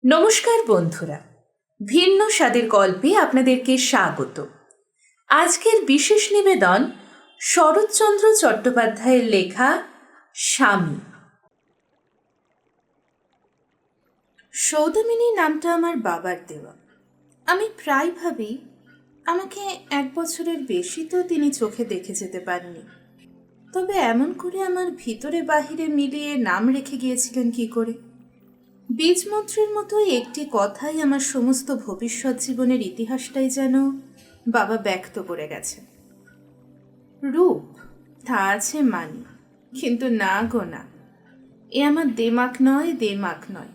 নমস্কার বন্ধুরা, ভিন্ন স্বাদের গল্পে আপনাদেরকে স্বাগত। আজকের বিশেষ নিবেদন শরৎচন্দ্র চট্টোপাধ্যায়ের লেখা স্বামী। সৌদামিনী নামটা আমার বাবার দেওয়া। আমি প্রায় ভাবি আমাকে 1 বছরের বেশি তো তিনি চোখে দেখে যেতে পারেনি, তবে এমন করে আমার ভিতরে বাহিরে মিলিয়ে নাম রেখে গিয়েছিলেন কি করে? বীজমন্ত্রের মতোই একটি কথাই আমার সমস্ত ভবিষ্যৎ জীবনের ইতিহাসটাই যেন বাবা ব্যক্ত করে গেছেন। রূপ তা আছে মানি, কিন্তু না গো না, এ আমার দেমাক নয়।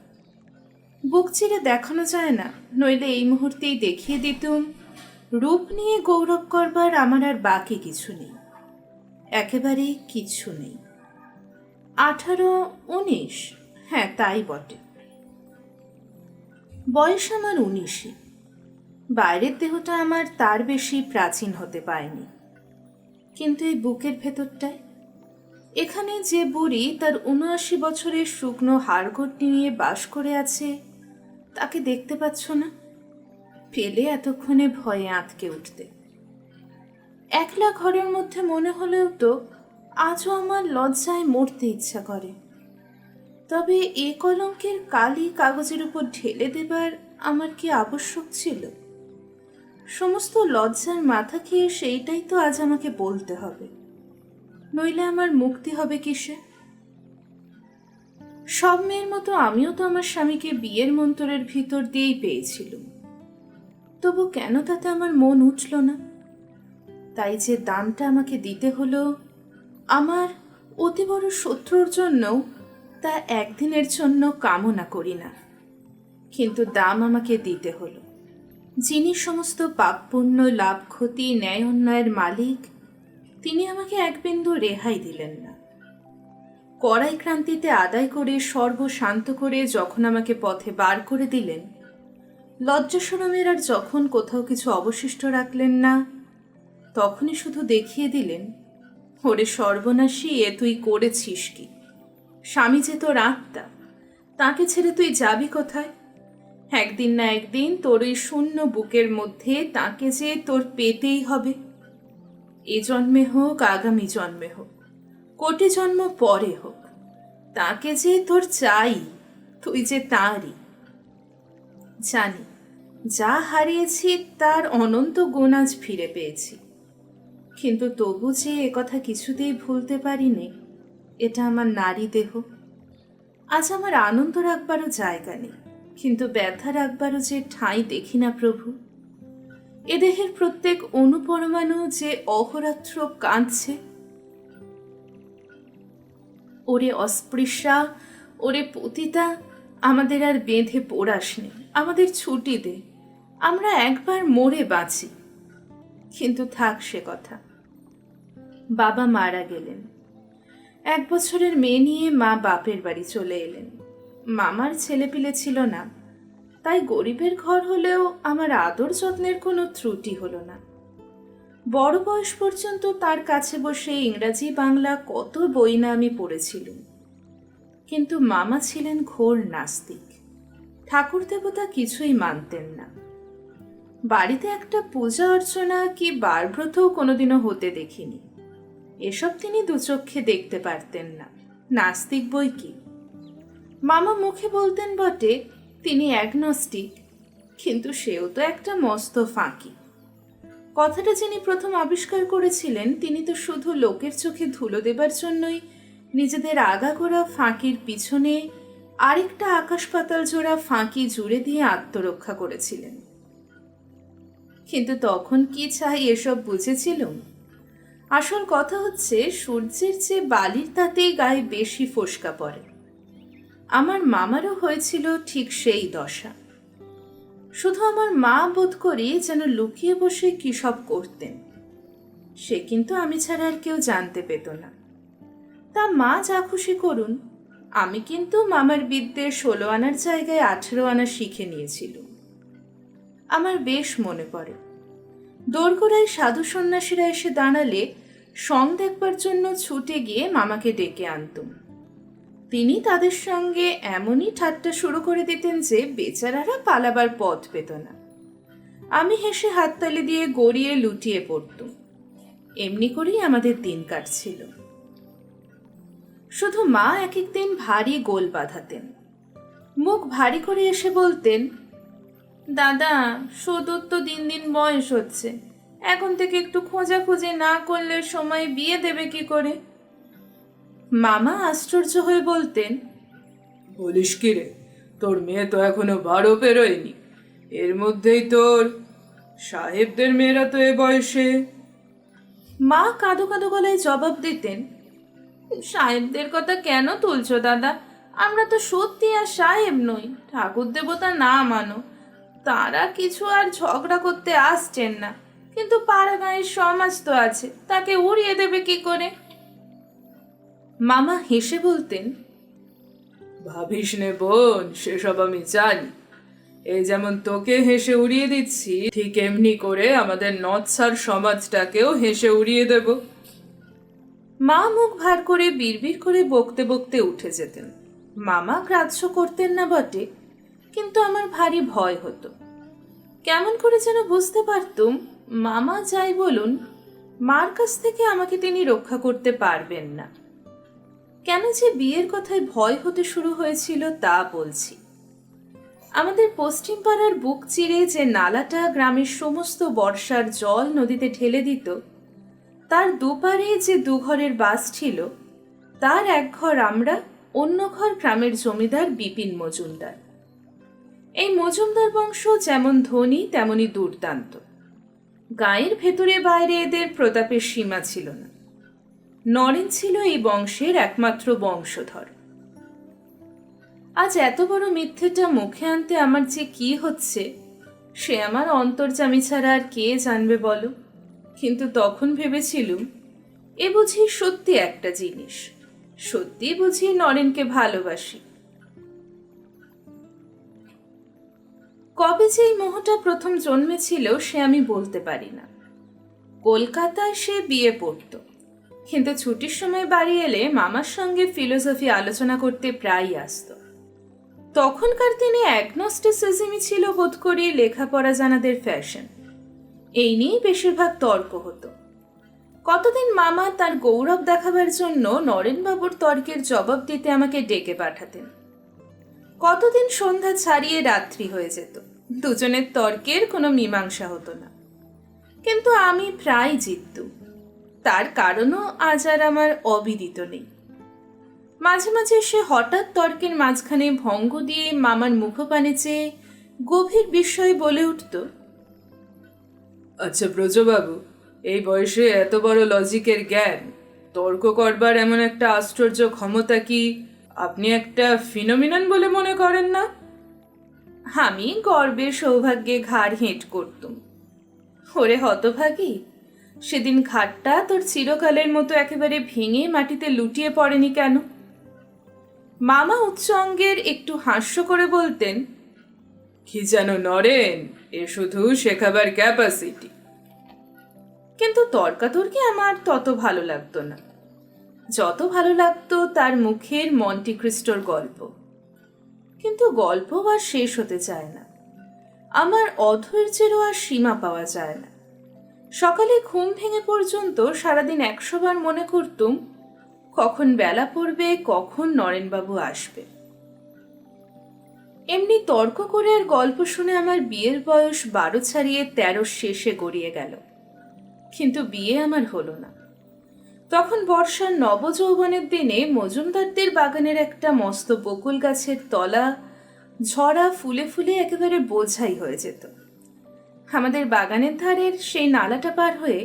বুক চিরে দেখানো যায় না, নইলে এই মুহূর্তেই দেখিয়ে দিতুম রূপ নিয়ে গৌরব করবার আমার আর বাকি কিছু নেই, একেবারেই কিছু নেই। 18-19, হ্যাঁ তাই বটে। বয়স আমার 19। বাইরের দেহটা আমার তার বেশি প্রাচীন হতে পারেনি, কিন্তু এই বুকের ভেতরটায়, এখানে যে বুড়ি তার 79 বছরের শুকনো হাড়গোড় নিয়ে বাস করে আছে, তাকে দেখতে পাচ্ছ না? পেলে এতক্ষণে ভয়ে আঁতকে উঠতে। একলা ঘরের মধ্যে মনে হলেও তো আজও আমার লজ্জায় মরতে ইচ্ছা করে। তবে এ কলঙ্কের কালি কাগজের উপর ঢেলে দেবার আমার কি আবশ্যক ছিল? সমস্ত লজ্জার মাথা খেয়ে সেইটাই তো আজ আমাকে বলতে হবে, নইলে আমার মুক্তি হবে কিসে? সব মেয়ের মতো আমিও তো আমার স্বামীকে বিয়ের মন্তরের ভিতর দিয়েই পেয়েছিলুম, তবু কেন তাতে আমার মন উঠল না? তাই যে দামটা আমাকে দিতে হলো আমার অতি বড় শত্রুর জন্যও, তা একদিনের জন্য কামনা করি না, কিন্তু দাম আমাকে দিতে হলো। যিনি সমস্ত পাপ পুণ্য লাভ ক্ষতি ন্যায় অন্যায়ের মালিক, তিনি আমাকে এক বিন্দু রেহাই দিলেন না। কড়াই ক্রান্তিতে আদায় করে সর্বশান্ত করে যখন আমাকে পথে বার করে দিলেন, লজ্জাশরমের আর যখন কোথাও কিছু অবশিষ্ট রাখলেন না, তখনই শুধু দেখিয়ে দিলেন, ওরে সর্বনাশী, এ তুই করেছিস কি? স্বামী যে তোর আত্মা, তাকে ছেড়ে তুই যাবি কোথায়? একদিন না একদিন তোর এই শূন্য বুকের মধ্যে তাকে যে তোর পেতেই হবে। এ জন্মে হোক, আগামী জন্মে হোক, কোটি জন্ম পরে হোক, তাকে যে তোর চাই, তুই যে তাঁরই। জানি যা হারিয়েছি তার অনন্ত গুণ আজ ফিরে পেয়েছি, কিন্তু তবু যে একথা কিছুতেই ভুলতে পারিনি, এটা আমার নারী দেহ। আজ আমার আনন্দ রাখবারও জায়গা নেই, কিন্তু ব্যথা রাখবারও যে ঠাঁই দেখি না প্রভু। এ দেহের প্রত্যেক অনুপরমাণু যে অহরাত্র কাঁদছে। ওরে অস্পৃশ্যা, ওরে পতিতা, আমাদের আর বেঁধে পোড়াস নেই, আমাদের ছুটি দে, আমরা একবার মরে বাঁচি। কিন্তু থাক সে কথা। বাবা মারা গেলেন। 1 বছরের মেয়ে নিয়ে মা বাপের বাড়ি চলে এলেন। মামার ছেলেপিলে ছিল না, তাই গরিবের ঘর হলেও আমার আদর যত্নের কোনো ত্রুটি হলো না। বড় বয়স পর্যন্ত তার কাছে বসে ইংরাজি বাংলা কত বই না আমি পড়েছিলাম, কিন্তু মামা ছিলেন ঘোর নাস্তিক। ঠাকুর দেবতা কিছুই মানতেন না। বাড়িতে একটা পূজা অর্চনা কি বারব্রতও কোনোদিনও হতে দেখিনি। এসব তিনি দুচক্ষে দেখতে পারতেন না, নাস্তিক বই কি। মামা মুখে বলতেন বটে তিনি অ্যাগনস্টিক, কিন্তু সেও তো একটা মস্ত ফাঁকি। কথাটা যিনি প্রথম আবিষ্কার করেছিলেন, তিনি তো শুধু লোকের চোখে ধুলো দেবার জন্যই নিজেদের আগাগোড়া ফাঁকির পিছনে আরেকটা আকাশ পাতাল জোড়া ফাঁকি জুড়ে দিয়ে আত্মরক্ষা করেছিলেন। কিন্তু তখন কি চাই এসব বুঝেছিলুম? আসল কথা হচ্ছে, সূর্যের চেয়ে বালির তাতেই গায়ে বেশি ফোসকা পড়ে। আমার মামারও হয়েছিল ঠিক সেই দশা। শুধু আমার মা বোধ করি যেন লুকিয়ে বসে কি সব করতেন, সে কিন্তু আমি ছাড়া আর কেউ জানতে পেত না। তা মা যা খুশি করুন, আমি কিন্তু মামার বিদ্যে 16 আনার জায়গায় 18 আনা শিখে নিয়েছিলুম। আমার বেশ মনে পড়ে, দোরগোড়ায় সাধু সন্ন্যাসীরা এসে দাঁড়ালে সং দেখবার জন্য ছুটে গিয়ে মামাকে ডেকে আনতুম। তিনি তাদের সঙ্গে এমনই ঠাট্টা শুরু করে দিতেন যে বেচারারা পালাবার পথ পেত না। আমি হেসে হাততালি দিয়ে গড়িয়ে লুটিয়ে পড়তুম। এমনি করেই আমাদের দিন কাটছিল। শুধু মা এক একদিন ভারী গোল বাঁধাতেন। মুখ ভারী করে এসে বলতেন, দাদা সদুর তো দিন দিন বয়স হচ্ছে, এখন থেকে একটু খোঁজাখুঁজি না করলে সময় বিয়ে দেবে কি করে? মামা আশ্চর্য হয়ে বলতেন, বলিস কি রে, তোর মেয়ে তো এখনো 12 পেরোয়নি, এর মধ্যেই তোর সাহেবদের মেয়েরা তো এ বয়সে। মা কাঁদো কাঁদো গলায় জবাব দিতেন, সাহেবদের কথা কেন তুলছো দাদা? আমরা তো সত্যি আর সাহেব নই, ঠাকুর দেবতা না মানো। তারা কিছু আর ঝগড়া করতে আসছেন না, কিন্তু পাড়া গাঁয়ের সমাজ তো আছে, তাকে উড়িয়ে দেবে কি করে? মামা হেসে বলতেন, ভাবিস নে বোন, সেসব আমি জানি। এই যেমন তোকে হেসে উড়িয়ে দিচ্ছি, ঠিক এমনি করে আমাদের নৎসার সমাজটাকেও হেসে উড়িয়ে দেব। মা মুখ ভার করে বিড়বিড় করে বকতে বকতে উঠে যেতেন। মামা গ্রাহ্য করতেন না বটে, কিন্তু আমার ভারী ভয় হতো। কেমন করে যেন বুঝতে পারতুম, মামা যাই বলুন, মার কাছ থেকে আমাকে তিনি রক্ষা করতে পারবেন না। কেন যে বিয়ের কথায় ভয় হতে শুরু হয়েছিল তা বলছি। আমাদের পশ্চিম পাড়ার বুক চিরে যে নালাটা গ্রামের সমস্ত বর্ষার জল নদীতে ঢেলে দিত, তার দুপারে যে দুঘরের বাস ছিল, তার এক ঘর আমরা, অন্য ঘর গ্রামের জমিদার বিপিন মজুমদার। এই মজুমদার বংশ যেমন ধনী তেমনি দুর্দান্ত। গাঁয়ের ভেতরে বাইরে এদের প্রতাপের সীমা ছিল না। নরেন ছিল এই বংশের একমাত্র বংশধর। আজ এত বড় মিথ্যেটা মুখে আনতে আমার যে কি হচ্ছে, সে আমার অন্তর্যামী ছাড়া আর কে জানবে বলো? কিন্তু তখন ভেবেছিলুম, এ বুঝি সত্যি একটা জিনিস, সত্যি বুঝি নরেনকে ভালোবাসি। কবে যে এই মোহটা প্রথম জন্মেছিল সে আমি বলতে পারি না। কলকাতায় সে বিয়ে পড়ত, কিন্তু ছুটির সময় বাড়ি এলে মামার সঙ্গে ফিলোসফি আলোচনা করতে প্রায়ই আসত। তখনকার দিনে অ্যাগনোস্টিসিজমই ছিল বোধ করি লেখাপড়া জানাদের ফ্যাশন। এই নিয়েই বেশিরভাগ তর্ক হতো। কতদিন মামা তার গৌরব দেখাবার জন্য নরেনবাবুর তর্কের জবাব দিতে আমাকে ডেকে পাঠাতেন। কতদিন সন্ধ্যা ছাড়িয়ে রাত্রি হয়ে যেত, দুজনের তর্কের কোনো মীমাংসা হতো না, কিন্তু আমি প্রায় জিততুম। তার কারণও আজ আর আমার অবিদিত নেই। মাঝে মাঝে সে হঠাৎ তর্কের মাঝখানে ভঙ্গ দিয়ে মামার মুখপানে চেয়ে গভীর বিস্ময়ে বলে উঠত, আচ্ছা ব্রজবাবু, এই বয়সে এত বড় লজিকের জ্ঞান, তর্ক করবার এমন একটা আশ্চর্য ক্ষমতা কি আপনি একটা ফিনোমিনন বলে মনে করেন না? আমি গর্বের সৌভাগ্যে ঘাড় হেঁট করতুম। ওরে হতভাগী, সেদিন ঘাটটা তোর চিরকালের মতো একেবারে ভেঙে মাটিতে লুটিয়ে পড়েনি কেন? মামা উচ্চ অঙ্গের একটু হাস্য করে বলতেন, কি যেন নরেন, এ শুধু শেখাবার ক্যাপাসিটি। কিন্তু তর্কাতর্কি আমার তত ভালো লাগতো না, যত ভালো লাগতো তার মুখের মন্টি ক্রিস্টোর গল্প। কিন্তু গল্প আর শেষ হতে চায় না, আমার অধৈর্যেরও আর সীমা পাওয়া যায় না। সকালে ঘুম ভেঙে পর্যন্ত সারাদিন 100 বার মনে করতুম, কখন বেলা পড়বে, কখন নরেনবাবু আসবে। এমনি তর্ক করে আর গল্প শুনে আমার বিয়ের বয়স 12 ছাড়িয়ে 13 শেষে গড়িয়ে গেল, কিন্তু বিয়ে আমার হলো না। তখন বর্ষার নবযৌবনের দিনে মজুমদারদের বাগানের একটা মস্ত বকুল গাছের তলা ঝরা ফুলে ফুলে একেবারে বোঝাই হয়ে যেত। আমাদের বাগানের ধারের সেই নালাটা পার হয়ে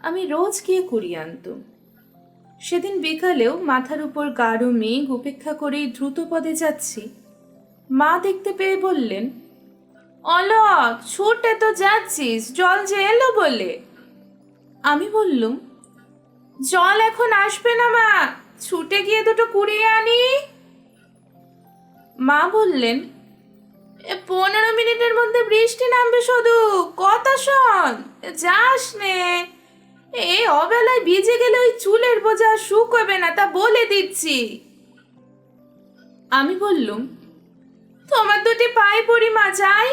আমি রোজ গিয়ে কুড়িয়ে আনতুম। সেদিন বিকালেও মাথার উপর গাঢ় মেঘ উপেক্ষা করেই দ্রুত পদে যাচ্ছি। মা দেখতে পেয়ে বললেন, অলক, ছুটে তো যাচ্ছিস, জল যে এলো বলে। আমি বললুম, জল এখন আসবে না মা, ছুটে গিয়ে দুটো কুড়িয়ে আনি। মা বললেন, 15 মিনিটের মধ্যে বৃষ্টি নামবে, শুধু কথা শোন, যাস নে। এই অবেলায় ভিজে গেলে ওই চুলের বোঝা শুকোবে না, তা বলে দিচ্ছি। আমি বললুম, তোমার দুটি পায়ে পড়ি মা, যাই।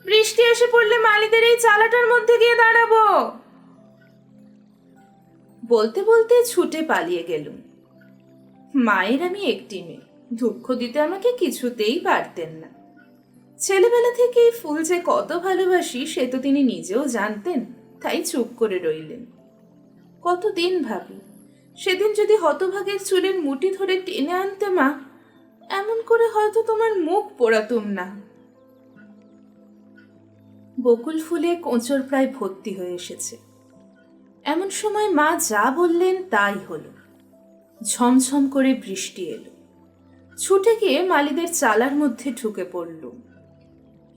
বৃষ্টি এসে পড়লে মালিদের এই চালাটার মধ্যে গিয়ে দাঁড়াবো। বলতে বলতে ছুটে পালিয়ে গেলুম। মায়ের আমি একটি মেয়ে, দুঃখ দিতে আমাকে কিছুতেই পারতেন না। ছেলেবেলা থেকেই ফুল যে কত ভালোবাসি সে তো তিনি নিজেও জানতেন, তাই চুপ করে রইলেন। কতদিন ভাবি, সেদিন যদি হতভাগের চুলের মুঠি ধরে টেনে আনতে মা, এমন করে হয়তো তোমার মুখ পোড়াতুম না। বকুল ফুলে কোঁচর প্রায় ভর্তি হয়ে এসেছে। এমন সময় মা যা বললেন তাই হলো। ঝমঝম করে বৃষ্টি এলো। ছুটে গিয়ে মালিদের চালার মধ্যে ঢুকে পড়ল।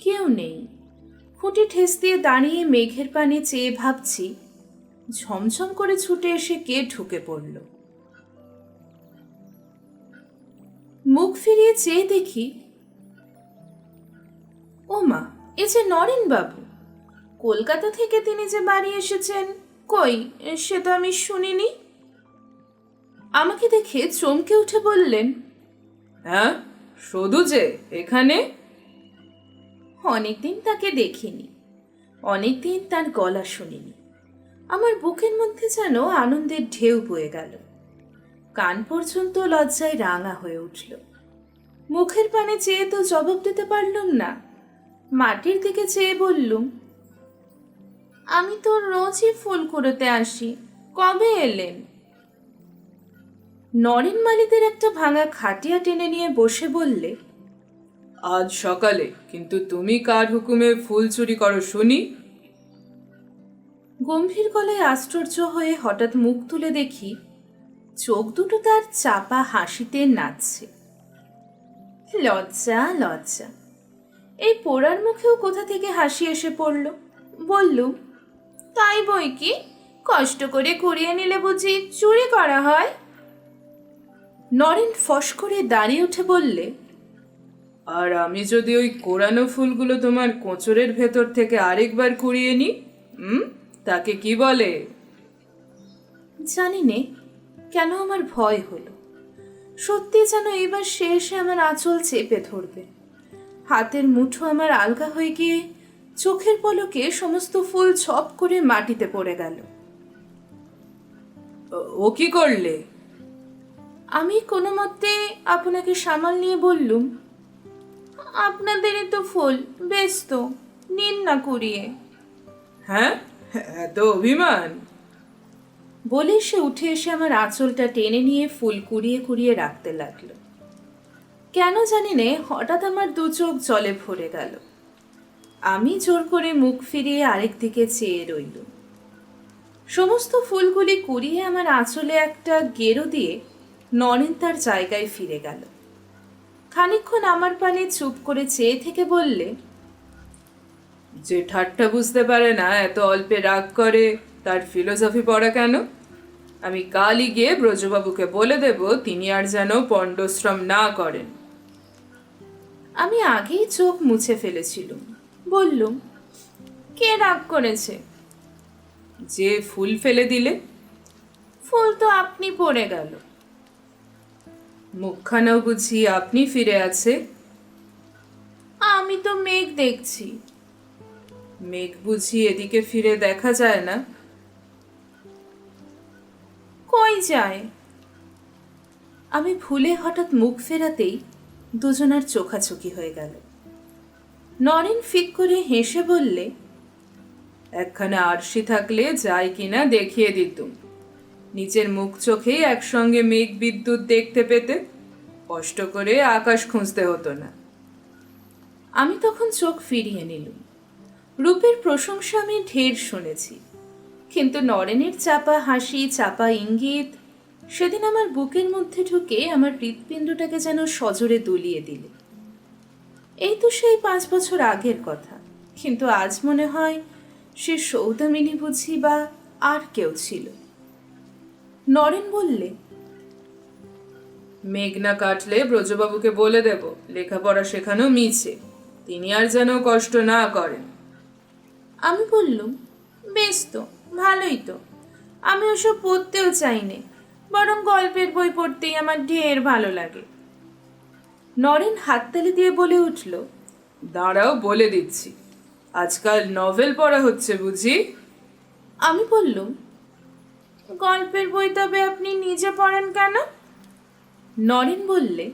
কেউ নেই। খুঁটি ঠেস দিয়ে দাঁড়িয়ে মেঘের পানে চেয়ে ভাবছি, ঝমঝম করে ছুটে এসে কে ঢুকে পড়ল। মুখ ফিরিয়ে চেয়ে দেখি, ও মা, এ যে নরেন বাবু। কলকাতা থেকে তিনি যে বাড়ি এসেছেন, কই সে তো আমি শুনিনি। আমাকে দেখে চমকে উঠে বললেন, হ্যাঁ, শুধু যে এখানে? অনেকদিন তাকে দেখিনি, অনেকদিন তার গলা শুনিনি। আমার বুকের মধ্যে যেন আনন্দের ঢেউ বয়ে গেল। কান পর্যন্ত লজ্জায় রাঙা হয়ে উঠল। মুখের পানে চেয়ে তো জবাব দিতে পারলুম না। মাটির দিকে চেয়ে বললুম, আমি তো রোজই ফুল কুড়োতে আসি, কবে এলেন? নরেন মালিদের একটা ভাঙা খাটিয়া টেনে নিয়ে বসে বললে, আজ সকালে। কিন্তু তুমি কার হুকুমে ফুল চুরি করো শুনি? গম্ভীর গলায় আশ্চর্য হয়ে হঠাৎ মুখ তুলে দেখি, চোখ দুটো তার চাপা হাসিতে নাচছে। লজ্জা লজ্জা, এই পোড়ার মুখেও কোথা থেকে হাসি এসে পড়ল। বললুম, তাই বই কি, কষ্ট করে কুড়িয়ে নিলে বুঝি চুরি করা হয়? নরেন ফস করে দাঁড়িয়ে উঠে বললে, আর আমি যদি ওই কোরানো ফুলগুলো তোমার কোঁচরের ভেতর থেকে আরেকবার কুড়িয়ে নিই, তাকে কি বলে? জানি নে কেন আমার ভয় হলো। সত্যি যেন এবার সে এসে আমার আঁচল চেপে ধরবে। হাতের মুঠো আমার আলগা হয়ে গিয়ে চোখের পলকে সমস্ত ফুল ছপ করে মাটিতে পড়ে গেল। ও কি করলে? আমি কোনো মতে আপনাকে সামাল নিয়ে বললুম, আপনাদেরই তো ফুল, বেশ তো, নিন না কুড়িয়ে। হ্যাঁ, এত অভিমান? বলে সে উঠে এসে আমার আঁচলটা টেনে নিয়ে ফুল কুড়িয়ে কুড়িয়ে রাখতে লাগলো। কেন জানি নে হঠাৎ আমার দু চোখ জলে ভরে গেল। আমি জোর করে মুখ ফিরিয়ে আরেক দিকে চেয়ে রইল। সমস্ত ফুলগুলি কুড়িয়ে আমার আঁচলে একটা গেরো দিয়ে নরেন তার জায়গায় ফিরে গেল। খানিকক্ষণ আমার পানে চুপ করে চেয়ে থেকে বললে, যে ঠাট্টা বুঝতে পারে না এত অল্পে রাগ করে, তার ফিলোসফি পড়া কেন? আমি কালই গিয়ে ব্রজবাবুকে বলে দেব তিনি আর যেন পণ্ডশ্রম না করেন। আমি আগেই চোখ মুছে ফেলেছিলুম। বললুম, কে রাগ করেছে? যে ফুল ফেলে দিলে। ফুল তো আপনি পড়ে গেল। মুখখানাও বুঝি আপনি ফিরে আছে। আমি তো মেঘ দেখছি। মেঘ বুঝি এদিকে ফিরে দেখা যায় না? কই যায়? আমি ভুলে হঠাৎ মুখ ফেরাতেই দুজনার চোখাচোখি হয়ে গেল। নরেন ফিক করে হেসে বললে, একখানা আরশি থাকলে যায় কিনা দেখিয়ে দিতুম। নিচের মুখ চোখেই একসঙ্গে মেঘ বিদ্যুৎ দেখতে পেতে, কষ্ট করে আকাশ খুঁজতে হতো না। আমি তখন চোখ ফিরিয়ে নিলুম। রূপের প্রশংসা আমি ঢের শুনেছি, কিন্তু নরেনের চাপা হাসি, চাপা ইঙ্গিত সেদিন আমার বুকের মধ্যে ঢুকে আমার হৃৎপিণ্ডটাকে যেন সজোরে দুলিয়ে দিলে। এই তো সেই 5 বছর আগের কথা, কিন্তু আজ মনে হয় সে সৌদামিনী বুঝি বা আর কেউ ছিল। নরেন বললে, মেঘ না কাটলে ব্রজবাবুকে বলে দেব লেখাপড়া শেখানো মিছে, তিনি আর যেন কষ্ট না করেন। আমি বললুম, বেশ তো, ভালোই তো, আমি ওসব পড়তেও চাই নে, বরং গল্পের বই পড়তেই আমার ঢের ভালো লাগে। নরেন হাততালি দিয়ে বলে উঠল, দাঁড়াও, বলে দিচ্ছি। আজকাল নভেল পড়া হচ্ছে বুঝি? আমি বললুম, গল্পের বই তবে আপনি নিজে পড়েন কেন? নরেন বললে,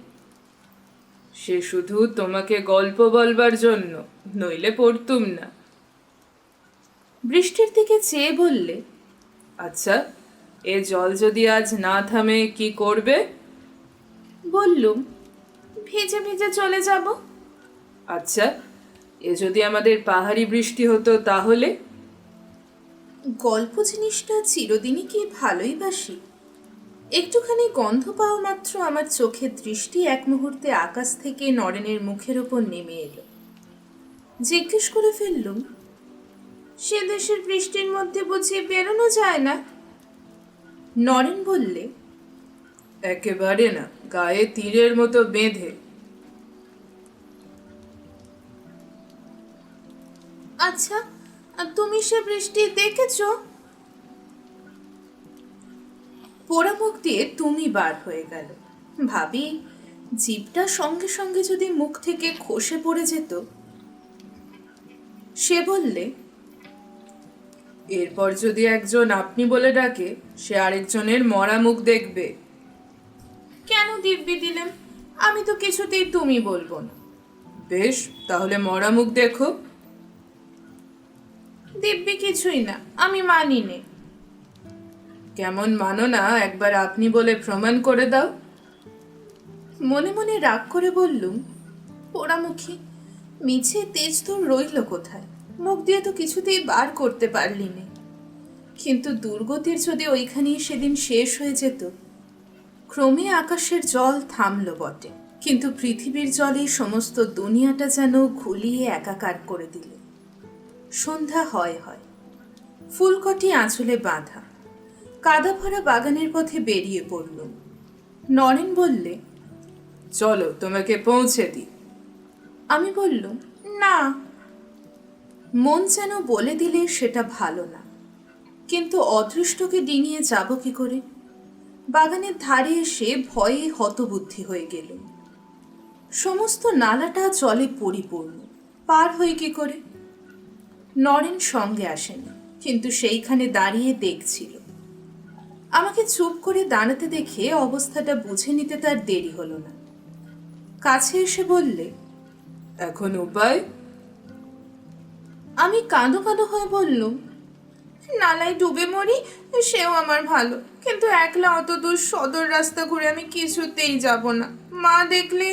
সে শুধু তোমাকে গল্প বলবার জন্য, নইলে পড়তুম না। বৃষ্টির দিকে চেয়ে বললে, আচ্ছা, এ জল যদি আজ না থামে কি করবে? বললুম, ভিজে ভিজে চলে যাব। আচ্ছা, এ যদি আমাদের পাহাড়ি বৃষ্টি হতো তাহলে? গল্প জিনিসটা চিরদিনই কি ভালোই বাসি। একটুখানি গন্ধ পাওয়া মাত্র আমার চোখের দৃষ্টি এক মুহূর্তে আকাশ থেকে নরেনের মুখের ওপর নেমে এলো। জিজ্ঞেস করে ফেললুম, সে দেশের বৃষ্টির মধ্যে বুঝিয়ে বেরোনো যায় না? নরেন বললে, একেবারে না, গায়ে তীরের মতো বেঁধে। আচ্ছা, তুমি সে বৃষ্টি দেখেছ? পোড়া মুখ দিয়ে তুমি বার হয়ে গেল। ভাবি, জিভটা সঙ্গে সঙ্গে যদি মুখ থেকে খসে পড়ে যেত। সে বললে, এরপর যদি একজন আপনি বলে ডাকে, সে আরেকজনের মরা মুখ দেখবে। কেন দিব্যি দিলেন? আমি তো কিছুতেই তুমি বলবো না। বেশ, তাহলে মরা মুখ দেখো। দিব্যি কিছুই না, আমি মানি নে। কেমন মানো না, একবার আপনি বলে প্রমাণ করে দাও। মনে মনে রাগ করে বললুম, পোড়ামুখী, মিছে তেজ তোর রইল কোথায়? মুখ দিয়ে তো কিছুতেই বার করতে পারলি নে। কিন্তু দুর্গতির যদি ওইখানেই সেদিন শেষ হয়ে যেত। ক্রমে আকাশের জল থামল বটে, কিন্তু পৃথিবীর জলে সমস্ত দুনিয়াটা যেন ঘুলিয়ে একাকার করে দিল। সন্ধ্যা হয় হয়, ফুলকটি আঁচলে বাঁধা, কাদা ভরা বাগানের পথে বেরিয়ে পড়ল। নরেন বললে, চলো তোমাকে পৌঁছে দিই। আমি বললুম, না। মন যেন বলে দিলে সেটা ভালো না, কিন্তু অদৃষ্টকে ডিঙিয়ে যাব কি করে? বাগানের ধারে এসে ভয়ে হতবুদ্ধি হয়ে গেল। সমস্ত নালাটা জলে পরিপূর্ণ, পার হয়ে কি করে? নরেন সঙ্গে আসেনি, কিন্তু সেইখানে দাঁড়িয়ে দেখছিল। আমাকে চুপ করে দাঁড়াতে দেখে অবস্থাটা বুঝে নিতে তার দেরি হলো না। কাছে এসে বললে, এখন উপায়? আমি কাঁদো কাঁদো হয়ে বললুম, নালায় ডুবে মরি সেও আমার ভালো, কিন্তু একলা অত দূর সদর রাস্তা ঘুরে আমি কিছুতেই যাব না। মা দেখলে।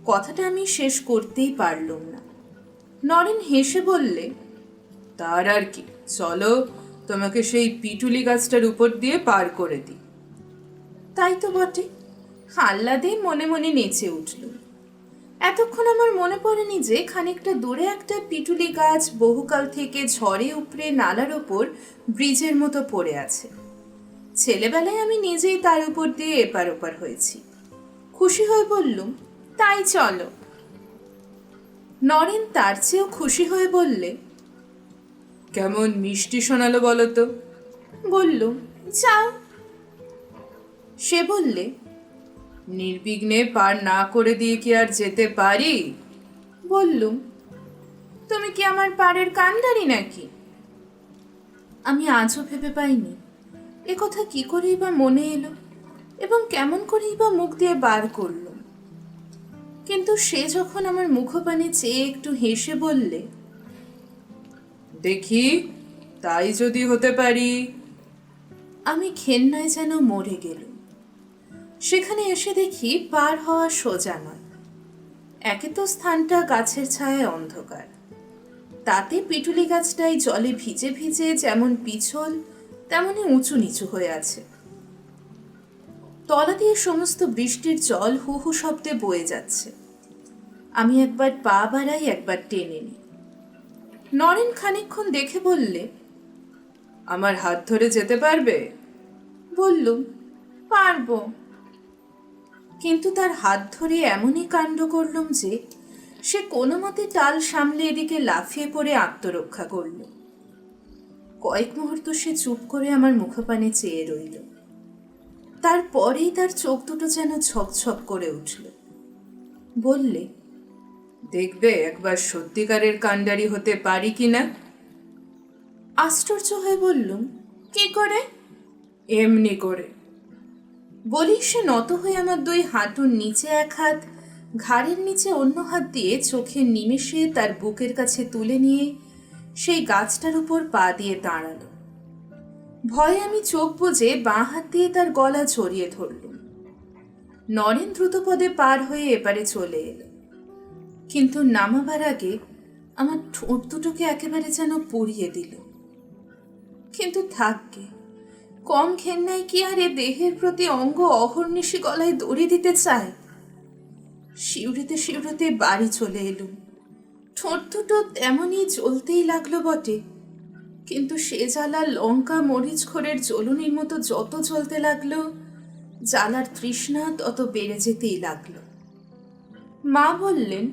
কথাটা আমি শেষ করতেই পারলুম না। নরেন হেসে বললে, তার আর কি, চলো তোমাকে সেই পিটুলি গাছটার উপর দিয়ে পার করে দিই। তাই তো বটে। আহ্লাদে মনে মনে নেচে উঠল। এতক্ষণ আমার মনে পড়েনি যে খানিকটা দূরে একটা পিটুলি গাছ বহুকাল থেকে ঝড়ে উপড়ে নালার ওপর ব্রিজের মতো পড়ে আছে। ছেলেবেলায় আমি নিজেই তার উপর দিয়ে এপার ওপার হয়েছি। খুশি হয়ে বললুম, তাই চলো। নরেন তার চেয়েও খুশি হয়ে বললে, কেমন মিষ্টি শোনালো বলো তো? বললুম, যাও। সে বললে, নির্বিঘ্নে পার না করে দিয়ে কি আর যেতে পারি? বললুম, তুমি কি আমার পাড়ের কান্ডারি নাকি? আমি আজও ভেবে পাইনি এ কথা কি করেই বা মনে এলো এবং কেমন করেই বা মুখ দিয়ে বার করলুম। কিন্তু সে যখন আমার মুখপানে চেয়ে একটু হেসে বললে, দেখি তাই যদি হতে পারি। আমি ঘেন্নায় যেন মরে গেলুম। সেখানে এসে দেখি পার হওয়া সোজা নয়। একে তো স্থানটা গাছের ছায়ায় অন্ধকার, তাতে পিটুলি গাছটাই জলে ভিজে ভিজে যেমন পিছল তেমনি উঁচু নিচু হয়ে আছে। তলা দিয়ে সমস্ত বৃষ্টির জল হু হু শব্দে বয়ে যাচ্ছে। আমি একবার পা বাড়াই, একবার টেনে নিই। নরেন খানিকক্ষণ দেখে বললে, আমার হাত ধরে যেতে পারবে? বললুম, পারবো। কিন্তু তার হাত ধরে এমনই কাণ্ড করলুম যে সে কোনো মতে টাল সামলে এদিকে লাফিয়ে পড়ে আত্মরক্ষা করল। কয়েক মুহূর্ত সে চুপ করে আমার মুখপানে চেয়ে রইল। তারপরেই তার চোখ দুটো যেন ছকছক করে উঠল। বললে, দেখবে একবার সত্যিকারের কাণ্ডারি হতে পারি কিনা। আশ্চর্য হয়ে বললুম, কি করে? এমনি করে। বলি সে নত হয়ে আমার দুই হাঁটুর নিচে এক হাত, ঘাড়ের নিচে অন্য হাত দিয়ে চোখের নিমেষে তার বুকের কাছে তুলে নিয়ে সেই গাছটার উপর পা দিয়ে দাঁড়ালো। ভয়ে আমি চোখ বুজে বাঁ হাত দিয়ে তার গলা জড়িয়ে ধরলুম। নরেন দ্রুতপদে পার হয়ে এপারে চলে এলো, কিন্তু নামাবার আগে আমার ঠোঁট দুটোকে একেবারে যেন পুড়িয়ে দিল। কিন্তু থাকবে, কম ঘেন্নায় কি আর এ দেহের প্রতি অঙ্গ অহর্নিশি গলায় দড়ি দিতে চায়? শিউরিতে শিউরিতে বাড়ি চলে এলুম। ঠোঁট দুটো তেমনই জ্বলতেই লাগলো বটে, কিন্তু সে জ্বালা লঙ্কা মরিচ খোরের জ্বলুনির মতো যত জ্বলতে লাগলো, জ্বালার তৃষ্ণা তত বেড়ে যেতেই লাগলো। মা বললেন,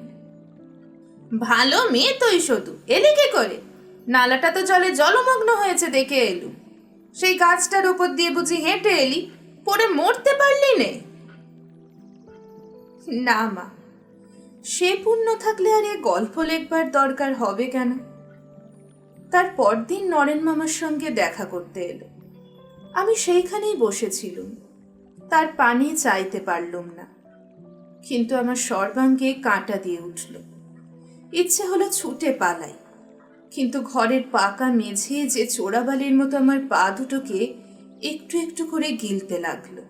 ভালো মেয়ে তুই শুধু এলি কি করে? নালাটা তো জলে জলমগ্ন হয়েছে দেখে এলুম। সেই গাছটার উপর দিয়ে বুঝি হেঁটে এলি, পড়ে মরতে পারলি নে? না মা, সে পুণ্য থাকলে আর এ গল্প লেখবার দরকার হবে কেন? তার পরদিন নরেন মামার সঙ্গে দেখা করতে এলো। আমি সেইখানেই বসেছিলুম। তার পানি চাইতে পারলুম না, কিন্তু আমার সর্বাঙ্গে কাঁটা দিয়ে উঠল। ইচ্ছে হলো ছুটে পালাই, কিন্তু ঘরের পাকা মেঝে যে চোরাবালির মতো আমার পা দুটোকে একটু একটু করে গিলতে লাগলো।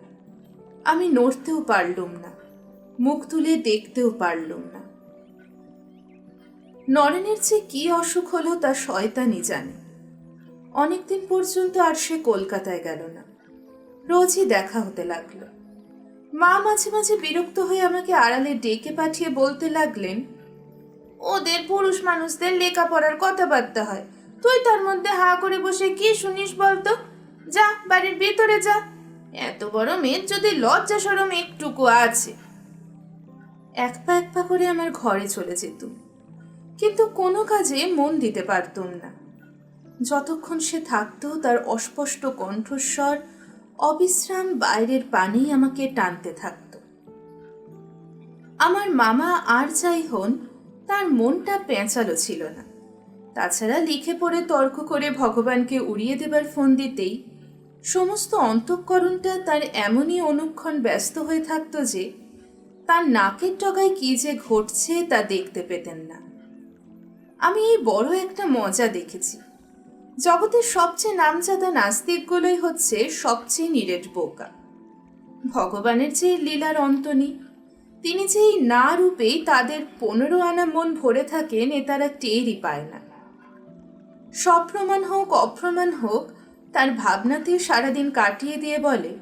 আমি নড়তেও পারলুম না, মুখ তুলে দেখতেও পারলুম না। নরেনের যে কি অসুখ হলো তা শয়তানই জানে। অনেকদিন পর্যন্ত আর সে কলকাতায় গেল না। রোজই দেখা হতে লাগলো। মা মাঝে মাঝে বিরক্ত হয়ে আমাকে আড়ালে ডেকে পাঠিয়ে বলতে লাগলেন, ওদের পুরুষ মানুষদের লেখাপড়ার কথাবার্তা হয়, তুই তার মধ্যে হা করে বসে কি শুনিস বলতো? যা বাড়ির ভেতরে যা, এত বড় মেয়ের যদি লজ্জা শরম একটুকু আছে। এক পা করে আমার ঘরে চলে যেতুম, কিন্তু কোনো কাজে মন দিতে পারতুম না। যতক্ষণ সে থাকতো তার অস্পষ্ট কণ্ঠস্বর অবিশ্রাম বাইরের পানেই আমাকে টানতে থাকত। আমার মামা আর যাই হন, তার মনটা পেঁচালো ছিল না। তাছাড়া লিখে পড়ে তর্ক করে ভগবানকে উড়িয়ে দেবার ফোন দিতেই সমস্ত অন্তঃকরণটা তার এমনই অনুক্ষণ ব্যস্ত হয়ে থাকত যে তার নাকের ডগায় কি যে ঘটছে তা দেখতে পেতেন না। আমি এই বড় একটা মজা দেখেছি। জগতের সবচেয়ে নামজাদা নাস্তিকগুলোই হচ্ছে সবচেয়ে নিরেট বোকা। ভগবানের যে লীলার অন্ত নেই, তিনি যে এই না রূপেই তাদের 15 আনা মন ভরে থাকেন এ তারা টেরই পায় না। সপ্রমাণ হোক অপ্রমাণ হোক, তার ভাবনাতে সারাদিন কাটিয়ে দিয়ে বলে,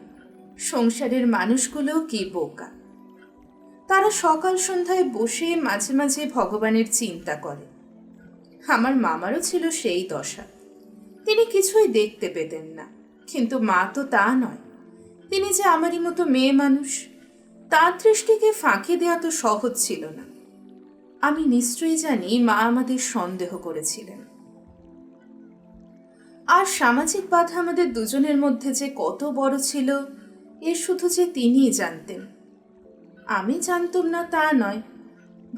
সংসারের মানুষগুলো কি বোকা। তারা সকাল সন্ধ্যায় বসে মাঝে মাঝে ভগবানের চিন্তা করে। আমার মামারও ছিল সেই দশা। তিনি কিছুই দেখতে পেতেন না, কিন্তু মা তো তা নয়। তিনি যে আমারই মতো মেয়ে মানুষ, তার দৃষ্টিকে ফাঁকি দেওয়া তো সহজ ছিল না। আমি নিশ্চয়ই জানি মা আমাদের সন্দেহ করেছিলেন। আর সামাজিক বাধা আমাদের দুজনের মধ্যে যে কত বড় ছিল এ শুধু যে তিনিই জানতেন। আমি জানতুম না তা নয়,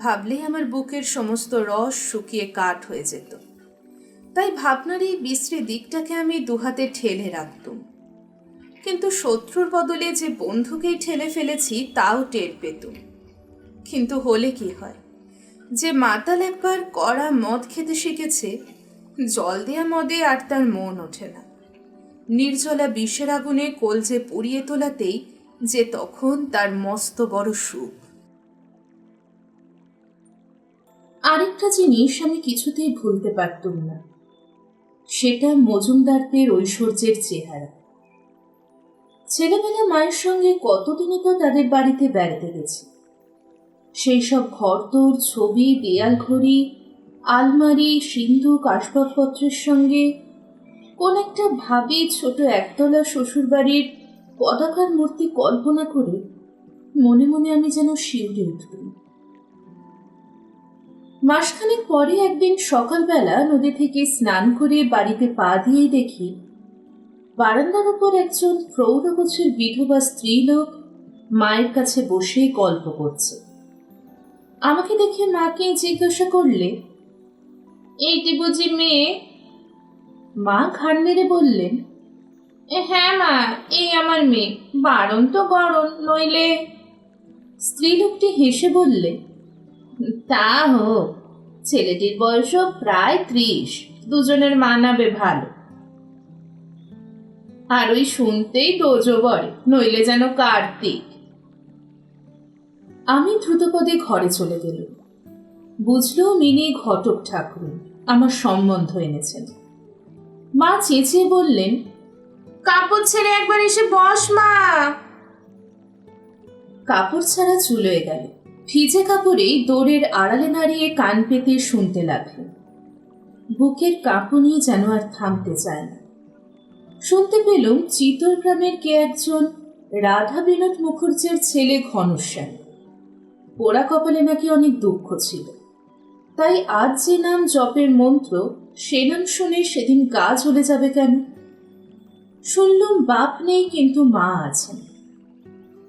ভাবলেই আমার বুকের সমস্ত রস শুকিয়ে কাঠ হয়ে যেত। তাই ভাবনার এই বিশ্রী দিকটাকে আমি দুহাতে ঠেলে রাখতুম, কিন্তু শত্রুর বদলে যে বন্ধুকেই ঠেলে ফেলেছি তাও টের পেতুম। কিন্তু হলে কি হয়, যে মাতাল একবার কড়া মদ খেতে শিখেছে, জল দেয়া মদে আর তার মন ওঠে না। নির্জলা বিষের আগুনে কলজে পুড়িয়ে তোলাতেই যে তখন তার মস্ত বড় সুখ। আরেকটা জিনিস আমি কিছুতেই ভুলতে পারতুম না, সেটা মজুমদারদের ঐশ্বর্যের চেহারা। ছেলেবেলা মায়ের সঙ্গে কতদিনই তো তাদের বাড়িতে বেড়াতে গেছি। সেই সব ঘরদোর, ছবি, দেয়াল ঘড়ি, আলমারি, সিন্ধুক, আসবাবপত্রের সঙ্গে কোন একটা ভাবি ছোট একতলা শ্বশুরবাড়ির পতাকার মূর্তি কল্পনা করে মনে মনে আমি যেন শিউরে উঠলাম। মাসখানেক পরে একদিন সকালবেলা নদী থেকে স্নান করে বাড়িতে পা দিয়েই দেখি বারান্দার উপর একজন প্রৌঢ় গোছের বিধবা স্ত্রীলোক মায়ের কাছে বসে গল্প করছে। আমাকে দেখে মাকে জিজ্ঞাসা করলে, এইটি বুঝি মেয়ে? মা ঘাড় নেড়ে বললেন, হ্যাঁ মা, এই আমার মেয়ে, বারণ তো গরম নইলে। স্ত্রীলোকটি হেসে বললে, তা হোক, ছেলেটির বয়সও প্রায় 30, দুজনের মানাবে ভালো। আর ওই শুনতেই দোজো বরে, নইলে যেন কার্তিক। আমি দ্রুতপদে ঘরে চলে গেলাম। বুঝলো মিনি ঘটক ঠাকুর আমার সম্বন্ধ এনেছেন। মা চেঁচিয়ে বললেন, কাপড় ছেড়ে একবার এসে বস মা। কাপড় ছাড়া চুলোয় গেল। ভিজে কাপড়েই দৌড়ের আড়ালে দাঁড়িয়ে কান পেতে শুনতে লাগলো। বুকের কাঁপুনি যেন আর থামতে চায় না। শুনতে পেলুম চিতর গ্রামের কে একজন রাধা বিনোদ মুখুর্জের ছেলে ঘনশ্যাম। পোড়া কপালে নাকি অনেক দুঃখ ছিল, তাই আজ যে নাম জপের মন্ত্র, সে নাম শুনে সেদিন গা জ্বলে যাবে কেন? শুনলুম বাপ নেই, কিন্তু মা আছেন।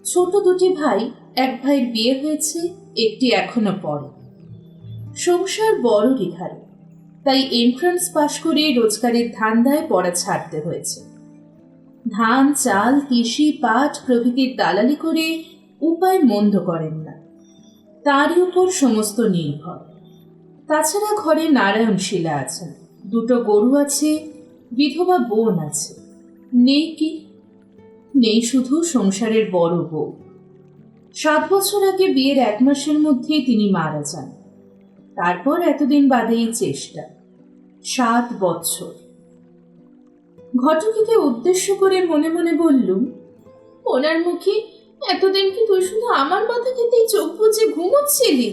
ছোট দুটি ভাই, এক ভাইয়ের বিয়ে হয়েছে, একটি এখনো পড়ে। সংসার বড় রিঘারে, তাই এন্ট্রান্স পাশ করে রোজগারের ধান্দায় পড়া ছাড়তে হয়েছে। ধান, চাল, তিসি, পাট প্রভৃতির দালালি করে উপায় মন্দ করেন না, তারই উপর সমস্ত নির্ভর। তাছাড়া ঘরে নারায়ণশিলা আছেন, দুটো গরু আছে, বিধবা বোন আছে। নেই কি? নেই শুধু সংসারের বড় বউ। 7 বছর আগে বিয়ের 1 মাসের মধ্যেই তিনি মারা যান। তারপর এতদিন বাদেই চেষ্টা। 7 বছর। ঘটকিকে উদ্দেশ্য করে মনে মনে বললুম, ওনার মুখে, এতদিন কি তুই শুধু আমার মাথা খেতেই চোখ বুজে ঘুমোচ্ছিলি?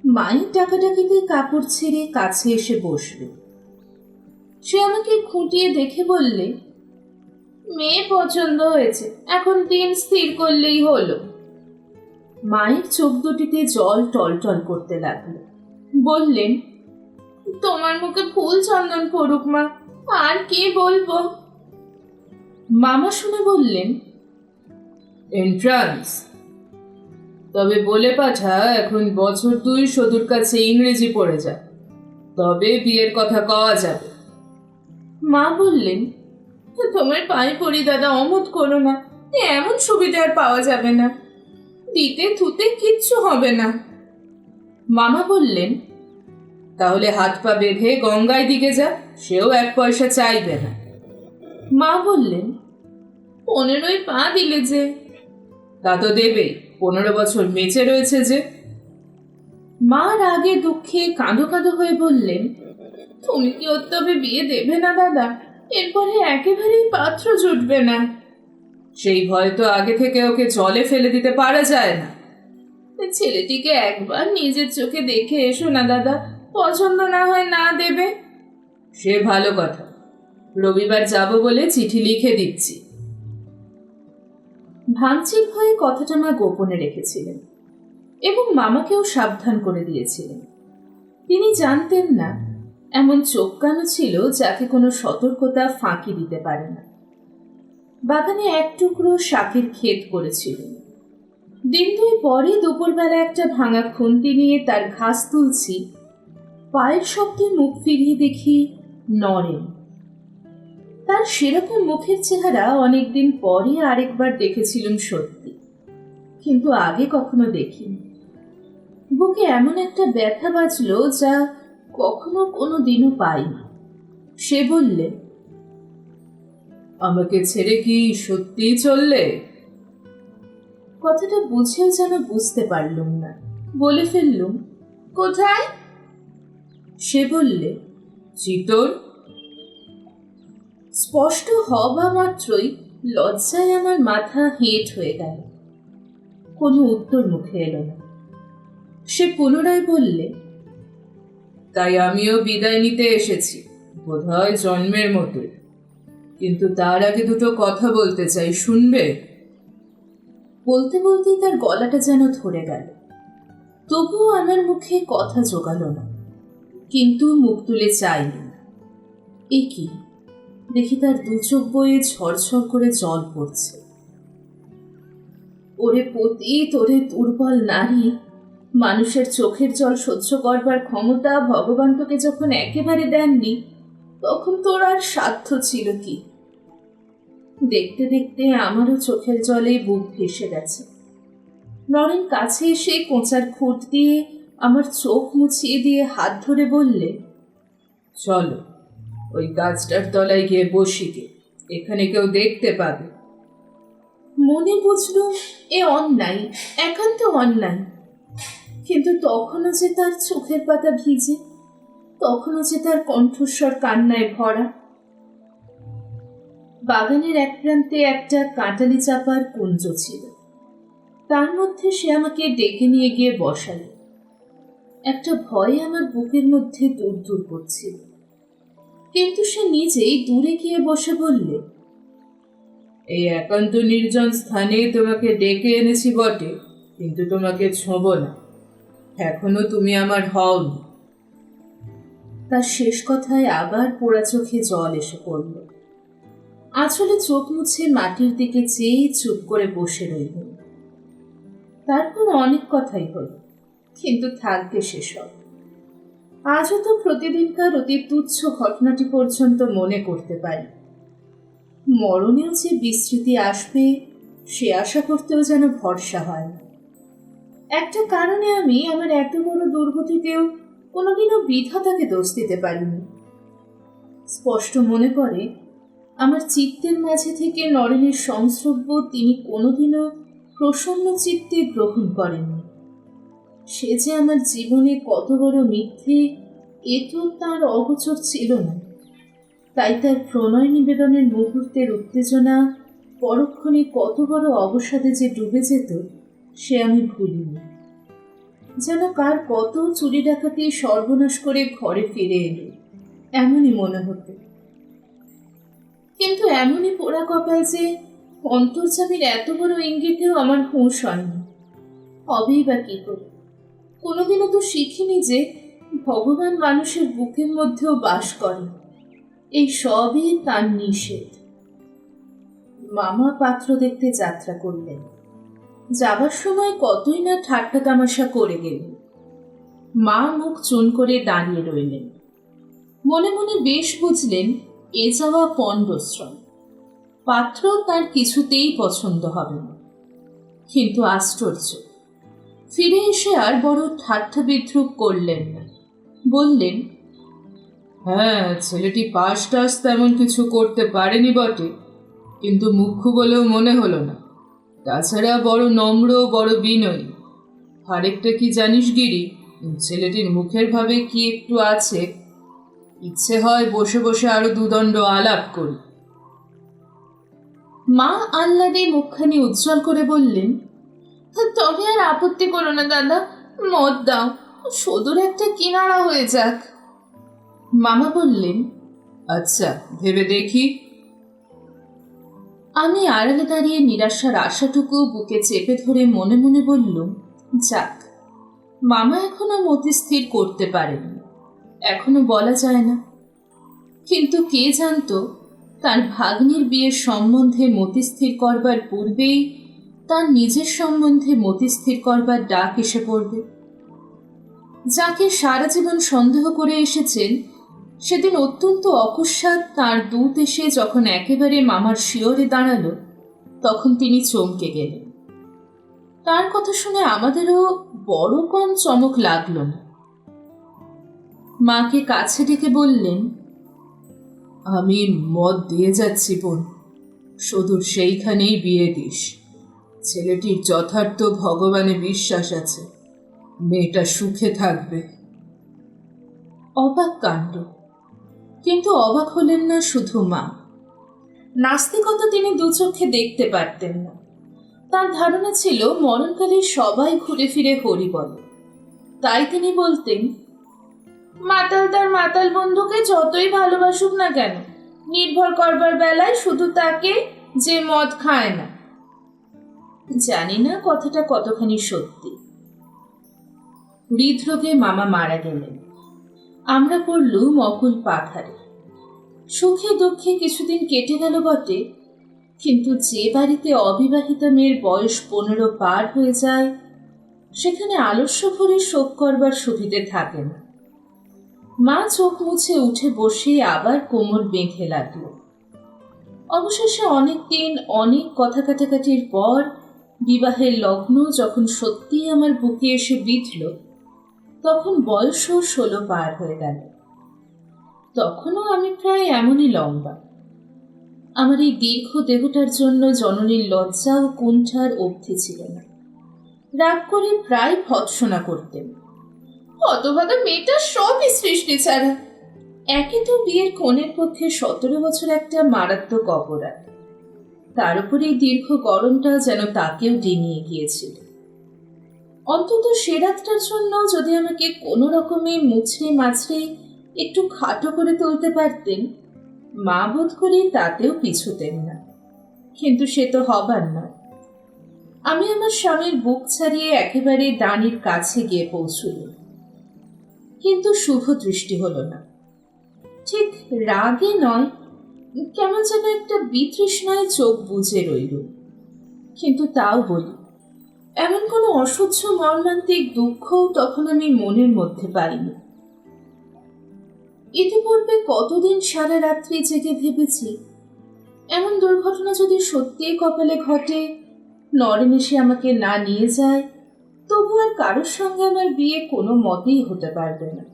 মায়ের ডাকাডাকিতে কাপড় ছেড়ে কাছে এসে বসল। সে আমাকে খুঁটিয়ে দেখে বললে, মেয়ে পছন্দ হয়েছে, এখন দিন স্থির করলেই হলো। মায়ের চোখ দুটিতে জল টলটল করতে লাগলো। বললেন, তোমার মুখে ফুল চন্দন পড়ুক মা, আর কি বলবো। মামা শুনে বললেন, এন্ট্রান্স? তবে বলে পাঠা এখন বছর 2 সদুর কাছে ইংরেজি পড়ে যা, তবে বিয়ের কথা কওয়া যাবে। মা বললেন, তোমার পায়ে পড়ি দাদা, অমত করো না, এমন সুবিধা আর পাওয়া যাবে না, দিতে থুতে কিচ্ছু হবে না। মামা বললেন, তাহলে হাত পা বেঁধে গঙ্গায় দিকে যা, সেও 1 পয়সা চাইবে না। মা বললেন, 15ই পা দিলে যে। তা তো দেবেই, 15 বছর বেঁচে রয়েছে যে। মা রাগে দুঃখে কাঁদো কাঁদো হয়ে বললেন, তুমি কি ওর তবে বিয়ে দেবে না দাদা? এরপরে একেবারেই পাত্র জুটবে না। সেই ভয় তো আগে থেকে ওকে জলে ফেলে দিতে পারা যায় না। ছেলেটিকে একবার নিজের চোখে দেখে এসো না দাদা, পছন্দ না হয় না দেবে। সে ভালো কথা, রবিবার যাব বলে চিঠি লিখে দিচ্ছি। ভাঙচির ভয়ে কথাটা মা গোপনে রেখেছিলেন এবং মামাকেও সাবধান করে দিয়েছিলেন। তিনি জানতেন না এমন চোখ কানো ছিল যাকে কোনো সতর্কতা ফাঁকি দিতে পারে না। বাগানে 1 টুকরো শাকের ক্ষেত করেছিলেন। দিন 2 পরে দুপুরবেলা একটা ভাঙা খুন্তি নিয়ে তার ঘাস তুলছি, পায়ের শব্দে মুখ ফিরিয়ে দেখি নরেন। তার সেরকম মুখের চেহারা অনেকদিন পরে আরেকবার দেখেছিলাম সত্যি, কিন্তু আগে কখনো দেখিনি। বুকে এমন একটা ব্যথা বাজলো যা কখনো কোনো দিনও পাইনি। সে বললে, আমাকে ছেড়ে কি সত্যিই চললে? কথাটা বুঝেও যেন বুঝতে পারলুম না। বলে ফেললুম, কোথায়? সে বললে, চিতর। স্পষ্ট হবা মাত্রই লজ্জায় আমার মাথা হেঁট হয়ে গেল। কোনো উত্তর মুখে এলো না। সে পুনরায় বললে, তাই আমিও বিদায় নিতে এসেছি, বোধহয় জন্মের মতোই, কিন্তু তার আগে দুটো কথা বলতে চাই, শুনবে? বলতে বলতেই তার গলাটা যেন ধরে গেল। তবুও আমার মুখে কথা জোগালো না, কিন্তু মুখ তুলে চাইনি না। এ কি, দেখি তার 2 চোখ বয়ে ঝরঝর করে জল পড়ছে। ওরে পতি, তোরে দুর্বল নারী, মানুষের চোখের জল সহ্য করবার ক্ষমতা ভগবান তোকে যখন একেবারে দেননি, তখন তোর আর সাধ্য ছিল কি? দেখতে দেখতে আমারও চোখের জলে বুক ভেসে গেছে। নরেন কাছে এসে কোঁচার খুঁট দিয়ে আমার চোখ মুছিয়ে দিয়ে হাত ধরে বললে, চলো ওই গাছটার তলায় গিয়ে বসি গে, এখানে কেউ দেখতে পাবে। মনে বুঝল এ অন্যায়, একান্ত অন্যায়। কিন্তু তখনও যে তার চোখের পাতা ভিজে, তখনও যে তার কণ্ঠস্বর কান্নায় ভরা। বাগানের এক প্রান্তে একটা কাঁটালি চাপার কুঞ্জ ছিল, তার মধ্যে সে আমাকে ডেকে নিয়ে গিয়ে বসালো। একটা ভয় আমার বুকের মধ্যে দূর দূর করছিল, কিন্তু সে নিজেই দূরে গিয়ে বসে বললে, এই একান্ত নির্জন স্থানে তোমাকে ডেকে এনেছি বটে, কিন্তু তোমাকে ছোঁব না, এখনো তুমি আমার হওনি। তার শেষ কথায় আবার পোড়া চোখে জল এসে পড়ল। আসলে চোখ মুছে মাটির দিকে চেয়ে চুপ করে বসে রইল। তারপর অনেক কথাই হল, কিন্তু থাকবে সেসব। আজও তো প্রতিদিনকার অতি তুচ্ছ ঘটনাটি পর্যন্ত মনে করতে পারি। মরণেও যে বিস্মৃতি আসবে সে আশা করতেও যেন ভরসা হয় না। একটা কারণে আমি আমার এত বড় দুর্গতিতেও কোনোদিনও বিধাতাকে দোষ দিতে পারিনি। স্পষ্ট মনে পড়ে, আমার চিত্তের মাঝে থেকে নরেনের সংস্রব্য তিনি কোনোদিনও প্রসন্ন চিত্তে গ্রহণ করেননি। সে যে আমার জীবনে কত বড় মিথ্যে, এ তো তাঁর অগোচর ছিল না। তাই তার প্রণয় নিবেদনের মুহূর্তের উত্তেজনা পরক্ষণে কত বড় অবসাদে যে ডুবে যেত সে আমি ভুলিনি। যেন কার কত চুরি ডাকাতি সর্বনাশ করে ঘরে ফিরে এলো, এমনই মনে হতো। কিন্তু এমনই পোড়া কপাল যে অন্তর্যামীর এত বড় ইঙ্গিতেও আমার হুঁশ হয়নি। হবেই বা কি করে? কোনোদিনও তো শিখিনি যে ভগবান মানুষের বুকের মধ্যেও বাস করে। এই সবই তার নিষেধ। মামা পাত্র দেখতে যাত্রা করলেন। যাবার সময় কতই না ঠাট্টা তামাশা করে গেলেন। মা মুখ চুন করে দাঁড়িয়ে রইলেন। মনে মনে বেশ বুঝলেন এ যাওয়া পণ্ডশ্রম। পাত্র তার কিছুতেই পছন্দ হবে না। কিন্তু আশ্চর্য, ফিরে এসে আর বড় ঠাট্টা বিদ্রুপ করলেন না। বললেন, হ্যাঁ, ছেলেটি পাস টাস তেমন কিছু করতে পারেনি বটে, কিন্তু মুখ্য বলেও মনে হলো না। তাছাড়া বড় নম্র, বড় বিনয়ী। আরেকটা কি জানিস গিরি, ছেলেটির মুখের ভাবে কি একটু আছে। ইচ্ছে হয় বসে বসে আরো দুদণ্ড আলাপ করি। মা আহ্লাদে মুখখানি উজ্জ্বল করে বললেন, তবে আর আপত্তি করো না দাদা, মদ দাও, সদর একটা কিনারা হয়ে যাক। মামা বললেন, আচ্ছা, ভেবে দেখি। আমি আড়ালে দাঁড়িয়ে নিরাশার আশাটুকু বুকে চেপে ধরে মনে মনে বললুম, যাক, মামা এখনো মতি স্থির করতে পারেনি, এখনো বলা যায় না। কিন্তু কে জানতো তার ভাগ্নির বিয়ের সম্বন্ধে মতি স্থির করবার পূর্বেই তার নিজের সম্বন্ধে মতি স্থির করবার ডাক এসে পড়বে। যাকে সারা জীবন সন্দেহ করে এসেছেন, সেদিন অত্যন্ত অকস্মাৎ তাঁর দূত এসে যখন একেবারে মামার শিয়রে দাঁড়ালো, তখন তিনি চমকে গেলেন। তার কথা শুনে আমাদেরও বড় কম চমক লাগলো না। মাকে কাছে ডেকে বললেন, আমি মত দিয়ে যাচ্ছি বোন, সদূর সেইখানেই বিয়ে দিস। ছেলেটির যথার্থ ভগবানে বিশ্বাস আছে, মেয়েটা সুখে থাকবে। অবাক কাণ্ড। কিন্তু অবাক হলেন না শুধু মা। নাস্তিকতা তিনি দু চোখে দেখতে পারতেন না। তার ধারণা ছিল মরণকালে সবাই ঘুরে ফিরে হরি বলে। তাই তিনি বলতেন, মাতাল তার মাতাল বন্ধুকে যতই ভালোবাসুক না কেন, নির্ভর করবার বেলায় শুধু তাকে যে মদ খায় না। জানি না কথাটা কতখানি সত্যি। হৃদরোগে মামা মারা গেলেন। আমরা পড়লুম অকুল পাথারে। সুখে দুঃখে কিছুদিন কেটে গেল বটে, কিন্তু যে বাড়িতে অবিবাহিতা মেয়ের বয়স 15 পার হয়ে যায়, সেখানে আলস্য ভরে শোক করবার সুবিধে থাকে না। মা চোখ মুছে উঠে বসে আবার কোমর বেঁধে লাগলো। অবশেষে অনেক দিন অনেক কথা কাটাকাটির পর বিবাহের লগ্ন যখন সত্যি আমার বুকে এসে বিঁধল, তখন বয়সও 16 পার হয়ে গেল। তখনও আমি প্রায় এমনই লম্বা। আমার এই দীর্ঘ দেহটার জন্য জননীর লজ্জা ও কুণ্ঠার অবধি ছিল না। রাগ করে প্রায় ভৎসনা করতেন, হতভাগা মেয়েটা সবই সৃষ্টি ছাড়া। একে তো বিয়ের কনের পক্ষে 17 বছর একটা মারাত্মক অপরাধ, তার উপরে এই দীর্ঘ গরমটা যেন তাকেও ডিঙিয়ে গিয়েছিল। অন্তত সে রাতটার জন্য যদি আমাকে কোনো রকমে মুছড়ে মাছড়ে একটু খাটো করে তুলতে পারতেন, মা বোধ করি তাতেও পিছুতেন না। কিন্তু সে তো হবার না। আমি আমার স্বামীর বুক ছাড়িয়ে একেবারে ডানির কাছে গিয়ে পৌঁছলাম, কিন্তু শুভ দৃষ্টি হলো না। ঠিক রাগে নয়, কেমন যেন একটা বিতৃষ্ণায় চোখ বুজে রইল। কিন্তু তাও বলি, এমন কোনো অসহ্য মর্মান্তিক দুঃখও তখন আমি মনের মধ্যে পাইনি। ইতিপূর্বে কতদিন সারা রাত্রি জেগে ভেবেছি, এমন দুর্ঘটনা যদি সত্যিই কপালে ঘটে, নরেন এসে আমাকে না নিয়ে যায়, তবু আর কারোর সঙ্গে আমার বিয়ে কোনো মতেই হতে পারবে না।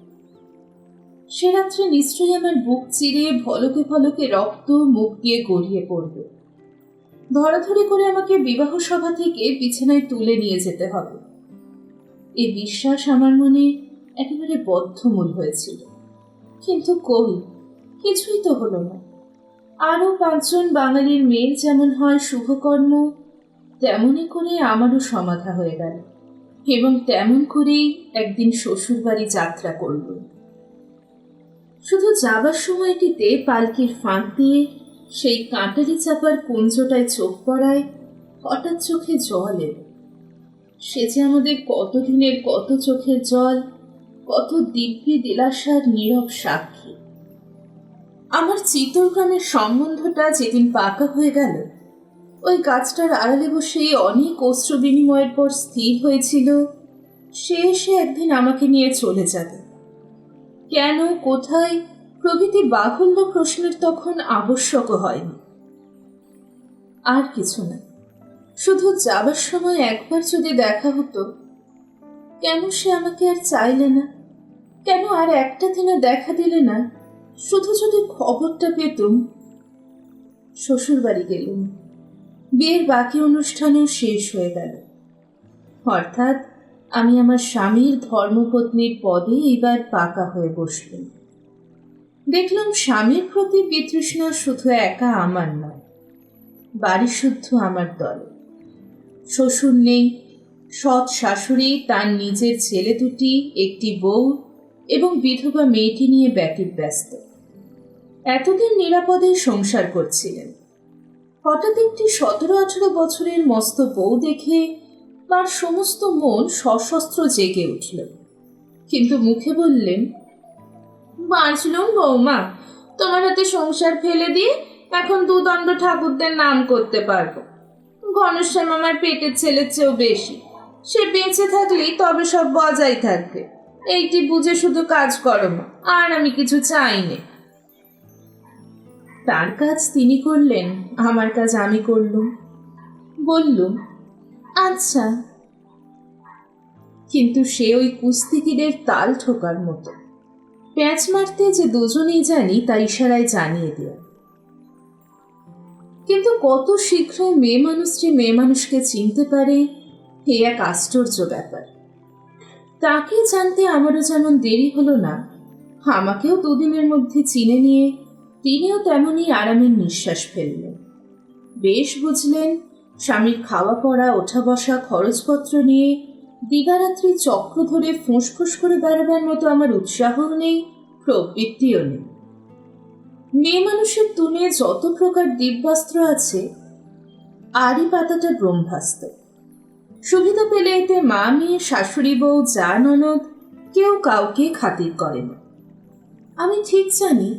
সে রাত্রে নিশ্চয়ই আমার বুক চিরে ভলকে ভলকে রক্ত মুখ দিয়ে গড়িয়ে পড়বে। ধরাধরি করে আমাকে বিবাহ সভা থেকে বিছানায় তুলে নিয়ে যেতে হবে। এই বিশ্বাস আমার মনে একেবারে বদ্ধমূল হয়েছিল। কিন্তু কই, কিছুই তো হলো না। আরও 5 জন বাঙালির মেয়ের যেমন হয় শুভকর্ম, তেমনই করে আমারও সমাধা হয়ে গেল, এবং তেমন করেই একদিন শ্বশুর বাড়ি যাত্রা করল। শুধু যাবার সময়টিতে পালকির ফাঁক দিয়ে সেই কাঁটারি চাপার কুঞ্জটায় চোখ পড়ায় হঠাৎ চোখে জল এল। সে যে আমাদের কতদিনের কত চোখের জল, কত দিব্যি দিলাসার নীরব সাক্ষী। আমার চিতরগ্রামের সম্বন্ধটা যেদিন পাকা হয়ে গেল, ওই গাছটার আড়ালে বসে অনেক অশ্রু বিনিময়ের পর স্থির হয়েছিল সে এসে একদিন আমাকে নিয়ে চলে যাবে। কেন, কোথায় প্রভৃতি বাহুল্য প্রশ্নের তখন আবশ্যক হয়নি। আর কিছু না, শুধু যাবার সময় একবার যদি দেখা হতো। কেন সে আমাকে আর চাইলে না, কেন আর একটা দিনে দেখা দিলে না, শুধু যদি খবরটা পেতুম। শ্বশুর বাড়ি গেলুম, বিয়ের বাকি অনুষ্ঠানও শেষ হয়ে গেল। অর্থাৎ আমি আমার স্বামীর ধর্মপত্নীর পদে এবার পাকা হয়ে বসলাম। দেখলাম স্বামীর প্রতি বিতৃষ্ণা শুধু একা আমার নয়, বাড়ি শুদ্ধ আমার দলে। শ্বশুর নেই, সৎ শাশুড়ি তার নিজের ছেলে দুটি, একটি বউ এবং বিধবা মেয়েটি নিয়ে ব্যতিব্যস্ত। এতদিন নিরাপদে সংসার করছিলেন। হঠাৎ একটি 17-18 বছরের মস্ত বউ দেখে তার সমস্ত মন সশস্ত্র জেগে উঠল, কিন্তু মুখে বললেন, বাঁচলুম বৌমা, তোমার হাতে সংসার ফেলে দিয়ে এখন দুদণ্ড ঠাকুরদের নাম করতে পারবো। ঘনশ্যাম আমার পেটের ছেলের চেয়েও বেশি, সে বেঁচে থাকলেই তবে সব বজায় থাকবে। এইটি বুঝে শুধু কাজ করো মা, আর আমি কিছু চাই না। তার কাজ তিনি করলেন, আমার কাজ আমি করলুম। বললুম, আচ্ছা। কিন্তু সে ওই কুস্তিগিরের তাল ঠোকার মতো, প্যাঁচ মারতে যে দুজনেই জানি তা ইশারায় জানিয়ে দেয়া। কিন্তু কত শীঘ্র মেয়ে মানুষটি মেয়ে মানুষকে চিনতে পারে, এ এক আশ্চর্য ব্যাপার। তাকে জানতে আমারও যেমন দেরি হলো না, আমাকেও 2 দিনের মধ্যে চিনে নিয়ে তিনিও তেমনই আরামের নিঃশ্বাস ফেললেন। বেশ বুঝলেন, স্বামীর খাওয়া পড়া ওঠা বসা খরচপত্র নিয়ে দিবারাত্রি চক্র ধরে ফুঁসফুস করে বেড়াবার মতো আমার উৎসাহও নেই, প্রবৃত্তিও নেই। মেয়ে মানুষের তুলে যত প্রকার দিব্যাস্ত্র আছে, আরই পাতাটা ব্রহ্মাস্ত্র। সুবিধা পেলে এতে মা, মেয়ে, শাশুড়ি, বউ, যা ননদ কেউ কাউকে খাতির করে না। আমি ঠিক জানি,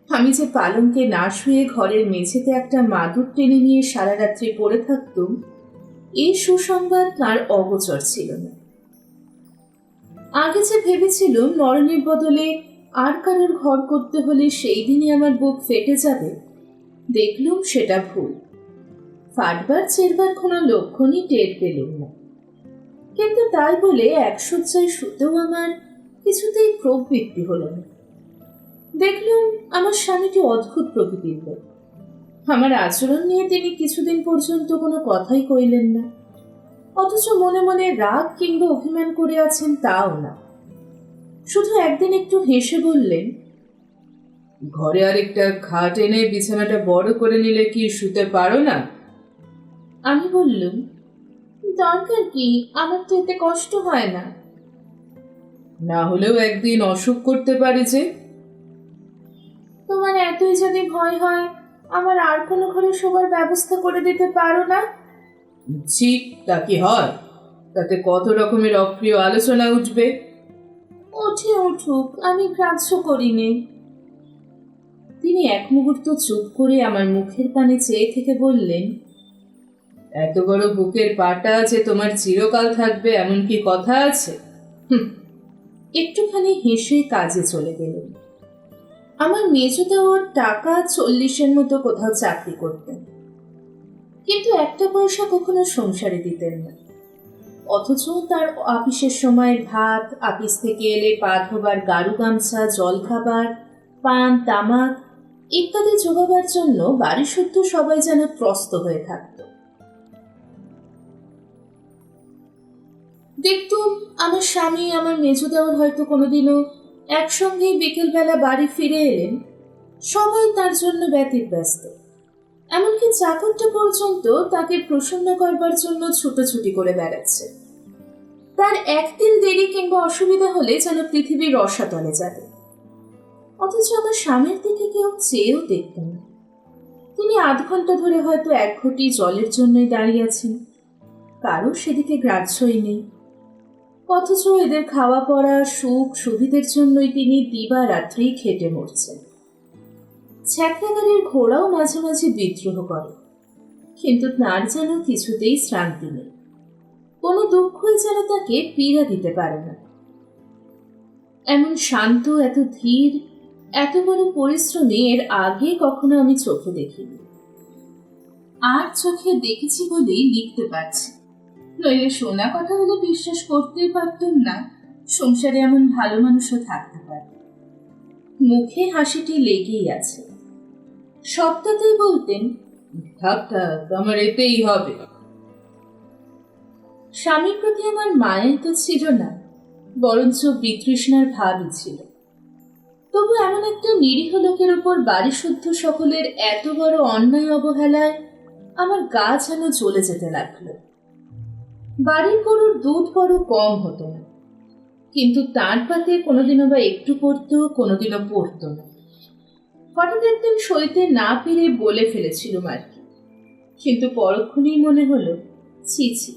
আমি যে পালঙ্কে না শুয়ে ঘরের মেঝেতে একটা মাদুর টেনে নিয়ে সারা রাত্রি পড়ে থাকতুম, এই সুসংবাদ তার অগোচর ছিল না। আগে যে ভেবেছিলুম নরনের বদলে আর কারোর ঘর করতে হলে সেই দিনই আমার বুক ফেটে যাবে, দেখলুম সেটা ভুল। ফাটবার চেরবার কোনো লক্ষণই টের পেলুম না। কিন্তু তাই বলে এক শয্যায় শুতেও আমার কিছুতেই প্রবৃত্তি হলো না। দেখলুম আমার স্বামীটি অদ্ভুত প্রকৃতির লোক। আমার আচরণ নিয়ে তিনি কিছুদিন পর্যন্ত কোনো কথাই কইলেন না, অথচ মনে মনে রাগ কিংবা অভিমান করে আছেন তাও না। শুধু একদিন একটু হেসে বললেন, ঘরে আরেকটা খাট এনে বিছানাটা বড় করে নিলে কি শুতে পারো না? আমি বললুম, দরকার কি, আমার তো এতে কষ্ট হয় না। না হলেও একদিন অসুখ করতে পারে যে। তোমার এতই যদি ভয় হয়, আমার আর কোনো ঘরে শোবার ব্যবস্থা করে দিতে পারো না? জি, তা কি হয়? তাতে কত রকমের অপ্রিয় আলোচনা উঠবে। উঠে উঠুক, আমি গ্রাহ্য করিনি। তিনি এক মুহূর্ত চুপ করে আমার মুখের পানে চেয়ে থেকে বললেন, এত বড় বুকের পাটা যে তোমার চিরকাল থাকবে এমন কি কথা আছে? একটুখানি হেসে কাজে চলে গেলেন। আমার মেজো দেওয়ার টাকা 40-এর মতো কোথাও চাকরি করতেন, কিন্তু একটা পয়সা কখনো সংসারে দিতেন না। অথচ তার আপিসের সময় ভাত, আপিস থেকে এলে পা ধোবার গাড়ু গামছা, জলখাবার, পান, তামাক ইত্যাদি জোগাবার জন্য বাড়ি শুদ্ধ সবাই যেন ত্রস্ত হয়ে থাকত। দেখতুম আমার স্বামী, আমার মেজো দেওয়ার হয়তো কোনোদিনও একসঙ্গেই বিকেলবেলা বাড়ি ফিরে এলেন, সবাই তার জন্য ব্যতিব্যস্ত। এমনকি চাকরটা পর্যন্ত তাকে প্রসন্ন করবার জন্য ছুটোছুটি করে বেড়াচ্ছে। তার একদিন দেরি কিংবা অসুবিধা হলে যেন পৃথিবীর রসাতলে যাবে। অথচ আমার স্বামীর দিকে কেউ চেয়েও দেখতেন না। তিনি আধ ঘন্টা ধরে হয়তো এক ঘটি জলের জন্যই দাঁড়িয়ে আছেন, কারো সেদিকে গ্রাহ্যই নেই। অথচ এদের খাওয়া পড়া, সুখ সুবিধের জন্যই তিনি দিবারাত্রি খেটে মরছেন। ছ্যাঁকড়া ঘোড়াও মাঝে মাঝে বিদ্রোহ করে, কিন্তু তার যেন কিছুতেই শ্রান্তি নেই। কোনো দুঃখই যেন তাকে পীড়া দিতে পারে না। এমন শান্ত, এত ধীর, এত বড় পরিশ্রমী এর আগে কখনো আমি চোখে দেখিনি। আর চোখে দেখেছি বলেই লিখতে পারছি, নইলে শোনা কথা হলে বিশ্বাস করতেই পারতুম না সংসারে এমন ভালো মানুষও থাকতে পারে। মুখে হাসিটি লেগেই আছে। সবটাতেই বলতেন, থাক থাক, আমার এতেই হবে। স্বামীর প্রতি আমার মায়াই তো ছিল না, বরঞ্চ বিতৃষ্ণার ভাবই ছিল। তবু এমন একটা নিরীহ লোকের উপর বাড়ি শুদ্ধ সকলের এত বড় অন্যায় অবহেলায় আমার গা যেন জ্বলে যেতে লাগলো। বাড়ির গরুর দুধ বড় কম হতো না, কিন্তু তার পাতে কোনোদিনও বা একটু পড়তো, কোনোদিনও পড়তো না। হঠাৎ একদিন সইতে না পেরে বলে ফেলেছিলুম আর কি, কিন্তু পরক্ষণেই মনে হলো, ছি ছি,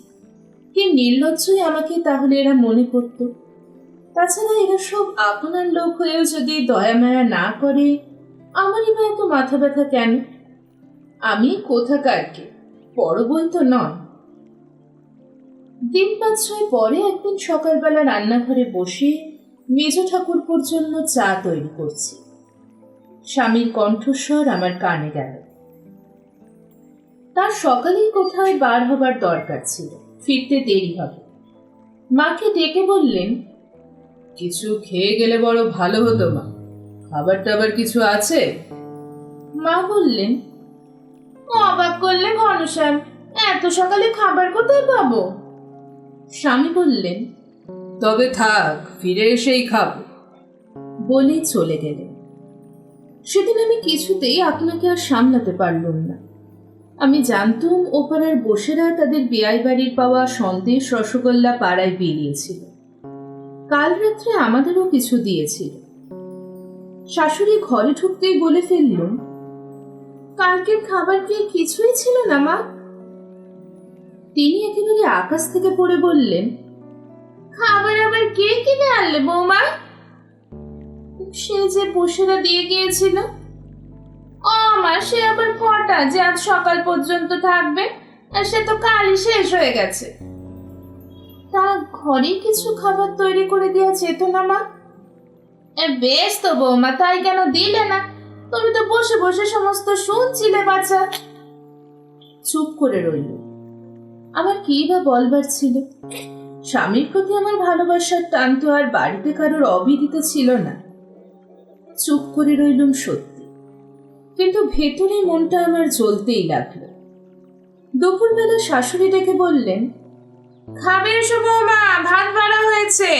কি নির্লজ্জই আমাকে তাহলে এরা মনে করত। তাছাড়া এরা সব আপনার লোক হয়েও যদি দয়া মায়া না করে, আমারই বা এত মাথা ব্যথা কেন? আমি কোথাকারকে, বড় বই তো নয়। দিন 5-6 পরে একদিন সকালবেলা রান্নাঘরে বসে মেজো ঠাকুরপোর জন্য চা তৈরি করছি। স্বামীর কণ্ঠস্বর আমার কানে গেল। তার সকালেই কোথায় বার হবার দরকার ছিল, ফিরতে দেরি হবে। মাকে ডেকে বললেন, কিছু খেয়ে গেলে বড় ভালো হতো মা, খাবার টাবার কিছু আছে? মা বললেন, অবাক করলে ঘনশ্যাম, এত সকালে খাবার কোথায় পাবো? স্বামী বললেন, তবে থাক, ফিরে এসেই খাবো, বলেই চলে গেলেন। সেদিন আমি কিছুতেই আপনাকে আর সামলাতে পারলুম না। আমি জানতুম ওপাড়ার বসেরা তাদের বেয়াই বাড়ির পাওয়া সন্দেশ রসগোল্লা পাড়ায় বিলিয়েছিল। কাল রাত্রে আমাদেরও কিছু দিয়েছিল। শাশুড়ি ঘরে ঢুকতেই বলে ফেললুম, কালকের খাবার কি কিছুই ছিল না মা? তিনি একেবারে আকাশ থেকে পড়ে বললেন, খাবার আবার কে কিনে আনলে বৌমা? সে যে বসেরা দিয়ে গিয়েছিল। ও মা, সে আবার কটা যে আজ সকাল পর্যন্ত থাকবে? আর সে তো কালই শেষ হয়ে গেছে। তা ঘরে কিছু খাবার তৈরি করে দেওয়া যেত না মা? বেশ তো বৌমা, তাই কেন দিলে না? তুমি তো বসে বসে সমস্ত শুনছিলে বাচ্চা। চুপ করে রইল। আমার কি বা বলবার ছিল? স্বামীর প্রতি আমার ভালোবাসার টান তো আর বাড়িতে কারোর অবিদিত ছিল না। চুপ করে রইলুম সত্যি, কিন্তু ভেতরে মনটা আমার জ্বলতেই লাগলো। দুপুরবেলা শাশুড়ি ডেকে বললেন, খাবে এসো বৌমা, ভাত বাড়া হয়েছে।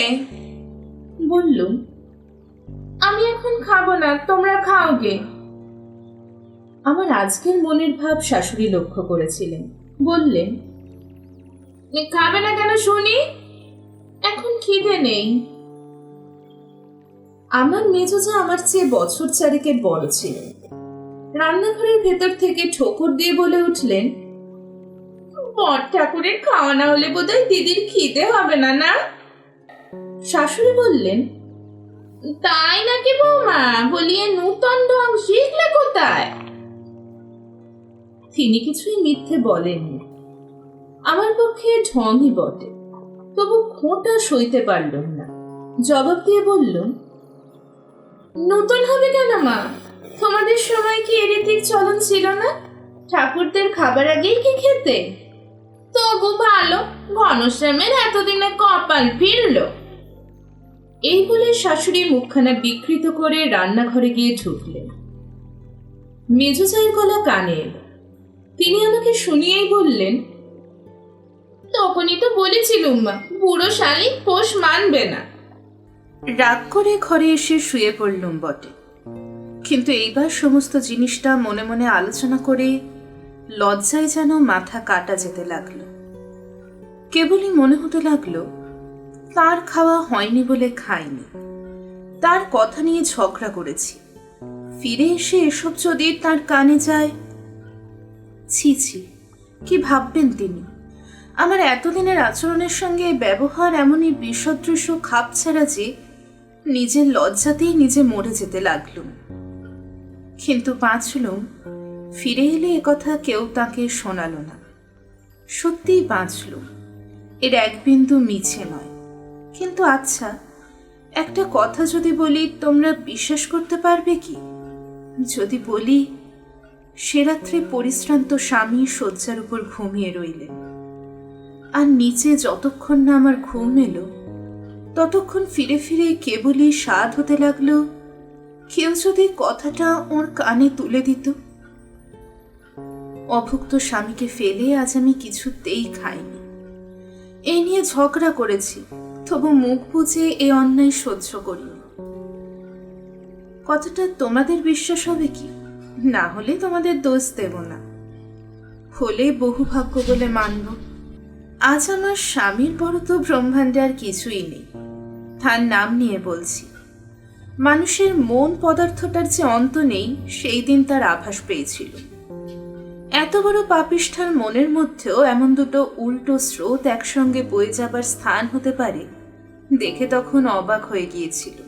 বললুম, আমি এখন খাবো না, তোমরা খাও গে। আমার আজকের মনের ভাব শাশুড়ি লক্ষ্য করেছিলেন। বললেন, খাবে না কেন শুনি? এখন খিদে নেই। আমার মেজোজা আমার চেয়ে বছর চারেকের বড় ছিলেন। রান্নাঘরের ভেতর থেকে ঠোকর দিয়ে বলে উঠলেন, বড় ঠাকুরের খাওয়া না হলে বোধহয় দিদির খিদে হবে না, না? শাশুড়ি বললেন, তাই নাকি বৌমা? বলিয়ে নূতন ঢং শিখলে কোথায়? তিনি কিছুই মিথ্যে বলেননি। আমার পক্ষে ঢংই বটে, তবু খোঁটা সইতে পারলাম না। জবাব দিয়ে বললুম, নতুন হবে কেন মা? তোমাদের সময় কি এরিতিক চলন ছিল না? ঠাকুরদের খাবার আগেই কি খেতে? তবু ভালো, ঘনশ্যামের এতদিনে কপাল ফিরল। এই বলে শাশুড়ি মুখখানা বিকৃত করে রান্নাঘরে গিয়ে ঢুকলেন। মেজোজাইয়ের গলা কানে এলো। তিনি আমাকে শুনিয়েই বললেন, তখনই তো বলেছিলুম মা, বুড়ো শালি পোষ মানবে না। রাগ করে ঘরে এসে শুয়ে পড়লুম বটে, কিন্তু এইবার সমস্ত জিনিসটা মনে মনে আলোচনা করে লজ্জায় যেন মাথা কাটা যেতে লাগলো। কেবলই মনে হতে লাগলো তার খাওয়া হয়নি বলে খাইনি, তার কথা নিয়ে ঝগড়া করেছি। ফিরে এসে এসব যদি তার কানে যায়, ছি ছি, কি ভাববেন তিনি? আমার এতদিনের আচরণের সঙ্গে ব্যবহার এমনই বিসদৃশ খাপছাড়া যে নিজের লজ্জাতেই নিজে মরে যেতে লাগলুম। কিন্তু বাঁচলুম। ফিরে এলে একথা কেউ তাকে শোনালো না। সত্যিই বাঁচলুম, এর এক বিন্দু মিছে নয়। কিন্তু আচ্ছা, একটা কথা যদি বলি, তোমরা বিশ্বাস করতে পারবে কি? যদি বলি, সে রাত্রে পরিশ্রান্ত স্বামী শয্যার উপর ঘুমিয়ে রইলেন, আর নিচে যতক্ষণ না আমার ঘুম এলো ততক্ষণ ফিরে ফিরে কেবলই স্বাদ হতে লাগলো কেউ যদি কথাটা ওর কানে তুলে দিত। অভুক্ত স্বামীকে ফেলে আজ আমি কিছুতেই খাইনি। এই নিয়ে ঝগড়া করেছি, তবু মুখ বুজে এ অন্যায় সহ্য করিনি। কথাটা তোমাদের বিশ্বাস হবে কি? না হলে তোমাদের দোষ দেব না, হলে বহু ভাগ্য বলে মানব। আজ আমার স্বামীর বড় তো ব্রহ্মাণ্ডে আর কিছুই নেই। তার নাম নিয়ে বলছি। মানুষের মন পদার্থটার যে অন্ত নেই, সেই দিন তার আভাস পেয়েছিল। এত বড় পাপিষ্ঠার মনের মধ্যেও এমন দুটো উল্টো স্রোত একসঙ্গে বয়ে যাবার স্থান হতে পারে দেখে তখন অবাক হয়ে গিয়েছিল।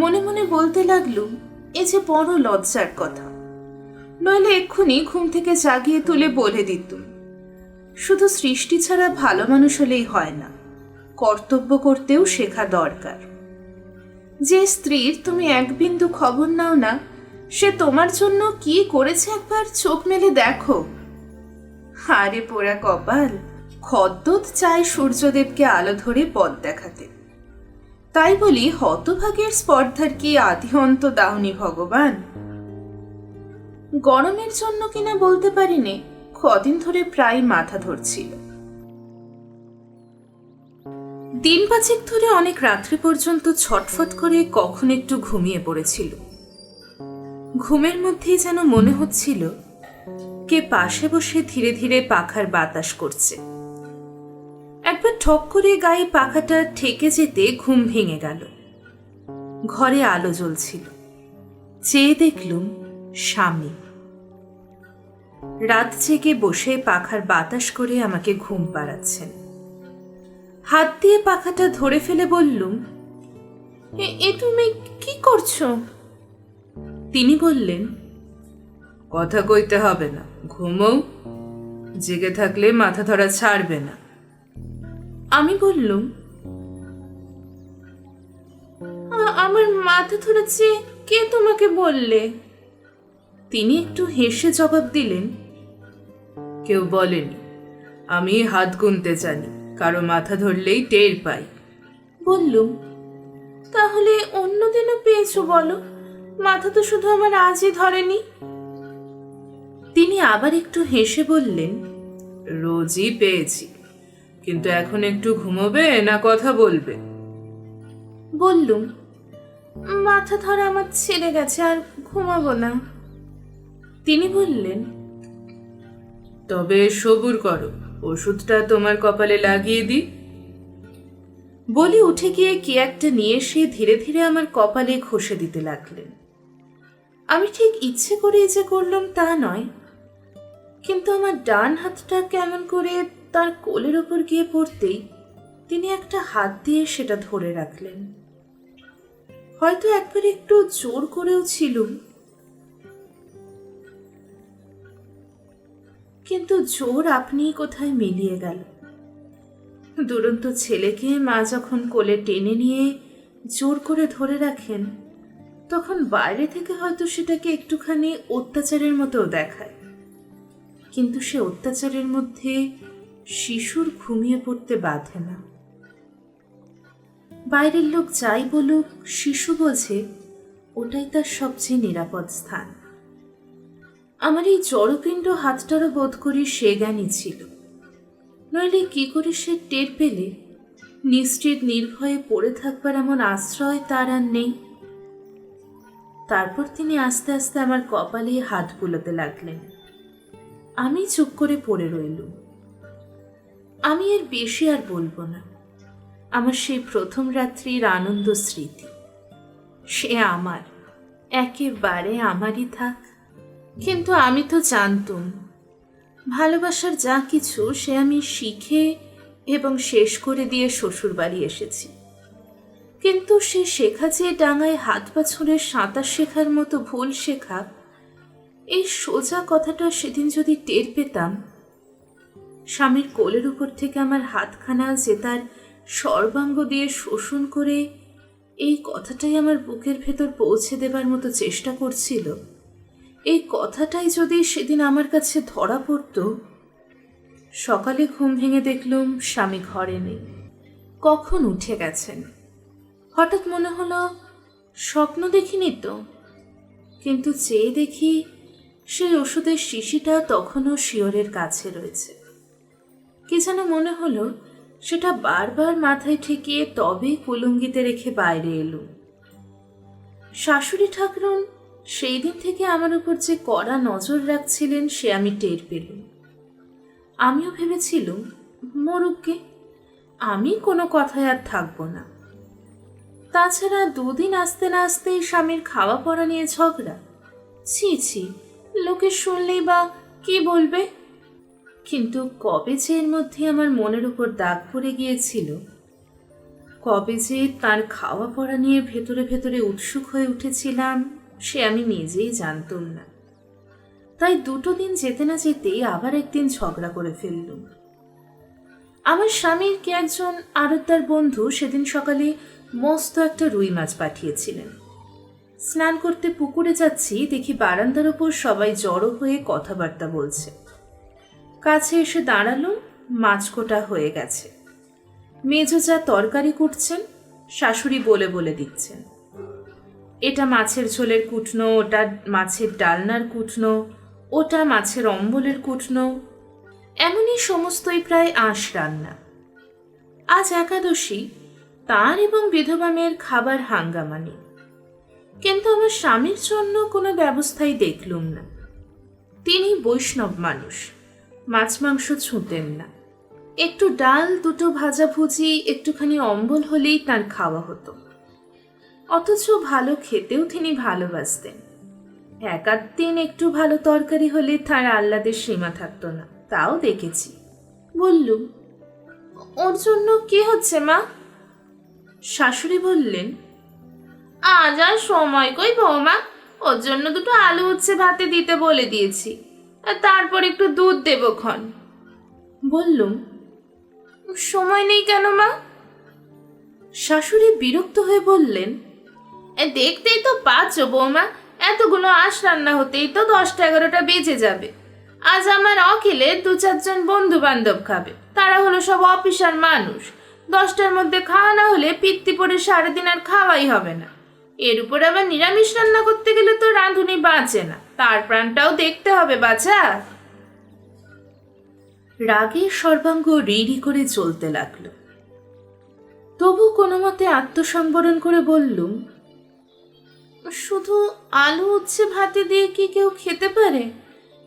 মনে মনে বলতে লাগলুম, এ যে বড় লজ্জার কথা। নইলে এক্ষুনি ঘুম থেকে জাগিয়ে তুলে বলে দিতুম। শুধু সৃষ্টি ছাড়া ভালো মানুষ হলেই হয় না, কর্তব্য করতেও শেখা দরকার। যে স্ত্রীর তুমি এক বিন্দু খবর নাও না, সে তোমার জন্য কি করেছে একবার চোখ মেলে দেখো। আরে পোড়া কপাল, খদ্দত চায় সূর্যদেবকে আলো ধরে পথ দেখাতে। তাই বলি, হতভাগের স্পর্ধার কি আদি অন্ত দাওনি ভগবান? গরমের জন্য কিনা বলতে পারিনি, কদিন ধরে প্রায় মাথা ধরছিল। দিন পাঁচেক ধরে অনেক রাত্রি পর্যন্ত ছটফট করে কখন একটু ঘুমিয়ে পড়েছিল। ঘুমের মধ্যেই যেন মনে হচ্ছিল কে পাশে বসে ধীরে ধীরে পাখার বাতাস করছে। একবার ঠক করে গায়ে পাখাটা ঠেকে যেতে ঘুম ভেঙে গেল। ঘরে আলো জ্বলছিল, চেয়ে দেখলুম স্বামী রাত জেগে বসে পাখার বাতাস করে আমাকে ঘুম পাড়াচ্ছেন। হাত দিয়ে পাখাটা ধরে ফেলে বললুম, এ তুমি কি করছো? তিনি বললেন, কথা কইতে হবে না, ঘুমো, জেগে থাকলে মাথা ধরা ছাড়বে না। আমি বললুম, আমার মাথা ধরেছে, কে তোমাকে বললে? তিনি একটু হেসে জবাব দিলেন, কেউ বলেনি। আমি হাত গুনতে জানি, কারো মাথা ধরলেই টের পাই। বললুম, তাহলে অন্যদিনও পেয়েছো বলো? মাথা তো শুধু আমার আজই ধরেনি। তিনি আবার একটু হেসে বললেন, রোজই পেয়েছি, কিন্তু এখন একটু ঘুমোবে না কথা বলবে? বললুম, মাথা ধরা আমার ছেড়ে গেছে, আর ঘুমাবো না। তিনি বললেন, তবে সবুর করো, ওষুধটা তোমার কপালে লাগিয়ে দিই। বলে উঠে গিয়ে কি একটা নিয়ে এসে ধীরে ধীরে আমার কপালে ঘষে দিতে লাগলেন। আমি ঠিক ইচ্ছে করে যে করলাম তা নয়, কিন্তু আমার ডান হাতটা কেমন করে তার কোলের ওপর গিয়ে পড়তেই তিনি একটা হাত দিয়ে সেটা ধরে রাখলেন। হয়তো একবার একটু জোর করেও ছিলুম, কিন্তু জোর আপনিই কোথায় মিলিয়ে গেল। দুরন্ত ছেলেকে মা যখন কোলে টেনে নিয়ে জোর করে ধরে রাখেন, তখন বাইরে থেকে হয়তো সেটাকে একটুখানি অত্যাচারের মতো দেখায়, কিন্তু সে অত্যাচারের মধ্যে শিশুর ঘুমিয়ে পড়তে বাধে না। বাইরের লোক যাই বলুক, শিশু বোঝে ওটাই তার সবচেয়ে নিরাপদ স্থান। আমার এই জড়পিণ্ড হাতটারও বোধ করি সে জ্ঞানই ছিল, নইলে কি করে সে টের পেলে নিশ্চিত নির্ভয়ে পড়ে থাকবার এমন আশ্রয় তার আর নেই। তারপর তিনি আস্তে আস্তে আমার কপালে হাত বুলোতে লাগলেন। আমি চুপ করে পড়ে রইলুম। আমি এর বেশি আর বলবো না। আমার সেই প্রথম রাত্রির আনন্দ স্মৃতি, সে আমার, একেবারে আমারই থাক। কিন্তু আমি তো জানতুম ভালোবাসার যা কিছু সে আমি শিখে এবং শেষ করে দিয়ে শ্বশুর বাড়ি এসেছি। কিন্তু সে শেখা যে ডাঙায় হাত পা ছুঁড়ে সাঁতার শেখার মতো ভুল শেখা, এই সোজা কথাটা সেদিন যদি টের পেতাম, স্বামীর কোলের উপর থেকে আমার হাতখানা যে তার সর্বাঙ্গ দিয়ে শোষণ করে এই কথাটাই আমার বুকের ভেতর পৌঁছে দেবার মতো চেষ্টা করছিল, এই কথাটাই যদি সেদিন আমার কাছে ধরা পড়ত। সকালে ঘুম ভেঙে দেখলুম স্বামী ঘরে নেই, কখন উঠে গেছেন। হঠাৎ মনে হলো স্বপ্ন দেখিনি তো, কিন্তু চেয়ে দেখি সেই ওষুধের শিশিটা তখনও শিয়রের কাছে রয়েছে। কি যেন মনে হলো সেটা বারবার মাথায় ঠেকিয়ে তবে কুলুঙ্গিতে রেখে বাইরে এলুম। শাশুড়ি ঠাকুরন সেই দিন থেকে আমার উপর যে কড়া নজর রাখছিলেন সে আমি টের পেলুম। আমিও ভেবেছিলুম মরুককে, আমি কোনো কথায় আর থাকবো না। তাছাড়া দুদিন আসতে না আসতেই স্বামীর খাওয়া পড়া নিয়ে ঝগড়া, ছি ছি, লোকে শুনলেই বা কি বলবে। কিন্তু কবে যে এর মধ্যে আমার মনের উপর দাগ পড়ে গিয়েছিল, কবে যে তার খাওয়া পড়া নিয়ে ভেতরে ভেতরে উৎসুক হয়ে উঠেছিলাম, সে আমি নিজেই জানতুম না। তাই দুটো দিন যেতে না যেতেই আবার একদিন ঝগড়া করে ফেললুম। আমার স্বামীর কে একজন আড়তদার বন্ধু সেদিন সকালে মস্ত একটা রুই মাছ পাঠিয়েছিলেন। স্নান করতে পুকুরে যাচ্ছি, দেখি বারান্দার ওপর সবাই জড়ো হয়ে কথাবার্তা বলছে। কাছে এসে দাঁড়ালুম, মাছ কোটা হয়ে গেছে। মেজো যা তরকারি কুটছেন, শাশুড়ি বলে বলে দিচ্ছেন, এটা মাছের ঝোলের কুটনো, ওটা মাছের ডালনার কুটনো, ওটা মাছের অম্বলের কুটনো, এমনই সমস্তই প্রায় আঁশ রান্না। আজ একাদশী, তার এবং বিধবা মেয়ের খাবার হাঙ্গামা নেই। কিন্তু আমার স্বামীর জন্য কোনো ব্যবস্থাই দেখলুম না। তিনি বৈষ্ণব মানুষ, মাছ মাংস ছুঁতেন না। একটু ডাল, দুটো ভাজাভুজি, একটুখানি অম্বল হলেই তার খাওয়া হতো। অথচ ভালো খেতেও তিনি ভালোবাসতেন। এক আধ দিন একটু ভালো তরকারি হলে তার আহ্লাদের সীমা থাকতো না, তাও দেখেছি। বললুম, ওর জন্য কি হচ্ছে মা? শাশুড়ি বললেন, আজ আর সময় কই বৌমা, ওর জন্য দুটো আলু উচ্ছে ভাতে দিতে বলে দিয়েছি, আর তারপর একটু দুধ দেবো ক্ষণ। বললুম, সময় নেই কেন মা? শাশুড়ি বিরক্ত হয়ে বললেন, দেখতেই তো পাচ্ছ বৌমা, এতগুলো আঁশ রান্না হতেই তো 10টা-11টা বেজে যাবে। আজ আমার অখিলের 2-4জন বন্ধু বান্ধব খাবে, তারা হলো সব অফিসার মানুষ। 10টার মধ্যে খাওয়া না হলে পিত্তি পড়ে সারাদিন আর খাওয়াই হবে না। এর উপর আবার নিরামিষ রান্না করতে গেলে তো রাঁধুনি বাঁচে না, তার প্রাণটাও দেখতে হবে বাছা। রাগে সর্বাঙ্গ রিড়ি করে চলতে লাগলো। তবু কোনো মতে আত্মসংবরণ করে বললুম, শুধু আলু উচ্ছে ভাতে দিয়ে কি কেউ খেতে পারে?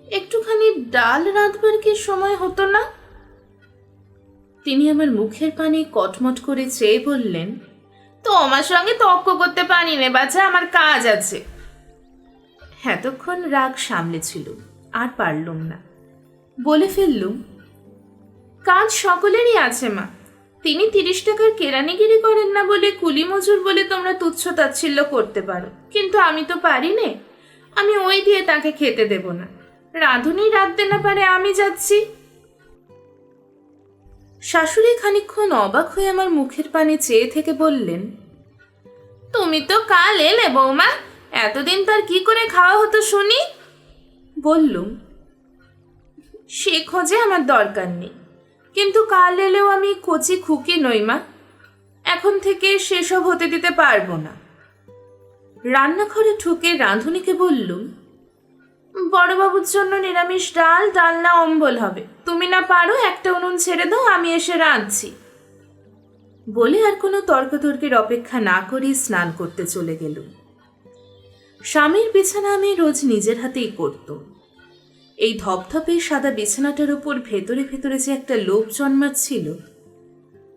একটুখানি ডাল রাঁধবার কি সময় হতো না? তিনি আমার মুখের পানে কটমট করে চেয়ে বললেন, তোমার সঙ্গে তর্ক করতে পারি নে বাছা, আমার কাজ আছে। এতক্ষণ রাগ সামলেছিল, আর পারলুম না। বলে ফেললুম, কাজ সকলেরই আছে মা। তিনি 30 টাকার কেরানিগিরি করেন না বলে কুলি মজুর বলে তোমরা তুচ্ছ তাচ্ছিল্য করতে পারো, কিন্তু আমি তো পারি নে। আমি ওই দিয়ে তাকে খেতে দেব না। রাঁধুনি রাঁধতে না পারে, আমি যাচ্ছি। শাশুড়ি খানিকক্ষণ অবাক হয়ে আমার মুখের পানে চেয়ে থেকে বললেন, তুমি তো কাল এলে বৌমা, এতদিন তার কি করে খাওয়া হতো শুনি? বললুম, সে খোঁজে আমার দরকার নেই, কিন্তু কাল এলেও আমি কচি খুকি নই মা, এখন থেকে সেসব হতে দিতে পারবো না। রান্নাঘরে ঢুকে রাঁধুনিকে বললুম, বড়বাবুর জন্য নিরামিষ ডাল, ডালনা অম্বল হবে। তুমি না পারো, একটা উনুন ছেড়ে দাও, আমি এসে রাঁধছি। বলে আর কোনো তর্কতর্কের অপেক্ষা না করে স্নান করতে চলে গেলুম। স্বামীর বিছানা আমি রোজ নিজের হাতেই করতুম। এই ধপধপে সাদা বিছানাটার উপর ভেতরে ভেতরে যে একটা লোভ জন্মাচ্ছিল,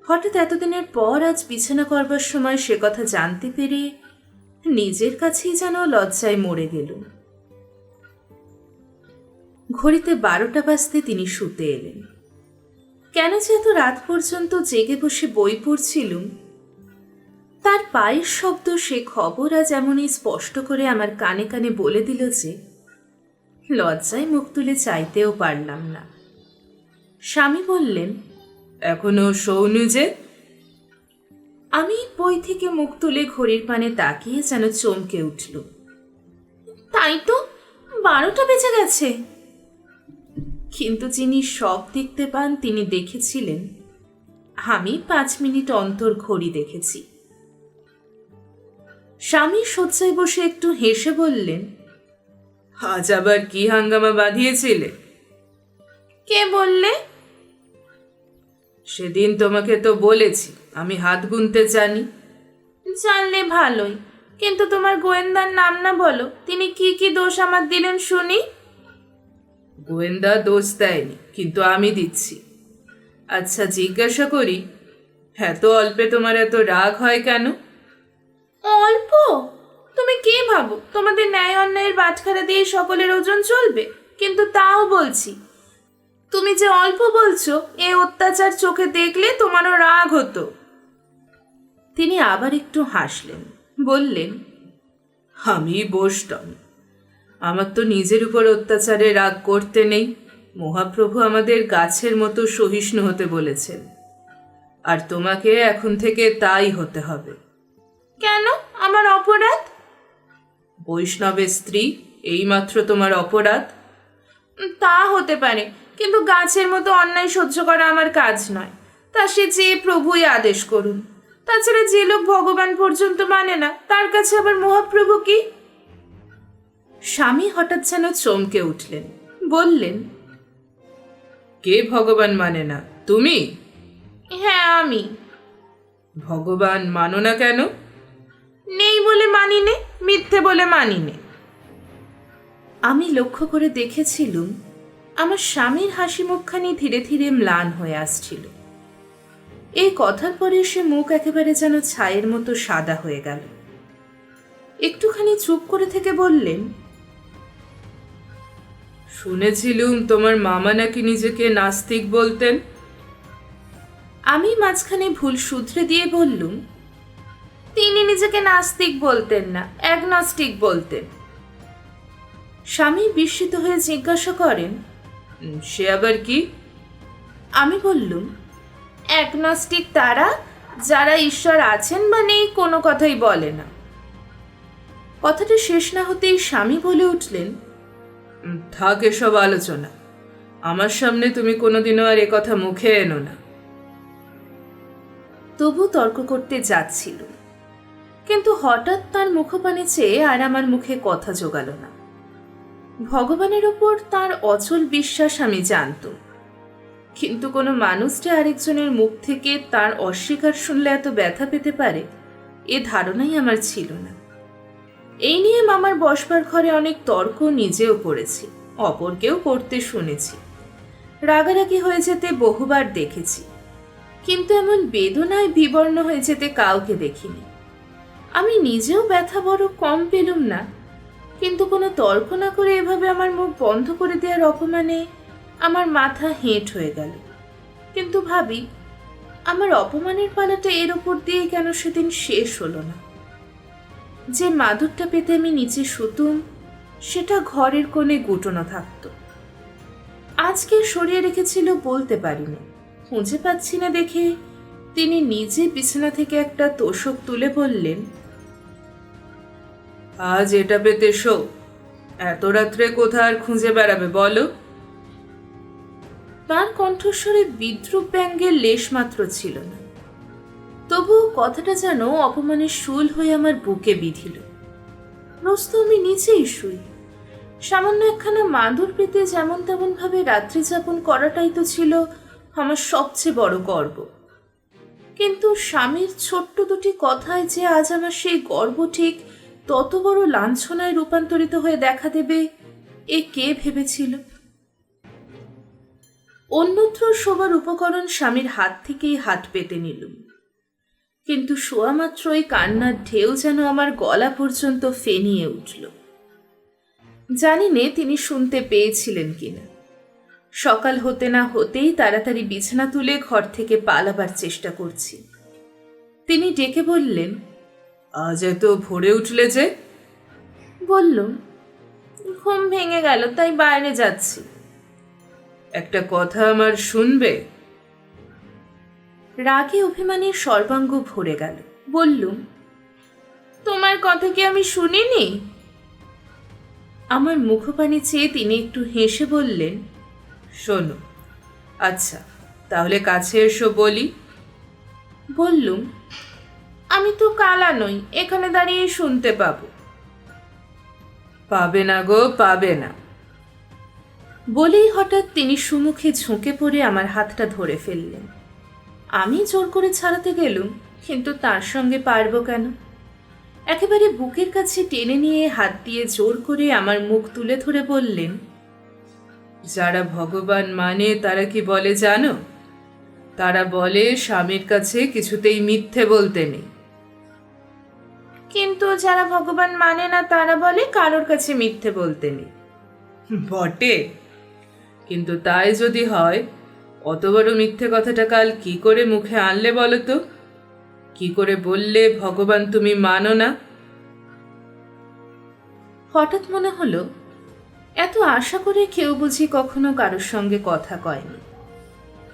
হঠাৎ এতদিনের পর আজ বিছানা করবার সময় সে কথা জানতে পেরে নিজের কাছেই যেন লজ্জায় মরে গেলুম। ঘড়িতে 12টা বাজতে তিনি শুতে এলেন। কেন যে এত রাত পর্যন্ত জেগে বসে বই পড়ছিলুম, তার পায়ের শব্দ সে খবর আজ এমনই স্পষ্ট করে আমার কানে কানে বলে দিল যে লজ্জায় মুখ তুলে চাইতেও পারলাম না। স্বামী বললেন, এখনো শোনি যে? আমি বই থেকে মুখ তুলে ঘড়ির পানে তাকিয়ে যেন চমকে উঠল। তাই তো, 12টা বেজে গেছে। কিন্তু যিনি সব দেখতে পান তিনি দেখেছিলেন আমি 5 মিনিট অন্তর ঘড়ি দেখেছি। স্বামী শয্যায় বসে একটু হেসে বললেন, আজ আবার কি হাঙ্গামা বাঁধিয়েছিলে? কে বললে? সেদিন তোমাকে তো বলেছি আমি হাত গুনতে জানি। জানলে ভালোই, কিন্তু তোমার গোয়েন্দার নাম না বলো, তিনি কি কি দোষ আমার দিলেন শুনি। গোয়েন্দা দোষ দেয়নি, কিন্তু আমি দিচ্ছি। আচ্ছা জিজ্ঞাসা করি, এত অল্পে তোমার এত রাগ হয় কেন? অল্প? তুমি কি ভাবো তোমাদের ন্যায় অন্যায়ের বাটখারা দিয়ে সকলের ওজন চলবে? কিন্তু তাও বলছি, তুমি যে অল্প বলছো, এ অত্যাচার চোখে দেখলে তোমারও রাগ হতো। তিনি আবার একটু হাসলেন, বললেন, আমি বসতাম। আমার তো নিজের উপর অত্যাচারে রাগ করতে নেই। মহাপ্রভু আমাদের গাছের মতো সহিষ্ণু হতে বলেছেন, আর তোমাকে এখন থেকে তাই হতে হবে। কেন? আমার অপরাধ? বৈষ্ণবের স্ত্রী, এইমাত্র তোমার অপরাধ? তা হতে পারে, কিন্তু গাছের মতো অন্যায় সহ্য করা আমার কাজ নয়। তা সে যে প্রভুই আদেশ করুন। তাছাড়া যে লোক ভগবান পর্যন্ত মানে না, তার কাছে আবার মহাপ্রভু কি? স্বামী হঠাৎ যেন চমকে উঠলেন, বললেন, কে ভগবান মানে না? তুমি? হ্যাঁ আমি। ভগবান মানো না কেন? নেই বলে মানি নে, মিথ্যে বলে মানি নে। আমি লক্ষ্য করে দেখেছিলুম আমার স্বামীর হাসি মুখখানি ধীরে ধীরে ম্লান হয়ে আসছিল। এই কথার পরে সে মুখ একেবারে যেন ছায়ের মতো সাদা হয়ে গেল। একটুখানি চুপ করে থেকে বললেন, শুনেছিলুম তোমার মামা নাকি নিজেকে নাস্তিক বলতেন। আমি মাঝখানে ভুল শুধরে দিয়ে বললুম, তিনি নিজেকে নাস্তিক বলতেন না, অ্যাগনস্টিক বলতেন। স্বামী বিস্মিত হয়ে জিজ্ঞাসা করেন, সে আবার কি? আমি বললুম, অ্যাগনস্টিক তারা, যারা ঈশ্বর আছেন বা নেই কোনো কথাই বলে না। কথাটা শেষ না হতেই স্বামী বলে উঠলেন, থাক এসব আলোচনা, আমার সামনে তুমি কোনোদিনও আর এ কথা মুখে এনো না। তবু তর্ক করতে যাচ্ছিল, কিন্তু হঠাৎ তার মুখপানে চেয়ে আর আমার মুখে কথা জোগালো না। ভগবানের ওপর তার অচল বিশ্বাস আমি জানতাম, কিন্তু কোনো মানুষ যে আরেকজনের মুখ থেকে তার অস্বীকার শুনলে এত ব্যথা পেতে পারে এ ধারণাই আমার ছিল না। এই নিয়ে মামার বসবার ঘরে অনেক তর্ক নিজেও করেছি, অপরকেও করতে শুনেছি, রাগারাগি হয়ে যেতে বহুবার দেখেছি, কিন্তু এমন বেদনায় বিবর্ণ হয়ে যেতে কাউকে দেখিনি। আমি নিজেও ব্যথা বড় কম পেলুম না, কিন্তু কোনো তর্ক না করে এভাবে আমার মুখ বন্ধ করে দেওয়ার অপমানে আমার মাথা হেঁট হয়ে গেল। কিন্তু ভাবি, আমার অপমানের পালাটা এর ওপর দিয়ে কেন সেদিন শেষ হলো না? যে মাদুরটা পেতে আমি নিচে শুতুম, সেটা ঘরের কোণে গুটানো থাকত। আজকে সরিয়ে রেখেছিল বলতে পারিনি, খুঁজে পাচ্ছি না দেখে তিনি নিজে বিছানা থেকে একটা তোষক তুলে বললেন, আজ এটা পেতে শো, এত রাত্রে কোথা আর খুঁজে বেড়াবে বলো? তার কণ্ঠস্বরে বিদ্রুপ ব্যঙ্গের লেশ মাত্র ছিল না, তবুও কথাটা যেন অপমানের শুল হয়ে আমার বুকে বিঁধিল। রোজ তো আমি নিচেই শুই, সামান্য একখানা মাদুর পেতে যেমন তেমন ভাবে রাত্রি যাপন করাটাই তো ছিল আমার সবচেয়ে বড় গর্ব। কিন্তু স্বামীর ছোট্ট দুটি কথায় যে আজ আমার সেই গর্ব ঠিক তত বড় লাঞ্ছনায় রূপান্তরিত হয়ে দেখা দেবে, এ কে ভেবেছিল? অন্যত্র শোবার উপকরণ স্বামীর হাত থেকেই হাত পেতে নিলুম, কিন্তু শোয়া মাত্রই কান্নার ঢেউ যেন আমার গলা পর্যন্ত ফেনিয়ে উঠল। জানি নে তিনি শুনতে পেয়েছিলেন কিনা। সকাল হতে না হতেই তাড়াতাড়ি বিছানা তুলে ঘর থেকে পালাবার চেষ্টা করছি। তিনি ডেকে বললেন, আজ এত ভোরে উঠলে যে? বললুম, ঘুম ভেঙে গেল তাই বাইরে যাচ্ছি। একটা কথা আমার শুনবে? রাগে অভিমানের সর্বাঙ্গ ভরে গেল। বললুম, তোমার কথা কি আমি শুনিনি? আমার মুখপানে চেয়ে তিনি একটু হেসে বললেন, শোনো, আচ্ছা তাহলে কাছে এসো বলি। বললুম, আমি তো কালা নই, এখানে দাঁড়িয়ে শুনতে পাবো। পাবে না গো, পাবে না। বলেই হঠাৎ তিনি সুমুখে ঝুঁকে পড়ে আমার হাতটা ধরে ফেললেন। আমি জোর করে ছাড়াতে গেলুম, কিন্তু তার সঙ্গে পারবো কেন? একেবারে বুকের কাছে টেনে নিয়ে হাত দিয়ে জোর করে আমার মুখ তুলে ধরে বললেন, যারা ভগবান মানে তারা কি বলে জানো? তারা বলে স্বামীর কাছে কিছুতেই মিথ্যে বলতে নেই। কিন্তু যারা ভগবান মানে না তারা বলে কারোর কাছে মিথ্যে বলতে নেই। বটে, কিন্তু তাই যদি হয়, অত বড় মিথ্যে কথাটা কাল কি করে মুখে আনলে বলো তো? কি করে বললে ভগবান তুমি মানো না? হঠাৎ মনে হলো, এত আশা করে কেউ বুঝি কখনো কারোর সঙ্গে কথা কয়নি,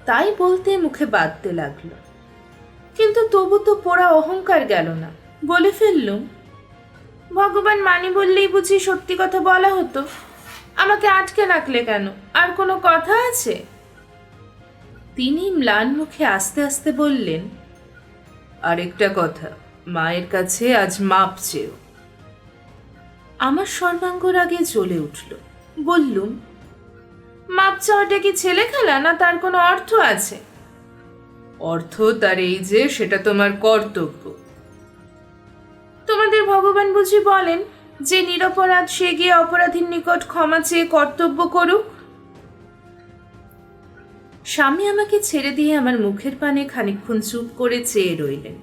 তাই বলতে মুখে বাঁধতে লাগলো। কিন্তু তবু তো পোড়া অহংকার গেল না। বলে ফেললুম, ভগবান মানি বললেই বুঝি সত্যি কথা বলা হতো? আমাকে আটকে রাখলে কেন? আর কোনো কথা আছে? তিনি ম্লান মুখে আস্তে আস্তে বললেন, আরেকটা কথা, মায়ের কাছে আজ মাপ চেও। আমার সর্বাঙ্গ রাগে জ্বলে উঠল। বললুম, মাপ চাওয়াটা কি ছেলে খেলা, না তার কোনো অর্থ আছে? অর্থ তার এই যে সেটা তোমার কর্তব্য। তোমাদের ভগবান বুঝি বলেন যে নিরপরাধ সে গিয়ে অপরাধীর নিকট ক্ষমা চেয়ে কর্তব্য করুক? স্বামী আমাকে ছেড়ে দিয়ে আমার মুখের পানে খানিকক্ষণ চুপ করে চেয়ে রইলেন।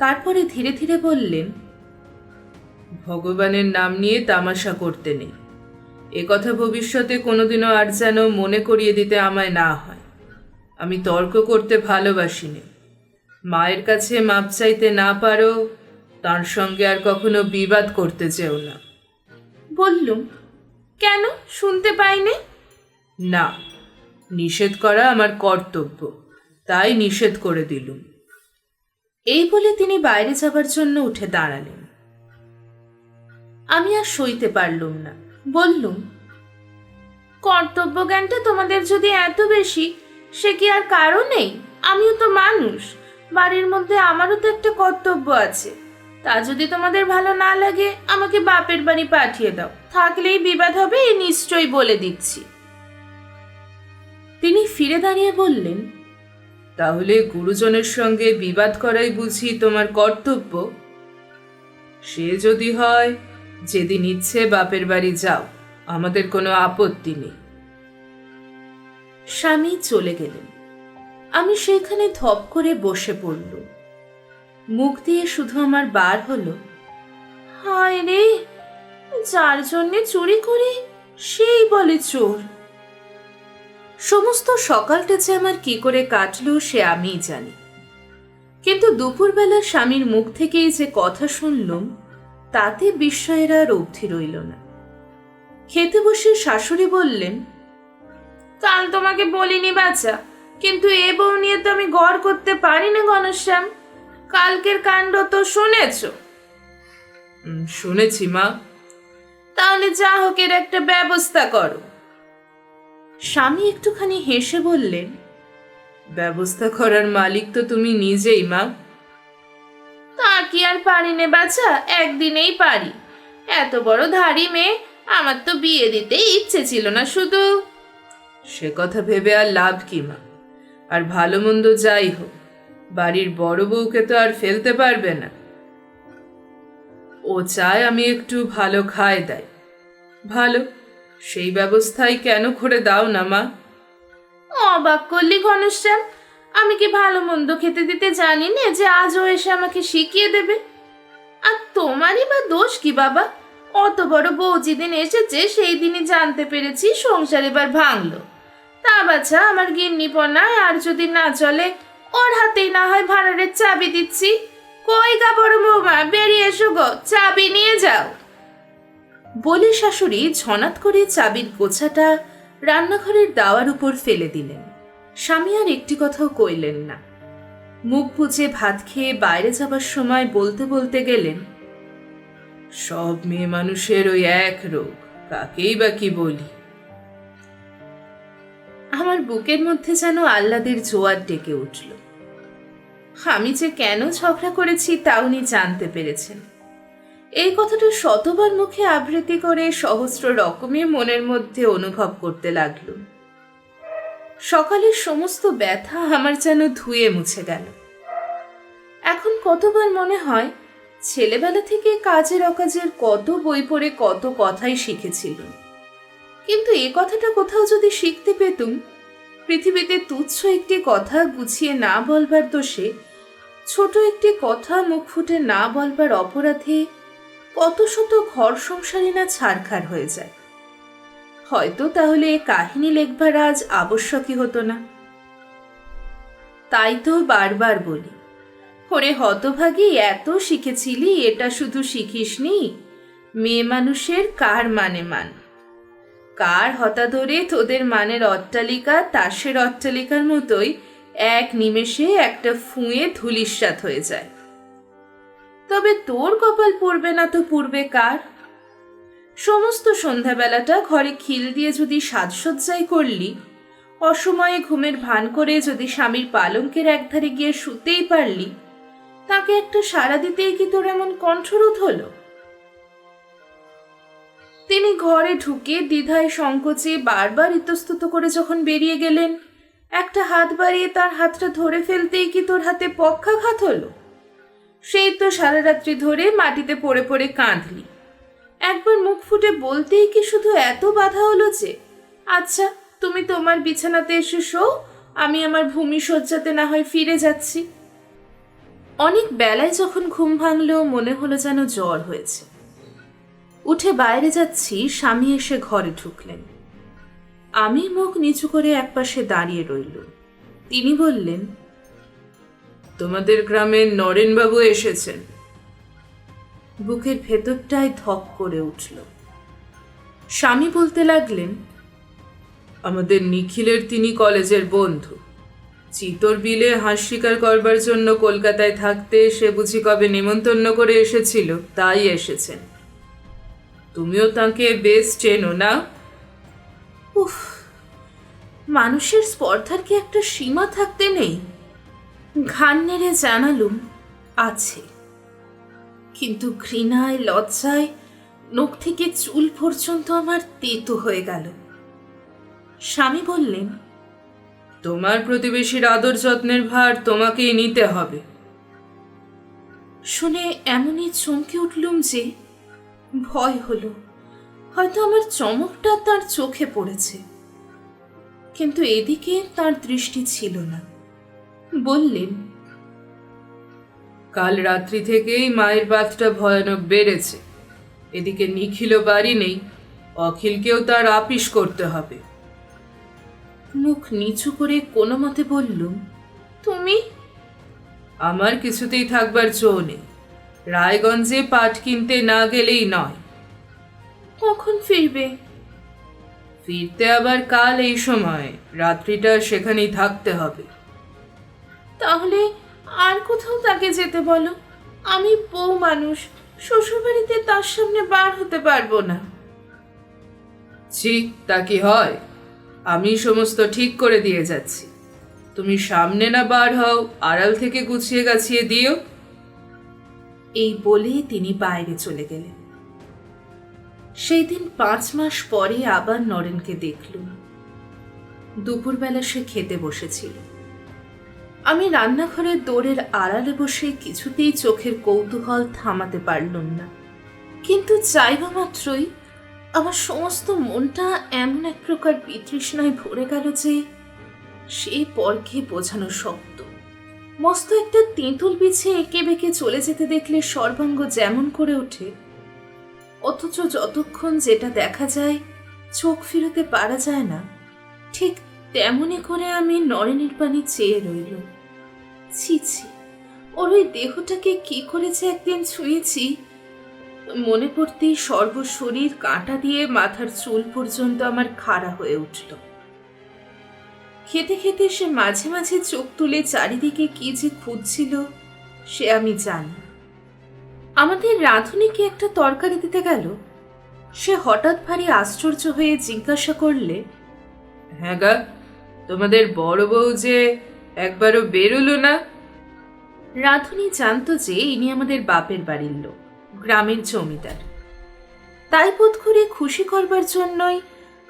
তারপরে ধীরে ধীরে বললেন, ভগবানের নাম নিয়ে তামাশা করতে নেই, এ কথা ভবিষ্যতে কোনোদিনও আর যেন মনে করিয়ে দিতে আমায় না হয়। আমি তর্ক করতে ভালোবাসি না। মায়ের কাছে মাপ চাইতে না পারো, তার সঙ্গে আর কখনো বিবাদ করতে চেও না। বললুম, কেন? শুনতে পাইনি। না, নিষেধ করা আমার কর্তব্য, তাই নিষেধ করে দিলুম। এই বলে তিনি বাইরে যাবার জন্য উঠে দাঁড়ালেন। আমি আর সইতে পারলুম না, বললুম, কর্তব্য জ্ঞানটা তোমাদের যদি এত বেশি, সে কি আর কারো নেই? আমিও তো মানুষ, বাড়ির মধ্যে আমারও তো একটা কর্তব্য আছে। তা যদি তোমাদের ভালো না লাগে আমাকে বাপের বাড়ি পাঠিয়ে দাও, থাকলেই বিবাদ হবে, এই নিশ্চয়ই বলে দিচ্ছি। তিনি ফিরে দাঁড়িয়ে বললেন, তাহলে গুরুজনের সঙ্গে বিবাদ করাই বুঝি তোমার কর্তব্য? সে যদি হয়, যেদিন ইচ্ছে বাপের বাড়ি যাও, আমাদের কোনো আপত্তি নেই। স্বামী চলে গেলেন। আমি সেখানে ধপ করে বসে পড়লুম। মুখ দিয়ে শুধু আমার বার হলো, হায় রে, যার জন্যে চুরি করি সেই বলে চোর। সমস্ত সকালটা যে আমার কি করে কাটলো সে আমিই জানি। কিন্তু দুপুরবেলা স্বামীর মুখ থেকেই যে কথা শুনলুম, তাতে বিস্ময়ের আর অবধি রইল না। খেতে বসে শাশুড়ি বললেন, কাল তোমাকে বলিনি বাছা, কিন্তু এ বউ নিয়ে তো আমি গড় করতে পারি না ঘনশ্যাম। কালকের কাণ্ড তো শুনেছ? শুনেছি মা। তাহলে যা হোক এর একটা ব্যবস্থা করো। স্বামী একটুখানি হেসে বললেন, ব্যবস্থা করার মালিক তো তুমি নিজেই মা। তা কি আর পারি নে বাছা, একদিনেই পারি। এত বড় ধাড়ি মেয়ে, আমার তো বিয়ে দিতে ইচ্ছে ছিল না শুধু। সে কথা ভেবে আর লাভ কি মা? আর ভালো মন্দ যাই হোক, বাড়ির বড় বউকে তো আর ফেলতে পারবে না। ও চায় আমি একটু ভালো খাই দাই, ভালো, সেই ব্যবস্থাই কেন করে দাও না মা? অবাক করলি ঘনশ্যাম, আমি কি ভালো মন্দ খেতে দিতে জানি না যে আজও এসে আমাকে শিখিয়ে দেবে? আর তোমারই বা দোষ কি বাবা? অত বড় বউ যেদিন এসেছে সেই দিনই জানতে পেরেছি সংসার এবার ভাঙলো। তা বাছা আমার গিন্নিপনায় আর যদি না চলে, ওর হাতেই না হয় ভাড়ারের চাবি দিচ্ছি। কই গা বড় বৌমা, বেরিয়ে এসো গো, চাবি নিয়ে যাও। বলে শাশুড়ি ঝনাত করে চাবির গোছাটা রান্নাঘরের দাওয়ার উপর ফেলে দিলেন। স্বামী আর একটি কথাও কইলেন না। মুখ বুজে ভাত খেয়ে বাইরে যাবার সময় বলতে বলতে গেলেন, সব মেয়ে মানুষের ওই এক রোগ, কাকেই বা কি বলি। আমার বুকের মধ্যে যেন আহ্লাদের জোয়ার ডেকে উঠল। আমি যে কেন ঝগড়া করেছি তা উনি জানতে পেরেছেন। এই কথাটা শতবার মুখে আবৃত্তি করে সহস্র রকমের মনের মধ্যে অনুভব করতে লাগলো। সকালের সমস্ত ব্যথা আমার যেন ধুয়ে মুছে গেল। এখন কতবার মনে হয়, ছেলেবেলা থেকে কাজের অকাজের কত বই পড়ে কত কথাই শিখেছিল, কিন্তু এ কথাটা কোথাও যদি শিখতে পেতুম, পৃথিবীতে তুচ্ছ একটি কথা গুছিয়ে না বলবার দোষে, ছোট একটি কথা মুখ ফুটে না বলবার অপরাধে কত শত ঘর সংসারী না ছারখার হয়ে যায়। হয়তো তাহলে এ কাহিনী লেখবার আজ আবশ্যকই হতো না। তাই তো বারবার বলি, ওরে হতভাগী, এত শিখেছিলি, এটা শুধু শিখিসনি, মেয়ে মানুষের কার মানে মান। কার হতা ধরে তোদের মানের অট্টালিকা তাসের অট্টালিকার মতোই এক নিমেষে একটা ফুঁয়ে ধুলিস্যাৎ হয়ে যায়। তবে তোর কপাল পড়বে না তো পূর্বে কার? সমস্ত সন্ধ্যাবেলাটা ঘরে খিল দিয়ে যদি সাজসজ্জাই করলি, অসময়ে ঘুমের ভান করে যদি স্বামীর পালঙ্কের একধারে গিয়ে শুতেই পারলি, তাকে একটা সাড়া দিতেই কি তোর এমন কণ্ঠরোধ হলো? তিনি ঘরে ঢুকে দ্বিধায় সংকোচে বারবার ইতস্তত করে যখন বেরিয়ে গেলেন, একটা হাত বাড়িয়ে তার হাতটা ধরে ফেলতেই কি তোর হাতে পক্ষাঘাত হলো? সেই তো সারা রাত্রি ধরে মাটিতে পড়ে পড়ে কাঁদলি। একবার মুখ ফুটে বলতেই কি শুধু এত বাধা হলো যে, আচ্ছা তুমি তোমার বিছানাতে এসে শোও, আমি আমার ভূমি শয্যাতে না হয় ফিরে যাচ্ছি। অনেক বেলায় যখন ঘুম ভাঙলো, মনে হলো যেন জ্বর হয়েছে। উঠে বাইরে যাচ্ছি, স্বামী এসে ঘরে ঢুকলেন। আমি মুখ নিচু করে একপাশে দাঁড়িয়ে রইল। তিনি বললেন, তোমাদের গ্রামের নরেনবাবু এসেছেন। বুকের ভেতরটায় ধক করে উঠল। স্বামী বলতে লাগলেন, আমাদের নিখিলের তিনি কলেজের বন্ধু। চিতর বিলে হাঁস শিকার করবার জন্য কলকাতায় থাকতে সে বুঝি কবে নিমন্ত্রণ করে এসেছিল, তাই এসেছেন। তুমিও তাকে বেশ চেনো না? উফ, মানুষের স্পর্ধার কি একটা সীমা থাকতে নেই? ঘাড় নেড়ে জানালুম, আছে। কিন্তু ঘৃণায়, লজ্জায় নখ থেকে চুল পর্যন্ত আমার তেতো হয়ে গেল। স্বামী বললেন, তোমার প্রতিবেশীর আদর যত্নের ভার তোমাকেই নিতে হবে। শুনে এমনই চমকে উঠলুম যে ভয় হলো, হয়তো আমার চমকটা তার চোখে পড়েছে। কিন্তু এদিকে তার দৃষ্টি ছিল না। বললেন, কাল রাত্রি থেকেই মায়ের বাতটা ভয়ানক বেড়েছে। এদিকে নিখিল বাড়ি নেই, অখিলকেও তার আপিস করতে হবে। মুখ নিচু করে কোনো মতে বললুম, তুমি? আমার কিছুতেই থাকবার জো নেই। রায়গঞ্জে পাট কিনতে না গেলেই নয়। কখন ফিরবে? ফিরতে আবার কাল এই সময়, রাত্রিটা সেখানেই থাকতে হবে। তাহলে আর কোথাও তাকে যেতে বলো। আমি বউ মানুষ, শ্বশুরবাড়িতে তার সামনে বার হতে পারবো না। ছি, তা কি হয়? আমি সমস্ত ঠিক করে দিয়ে যাচ্ছি। তুমি সামনে না বার হও, আড়াল থেকে গুছিয়ে গাছিয়ে দিও। এই বলে তিনি বাইরে চলে গেলেন। সেই দিন 5 মাস পরে আবার নরেনকে দেখলুম। দুপুরবেলা সে খেতে বসেছিল। আমি রান্নাঘরের দোরের আড়ালে বসে কিছুতেই চোখের কৌতূহল থামাতে পারলুম না। কিন্তু চাইবা মাত্রই আমার সমস্ত মনটা এমন এক প্রকার বিতৃষ্ণায় ভরে গেল যে সে পরকে বোঝানো শক্ত। মস্ত একটা তেঁতুল বিছে এঁকে বেঁকে চলে যেতে দেখলে সর্বাঙ্গ যেমন করে ওঠে, অথচ যতক্ষণ যেটা দেখা যায় চোখ ফিরতে পারা যায় না, ঠিক তেমনি করে আমি নরেনের পানে চেয়ে রইল। ছি ছি, ওর ওই দেহটাকে কি করেছে একদিন ছুঁয়েছি, মনে পড়তেই সর্বশরীর কাঁটা দিয়ে মাথার চুল পর্যন্ত আমার খাড়া হয়ে উঠল। খেতে খেতে সে মাঝে মাঝে চোখ তুলে চারিদিকে কি যে খুঁজছিল সে আমি জানি। আমাদের রাঁধুনিকে একটা তরকারি দিতে গেল, সে হঠাৎ ভারী আশ্চর্য হয়ে জিজ্ঞাসা করলে, হ্যাঁ গা, তোমাদের বড় বউ যে একবারও বেরোলো না? রাঁধুনি জানতো যে ইনি আমাদের বাপের বাড়ির লোক, গ্রামের জমিদার। তাই বোধ করে খুশি করবার জন্যই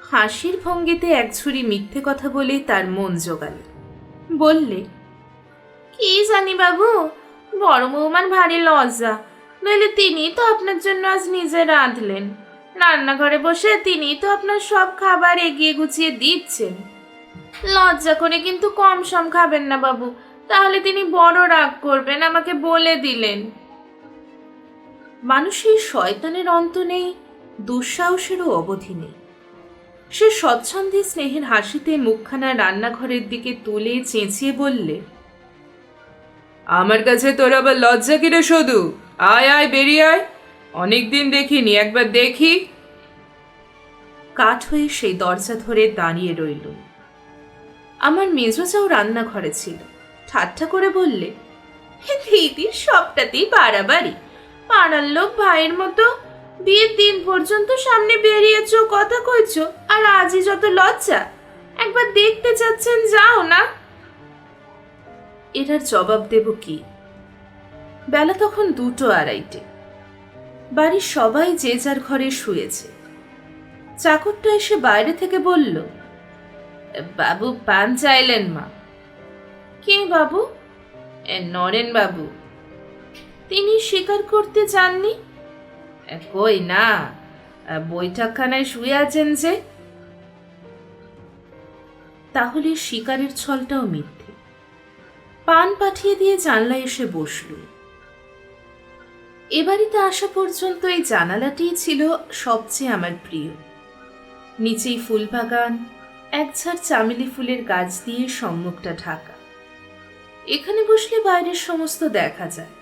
হাসির ভঙ্গিতে এক ঝুড়ি মিথ্যে কথা বলে তার মন জোগাল। বললে, কি জানি বাবু, বড় বৌমার ভারী লজ্জা, নইলে তিনি তো আপনার জন্য আজ নিজে রাঁধলেন। রান্নাঘরে বসে তিনি তো আপনার সব খাবার এগিয়ে গুছিয়ে দিচ্ছেন। লজ্জা করে কিন্তু কম সম খাবেন না বাবু, তাহলে তিনি বড় রাগ করবেন, আমাকে বলে দিলেন। মানুষের শয়তানের অন্ত নেই, দুঃসাহসেরও অবধি নেই। সে স্বচ্ছন্দে স্নেহের হাসিতে মুখখানা রান্নাঘরের দিকে তুলে চেঁচিয়ে বললে, আমার কাছে তোর আবার লজ্জা কিরে শুধু? আয় আয়, বেরিয়ে আয়, অনেকদিন দেখিনি, একবার দেখি। কাঠ হয়ে সেই দরজা ধরে দাঁড়িয়ে রইল। আমার মেজোজাও রান্নাঘরে ছিল, ঠাট্টা করে বললে, দিদির সবটাতেই বাড়াবাড়ি, পাড়ার লোক ভাইয়ের মতো, বিয়ের দিন পর্যন্ত সামনে বেরিয়েছ, কথা কইছ, আর আজই যত লজ্জা, একবার দেখতে চাচ্ছেন, যাও না। এটার জবাব দেব কি? বেলা তখন 2:30। বাড়ির সবাই যে যার ঘরে শুয়েছে। চাকরটা এসে বাইরে থেকে বলল, বাবু পান চাইলেন মা। কে বাবু? নরেন বাবু। তিনি স্বীকার করতে চাননি? কই না, বৈঠকখানায় শুয়ে আছেন যে। তাহলে শিকারের ছলটাও মিথ্যে। পান পাঠিয়ে দিয়ে জানলায় এসে বসল। এ বাড়িতে আসা পর্যন্ত এই জানালাটিই ছিল সবচেয়ে আমার প্রিয়। নিচেই ফুলবাগান, একঝাড় চামেলি ফুলের গাছ দিয়ে সম্মুখটা ঢাকা। এখানে বসলে বাইরের সমস্ত দেখা যায়,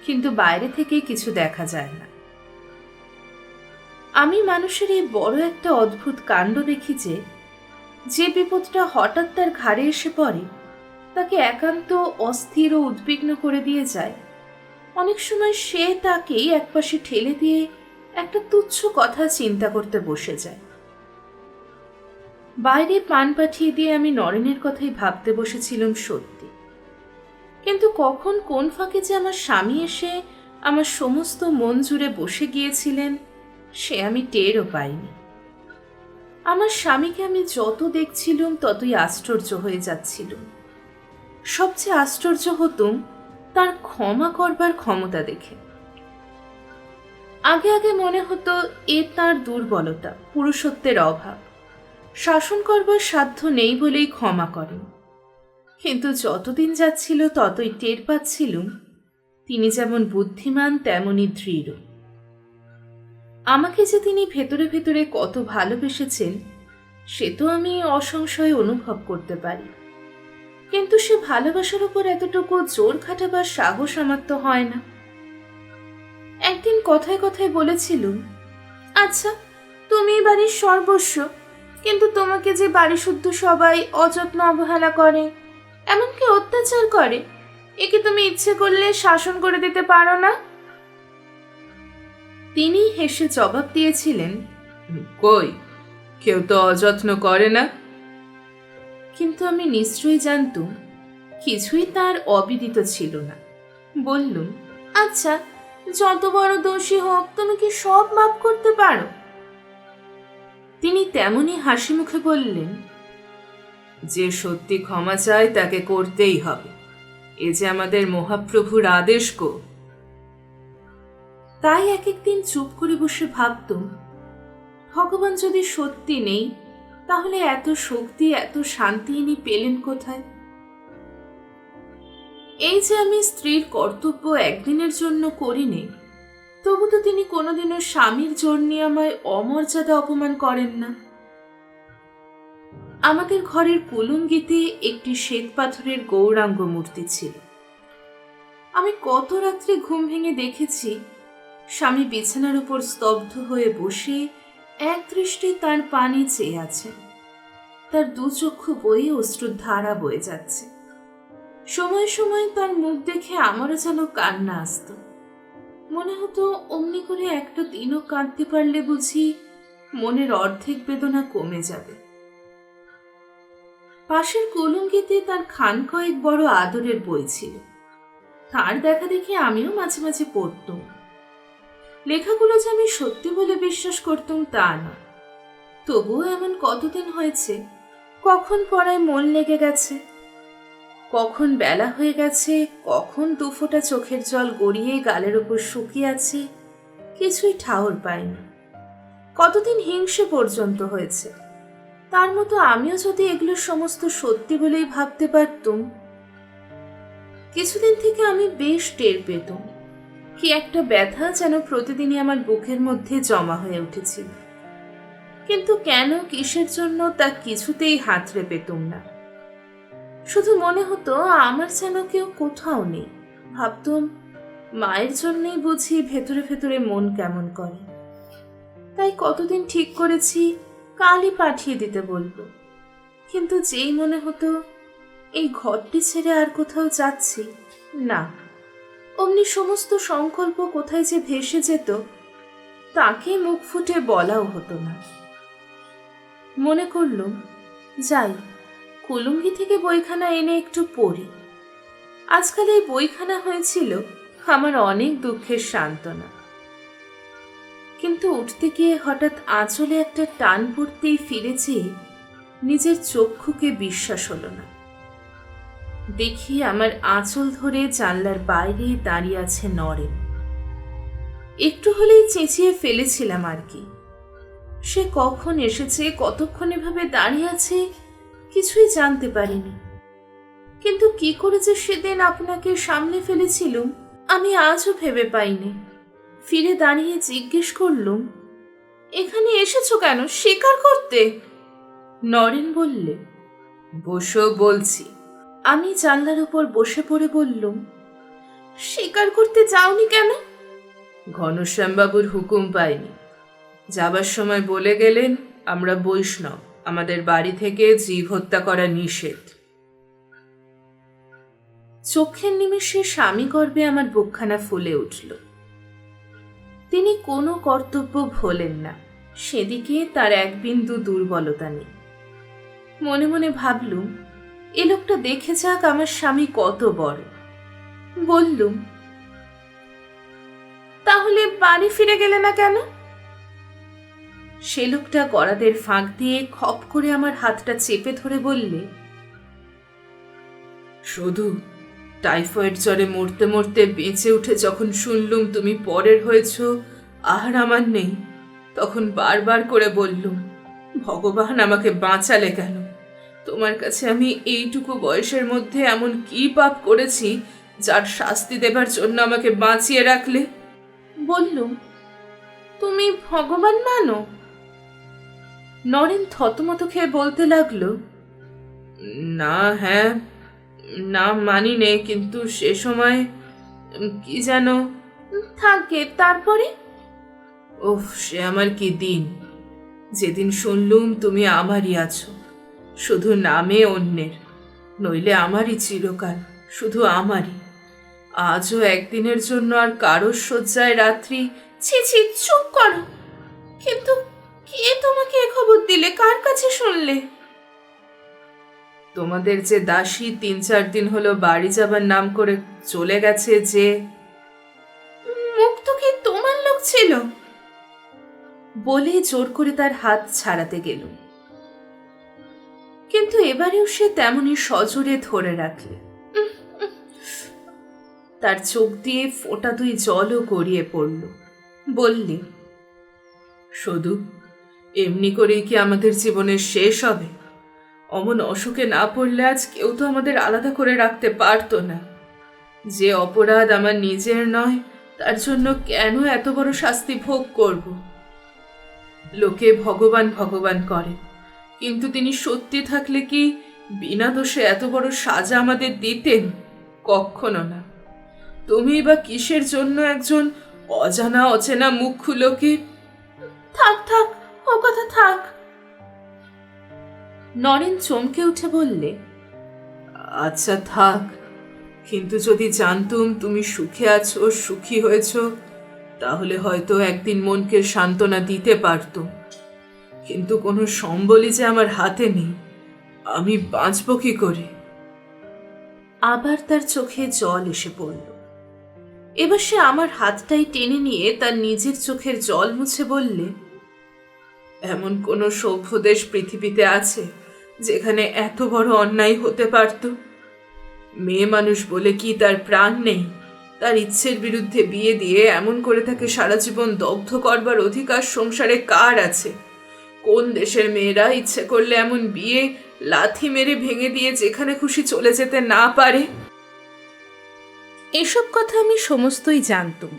কিন্তু বাইরে থেকে কিছু দেখা যায় না। আমি মানুষের এই বড় একটা অদ্ভুত কাণ্ড দেখি যে বিপদটা হঠাৎ তার ঘাড়ে এসে পড়ে তাকে একান্ত অস্থির ও উদ্বিগ্ন করে দিয়ে যায়, অনেক সময় সে তাকেই একপাশে ঠেলে দিয়ে একটা তুচ্ছ কথা চিন্তা করতে বসে যায়। বাইরে পান পাঠিয়ে দিয়ে আমি নরেনের কথাই ভাবতে বসেছিলাম সত্যি, কিন্তু কখন কোন ফাঁকে যে আমার স্বামী এসে আমার সমস্ত মন জুড়ে বসে গিয়েছিলেন সে আমি টেরও পাইনি। আমার স্বামীকে আমি যত দেখছিলাম ততই আশ্চর্য হয়ে যাচ্ছিলাম। সবচেয়ে আশ্চর্য হতুম তার ক্ষমা করবার ক্ষমতা দেখে। আগে আগে মনে হতো এ তার দুর্বলতা, পুরুষত্বের অভাব, শাসন করবার সাধ্য নেই বলেই ক্ষমা করেন। কিন্তু যতদিন যাচ্ছিল ততই টের পাচ্ছিলুম তিনি যেমন বুদ্ধিমান তেমনই দৃঢ়। আমাকে যে তিনি ভেতরে ভেতরে কত ভালোবেসেছেন সে তো আমি অসংশয়ে অনুভব করতে পারি, কিন্তু সে ভালোবাসার উপর এতটুকু জোর খাটাবার সাহস আমার তো হয় না। একদিন কথায় কথায় বলেছিলুম, আচ্ছা তুমি বাড়ির সর্বস্ব, কিন্তু তোমাকে যে বাড়ি শুদ্ধ সবাই অযত্ন অবহেলা করে, এমনকি অত্যাচার করে, একে তুমি ইচ্ছে করলে শাসন করে দিতে পারো না? তিনি হেসে জবাব দিয়েছিলেন, কই, কেউ তো অযত্ন করে না। কিন্তু আমি নিশ্চয়ই জানতুম কিছুই তার অবিদিত ছিল না। বললুম, আচ্ছা যত বড় দোষী হোক তুমি কি সব মাপ করতে পারো? তিনি তেমনি হাসি মুখে বললেন, যে সত্যি ক্ষমা চায় তাকে করতেই হবে, এ যে আমাদের মহাপ্রভুর আদেশ গো। তাই এক একদিন চুপ করে বসে ভাবতুম, ভগবান যদি সত্যি নেই তাহলে এত শক্তি এত শান্তি ইনি পেলেন কোথায়? এই যে আমি স্ত্রীর কর্তব্য একদিনের জন্য করিনি, তবু তো তিনি কোনোদিনও স্বামীর জন্য আমায় অমর্যাদা অপমান করেন না। আমাদের ঘরের কুলুঙ্গিতে একটি শ্বেত পাথরের গৌরাঙ্গ মূর্তি ছিল। আমি কত রাত্রে ঘুম ভেঙে দেখেছি স্বামী বিছানার উপর স্তব্ধ হয়ে বসে এক দৃষ্টি তার পানে চেয়ে আছেন। তার দু চক্ষু বয়ে অশ্রুর ধারা বয়ে যাচ্ছে। সময় সময় তার মুখ দেখে আমারও যেন কান্না আসতো। মনে হতো অমনি করে একটা দিনও কাঁদতে পারলে বুঝি মনের অর্ধেক বেদনা কমে যাবে। পাশের কুলুঙ্গিতে তার খান কয়েক বড় আদরের বই ছিল। তার দেখা দেখে আমিও মাঝে মাঝে পড়তুম। লেখাগুলো যে আমি সত্যি বলে বিশ্বাস করতুম তা না, তবুও এমন কতদিন হয়েছে কখন পড়ায় মন লেগে গেছে, কখন বেলা হয়ে গেছে, কখন দুফোঁটা চোখের জল গড়িয়ে গালের ওপর শুকিয়ে আছে, কিছুই ঠাউর পাইনি। কতদিন হিংসে পর্যন্ত হয়েছে। তার মতো আমিও যদি এগুলো সমস্ত সত্যি বলেই ভাবতে পারতুম। কিছুদিন থেকে আমি বেশ টের পেতুম কি একটা ব্যথা যেন প্রতিদিনই আমার বুকের মধ্যে জমা হয়ে উঠেছিল, কিন্তু কেন কিসের জন্য তা কিছুতেই হাতড়ে পেতুম না। শুধু মনে হতো আমার যেন কেউ কোথাও নেই। ভাবতুম মায়ের জন্যই বুঝি ভেতরে ভেতরে মন কেমন করে। তাই কতদিন ঠিক করেছি কালই পাঠিয়ে দিতে বলবো, কিন্তু যেই মনে হতো এই ঘরটি ছেড়ে আর কোথাও যাচ্ছি না, অমনি সমস্ত সংকল্প কোথায় যে ভেসে যেত তাকে মুখ ফুটে বলাও হতো না। মনে করলুম যাই, কুলুঙ্গি থেকে বইখানা এনে একটু পড়ি। আজকাল এই বইখানা হয়েছিল আমার অনেক দুঃখের সান্ত্বনা। কিন্তু উঠতে গিয়ে হঠাৎ আঁচলে একটা টান পড়তেই ফিরে যেয়ে নিজের চক্ষুকে বিশ্বাস হলো না। দেখি আমার আঁচল ধরে জানলার বাইরে দাঁড়িয়ে আছে নরেন। একটু হলেই চেঁচিয়ে ফেলেছিলাম আর কি। সে কখন এসেছে, কতক্ষণ এভাবে দাঁড়িয়ে আছে কিছুই জানতে পারিনি, কিন্তু কি করে যে সেদিন আপনাকে সামনে ফেলেছিলুম আমি আজও ভেবে পাইনি। ফিরে দাঁড়িয়ে জিজ্ঞেস করলুম, এখানে এসেছো কেন, স্বীকার করতে? নরেন বললে, বসো বলছি। আমি জানলার উপর বসে পড়ে বললুম, স্বীকার করতে যাওনি কেন? ঘনশ্যামবাবুর হুকুম পাইনি। যাবার সময় বলে গেলেন আমরা বৈষ্ণব, আমাদের বাড়ি থেকে জীব হত্যা করা নিষেধ। চোখের নিমেষে স্বামী গর্বে আমার বুকখানা ফুলে উঠল। তিনি কোনো কর্তব্য ভোলেন না, সেদিকে তার এক বিন্দু দুর্বলতা নেই। মনে মনে ভাবলুম, এ লোকটা দেখে যাক আমার স্বামী কত বড়। বললুম, তাহলে বাড়ি ফিরে গেলে না কেন? সে লোকটা গরাদের ফাঁক দিয়ে খপ করে আমার হাতটা চেপে ধরে বললে, শুধু টাইফয়েড জ্বরে মরতে মরতে বেঁচে উঠে যখন শুনলুম তুমি পরের হয়েছ আর আমার নেই, তখন বারবার করে বললুম, ভগবান আমাকে বাঁচালে কেন? তোমার কাছে আমি এইটুকু বয়সের মধ্যে এমন কি পাপ করেছি যার শাস্তি দেবার জন্য আমাকে বাঁচিয়ে রাখলে? বললুম, তুমি ভগবান মানো? নরেন থতমত খেয়ে বলতে লাগলো, না, হ্যাঁ, না মানি নে, কিন্তু সে সময় কি যেন। থাকে তারপরে? ওহ, সে আমার কি দিন, যেদিন শুনলুম তুমি আমারই আছো, শুধু নামে অন্যের, নইলে আমারই চিরকাল, শুধু আমারই। আজও একদিনের জন্য আর কারোর শয্যায় রাত্রি। ছি ছি, চুপ করো। কিন্তু কে তোমাকে এ খবর দিলে? কার কাছে শুনলে? তোমাদের যে দাসী 3-4 দিন হলো বাড়ি যাবার নাম করে চলে গেছে, যে মুখ তো কি তোমার লোক ছিল? বলে জোর করে তার হাত ছাড়াতে গেল, কিন্তু এবারেও সে তেমনি সজোরে ধরে রাখলে। তার চোখ দিয়ে ফোঁটা 2 জলও গড়িয়ে পড়ল। বললে, শুধু এমনি করেই কি আমাদের জীবনের শেষ হবে? অমন অসুখে না পড়লে আজ কেউ তো আমাদের আলাদা করে রাখতে পারতো না। যে অপরাধ আমার নিজের নয়, তার জন্য কেন এত বড় শাস্তি ভোগ করব? লোকে ভগবান ভগবান করে, কিন্তু তিনি সত্যি থাকলে কি বিনা দোষে এত বড় সাজা আমাদের দিতেন? কখনো না। তুমি বা কিসের জন্য একজন অজানা অচেনা মুখ্য লোকে। থাক থাক, ও কথা থাক। নরেন চমকে উঠে বললে, আচ্ছা থাক, কিন্তু যদি জানতুম তুমি সুখে আছো, সুখী হয়েছ, তাহলে হয়তো একদিন মনকে সান্ত্বনা দিতে পারতুম। কিন্তু কোনো সম্বলই যে আমার হাতে নেই, আমি বাঁচব কি করে? আবার তার চোখে জল এসে পড়ল। এবার সে আমার হাতটাই টেনে নিয়ে তার নিজের চোখের জল মুছে বললে, এমন কোন সভ্য দেশ পৃথিবীতে আছে যেখানে এত বড় অন্যায় হতে পারত? মেয়ে মানুষ বলে কি তার প্রাণ নেই? তার ইচ্ছের বিরুদ্ধে বিয়ে দিয়ে এমন করে তাকে সারা জীবন দগ্ধ করবার অধিকার সংসারে কার আছে? কোন দেশের মেয়েরা ইচ্ছে করলে এমন বিয়ে লাথি মেরে ভেঙে দিয়ে যেখানে খুশি চলে যেতে না পারে? এসব কথা আমি সমস্তই জানতুম।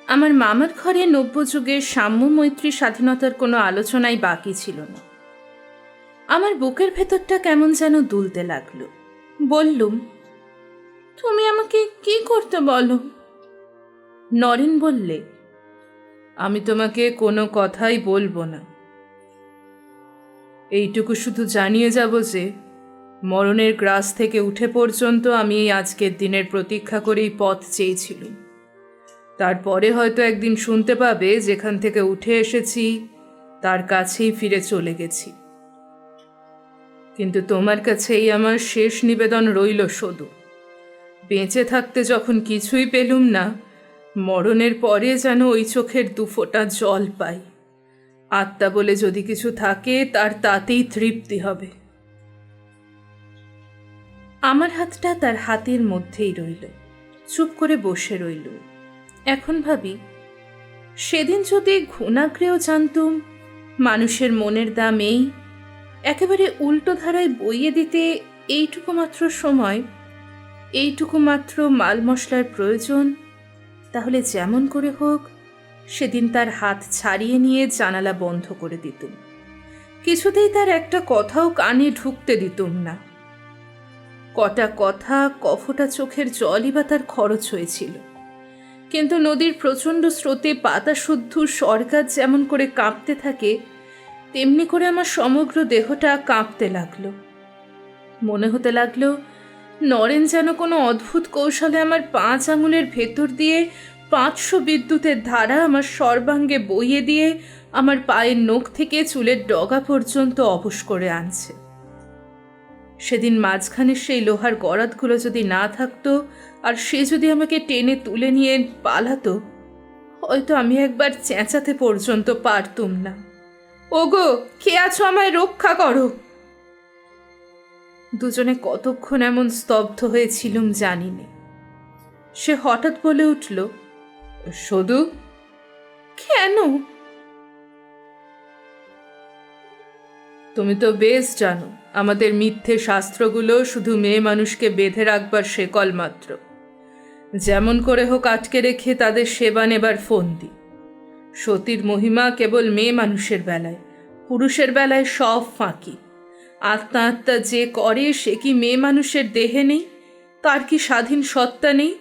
আমার মামার ঘরে নব্যযুগের সাম্য মৈত্রী স্বাধীনতার কোনো আলোচনাই বাকি ছিল না। আমার বুকের ভেতরটা কেমন যেন দুলতে লাগলো। বললুম, তুমি আমাকে কি করতে বলো? নরেন বললে, আমি তোমাকে কোনো কথাই বলবো না। এইটুকু শুধু জানিয়ে যাব যে মরণের গ্রাস থেকে উঠে পর্যন্ত আমি এই আজকের দিনের প্রতীক্ষা করেই পথ চেয়েছিলাম। তারপরে হয়তো একদিন শুনতে পাবে যেখান থেকে উঠে এসেছি তার কাছেই ফিরে চলে গেছি। কিন্তু তোমার কাছেই আমার শেষ নিবেদন রইল শুধু, বেঁচে থাকতে যখন কিছুই পেলুম না, মরণের পরে যেন ওই চোখের 2 ফোঁটা জল পাই। আত্মা বলে যদি কিছু থাকে তার তাতেই তৃপ্তি হবে। আমার হাতটা তার হাতের মধ্যেই রইল। চুপ করে বসে রইল। এখন ভাবি, সেদিন যদি ঘুণাগ্রেও জানতুম মানুষের মনের দাম এই, একেবারে উল্টো ধারায় বইয়ে দিতে এইটুকু মাত্র সময়, এইটুকু মাত্র মাল মশলার প্রয়োজন, তাহলে যেমন করে হোক সেদিন তার হাত ছাড়িয়ে নিয়ে জানালা বন্ধ করে দিতুম। কিছুতেই তার একটা কথাও কানে ঢুকতে দিতুম না। কটা কথা, কফটা চোখের জলই বা তার খরচ হয়েছিল। কিন্তু নদীর প্রচণ্ড স্রোতে পাতা শুদ্ধ সরকার যেমন করে কাঁপতে থাকে, তেমনি করে আমার সমগ্র দেহটা কাঁপতে লাগলো। মনে হতে লাগলো নরেন যেন কোনো অদ্ভুত কৌশলে আমার 5 আঙুলের ভেতর দিয়ে 500 বিদ্যুতের ধারা আমার সর্বাঙ্গে বইয়ে দিয়ে আমার পায়ের নখ থেকে চুলের ডগা পর্যন্ত অবশ করে আনছে। সেদিন মাঝখানে সেই লোহার গরাদগুলো যদি না থাকতো আর সে যদি আমাকে টেনে তুলে নিয়ে পালাতো, হয়তো আমি একবার চেঁচাতে পর্যন্ত পারতুম না, ওগো কে আছো, আমায় রক্ষা করো। দুজনে কতক্ষণ এমন স্তব্ধ হয়েছিলুম জানি না। সে হঠাৎ বলে উঠল, শুধু কেন? তুমি তো বেশ জানো আমাদের মিথ্যে শাস্ত্রগুলো শুধু মেয়ে মানুষকে বেঁধে রাখবার শেকল মাত্র। যেমন করে হোক আটকে রেখে তাদের সেবা নেবার ফন্দি। সতীর মহিমা কেবল মেয়ে মানুষের বেলায়, পুরুষের বেলায় সব ফাঁকি। আত্মা যে করে সে কি মেয়ে মানুষের দেহে নেই? তার কি স্বাধীন সত্তা নেই?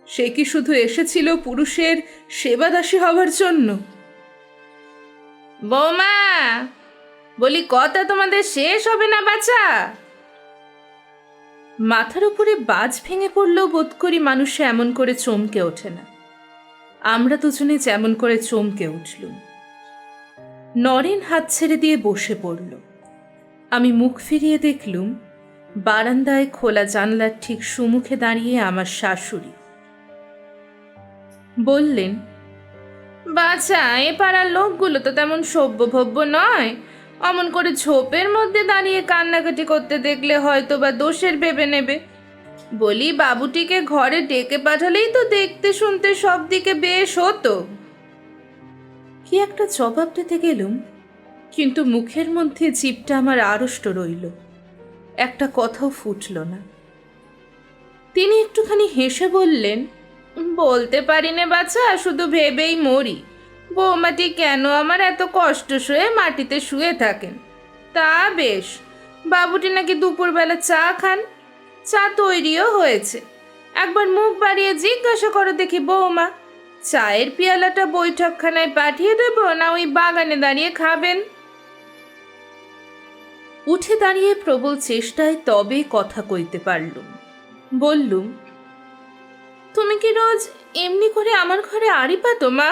সে কি শুধু এসেছিল পুরুষের সেবাদাসী হবার জন্য? বৌমা, বলি কথা তোমাদের শেষ হবে না বাছা? মাথার উপরে বাজ ভেঙে পড়লেও বোধ করি মানুষে এমন করে চমকে ওঠে না। আমরা দুজনে যেমন করে চমকে উঠলুম। নরেন হাত ছেড়ে দিয়ে বসে পড়ল। আমি মুখ ফিরিয়ে দেখলুম বারান্দায় খোলা জানলার ঠিক সুমুখে দাঁড়িয়ে আমার শাশুড়ি। বললেন, বাছা, এ পাড়ার লোকগুলো তো তেমন সভ্যভব্য নয়। অমন করে ঝোপের মধ্যে দাঁড়িয়ে কান্নাকাটি করতে দেখলে হয়তো বা দোষের ভেবে নেবে। বলি, বাবুটিকে ঘরে ডেকে পাঠালেই তো দেখতে শুনতে সব দিকে বেশ হতো। কি একটা জবাব দিতে গেলুম, কিন্তু মুখের মধ্যে জিভটা আমার আড়ষ্ট রইল, একটা কথাও ফুটল না। তিনি একটুখানি হেসে বললেন, বলতে পারি নে বাছা, শুধু ভেবেই মরি বৌমাটি কেন আমার এত কষ্ট সয়ে মাটিতে শুয়ে থাকেন। তা বেশ, বাবুটি নাকি দুপুরবেলা চা খান, চা তৈরিও হয়েছে। একবার মুখ বাড়িয়ে জিজ্ঞাসা করো দেখি বৌমা, চায়ের পেয়ালাটা বৈঠকখানায় পাঠিয়ে দেব না ওই বাগানে দাঁড়িয়ে খাবেন? উঠে দাঁড়িয়ে প্রবল চেষ্টায় তবে কথা কইতে পারলুম। বললুম, তুমি কি রোজ এমনি করে আমার ঘরে আড়ি পাতো মা?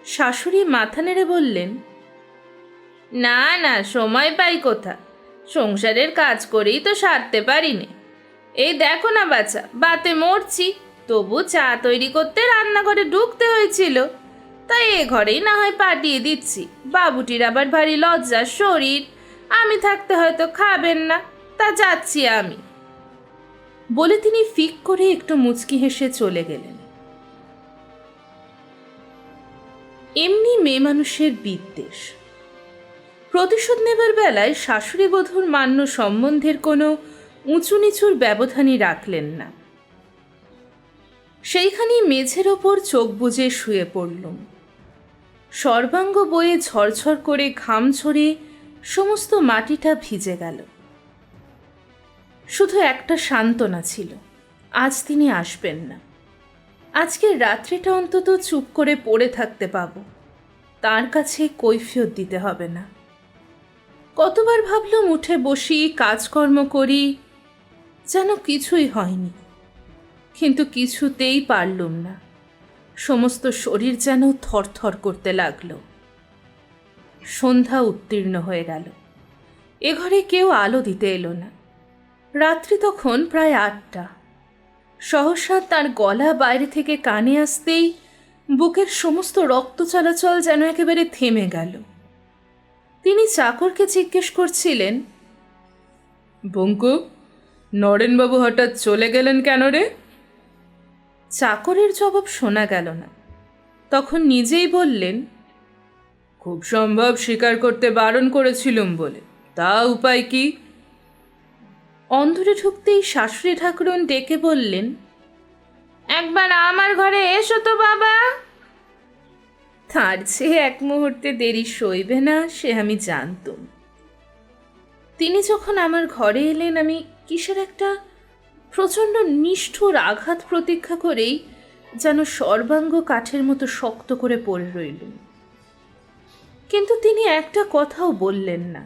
শাশুড়ি মাথা নেড়ে বললেন, না না, সময় পাই কোথা, সংসারের কাজ করেই তো সারতে পারিনি। এই দেখো না বাছা, বাতে মরছি, তবু চা তৈরি করতে রান্নাঘরে ঢুকতে হয়েছিল। তাই এ ঘরেই না হয় পাঠিয়ে দিচ্ছি। বাবুটির আবার ভারী লজ্জার শরীর, আমি থাকতে হয়তো খাবেন না, তা যাচ্ছি আমি। বলে তিনি ফিক করে একটু মুচকি হেসে চলে গেলেন। এমনি মেয়ে মানুষের বিদ্বেষ। প্রতিশোধ নেবার বেলায় শাশুড়ি বধূর মান্য সম্বন্ধের কোনো উঁচু নিচুর ব্যবধানই রাখলেন না। সেইখানেই মেঝের ওপর চোখ বুজে শুয়ে পড়লুম। সর্বাঙ্গ বয়ে ঝরঝর করে ঘাম ঝরে সমস্ত মাটিটা ভিজে গেল। শুধু একটা সান্ত্বনা ছিল, আজ তিনি আসবেন না। আজকের রাত্রিটা অন্তত চুপ করে পড়ে থাকতে পাবো, তার কাছে কৈফিয়ত দিতে হবে না। কতবার ভাবলাম উঠে বসি, কাজকর্ম করি, যেন কিছুই হয়নি। কিন্তু কিছুতেই পারলুম না। সমস্ত শরীর যেন থরথর করতে লাগলো। সন্ধ্যা উত্তীর্ণ হয়ে গেল। এ ঘরে কেউ আলো দিতে এলো না। রাত্রি তখন প্রায় 8টা। সহসা তার গলা বাইরে থেকে কানে আসতেই বুকের সমস্ত রক্ত চলাচল যেন একেবারে থেমে গেল। তিনি চাকরকে জিজ্ঞেস করছিলেন, বঙ্কু, নরেনবাবু হঠাৎ চলে গেলেন কেন রে? চাকরের জবাব শোনা গেল না। তখন নিজেই বললেন, খুব সম্ভব স্বীকার করতে বারণ করেছিলুম বলে। তা উপায় কি? অন্ধরে ঢুকতেই শাশুড়ি ঠাকুরন ডেকে বললেন, একবার আমার ঘরে এসো তো বাবা। তার চেয়ে এক মুহূর্তে দেরি সইবে না সে আমি জানতুম। তিনি যখন আমার ঘরে এলেন, আমি কিসের একটা প্রচণ্ড নিষ্ঠুর আঘাত প্রতীক্ষা করেই যেন সর্বাঙ্গ কাঠের মতো শক্ত করে পড়ে রইলুম। কিন্তু তিনি একটা কথাও বললেন না।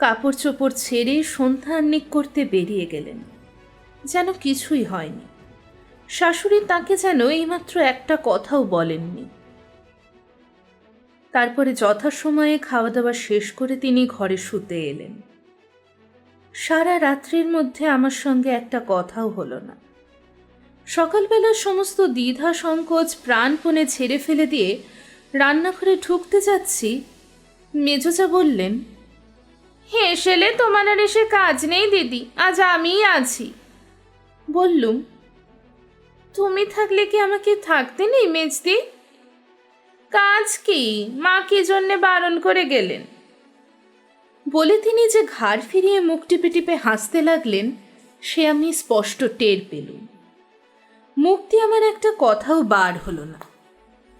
কাপড় চোপড় ছেড়ে সন্ধ্যান্নিক করতে বেরিয়ে গেলেন, যেন কিছুই হয়নি। শাশুড়ি তাকে যেন এইমাত্র একটা কথাও বলেননি। তারপরে যথাসময়ে খাওয়া দাওয়া শেষ করে তিনি ঘরে শুতে এলেন। সারা রাত্রির মধ্যে আমার সঙ্গে একটা কথাও হলো না। সকালবেলা সমস্ত দ্বিধা সংকোচ প্রাণপণে ছেড়ে ফেলে দিয়ে রান্নাঘরে ঢুকতে যাচ্ছি, মেজোজা বললেন, হেসেলে তোমার আর এসে কাজ নেই দিদি, আজ আমিই আছি। বললুম, তুমি থাকলে কি আমাকে থাকতে নেই মেজদি? কাজ কি, মা কি জন্যে বারণ করে গেলেন? বলে তিনি যে ঘাড় ফিরিয়ে মুখ টিপে টিপে হাসতে লাগলেন, সে আমি স্পষ্ট টের পেলুম। মুখ দিয়ে আমার একটা কথাও বার হলো না।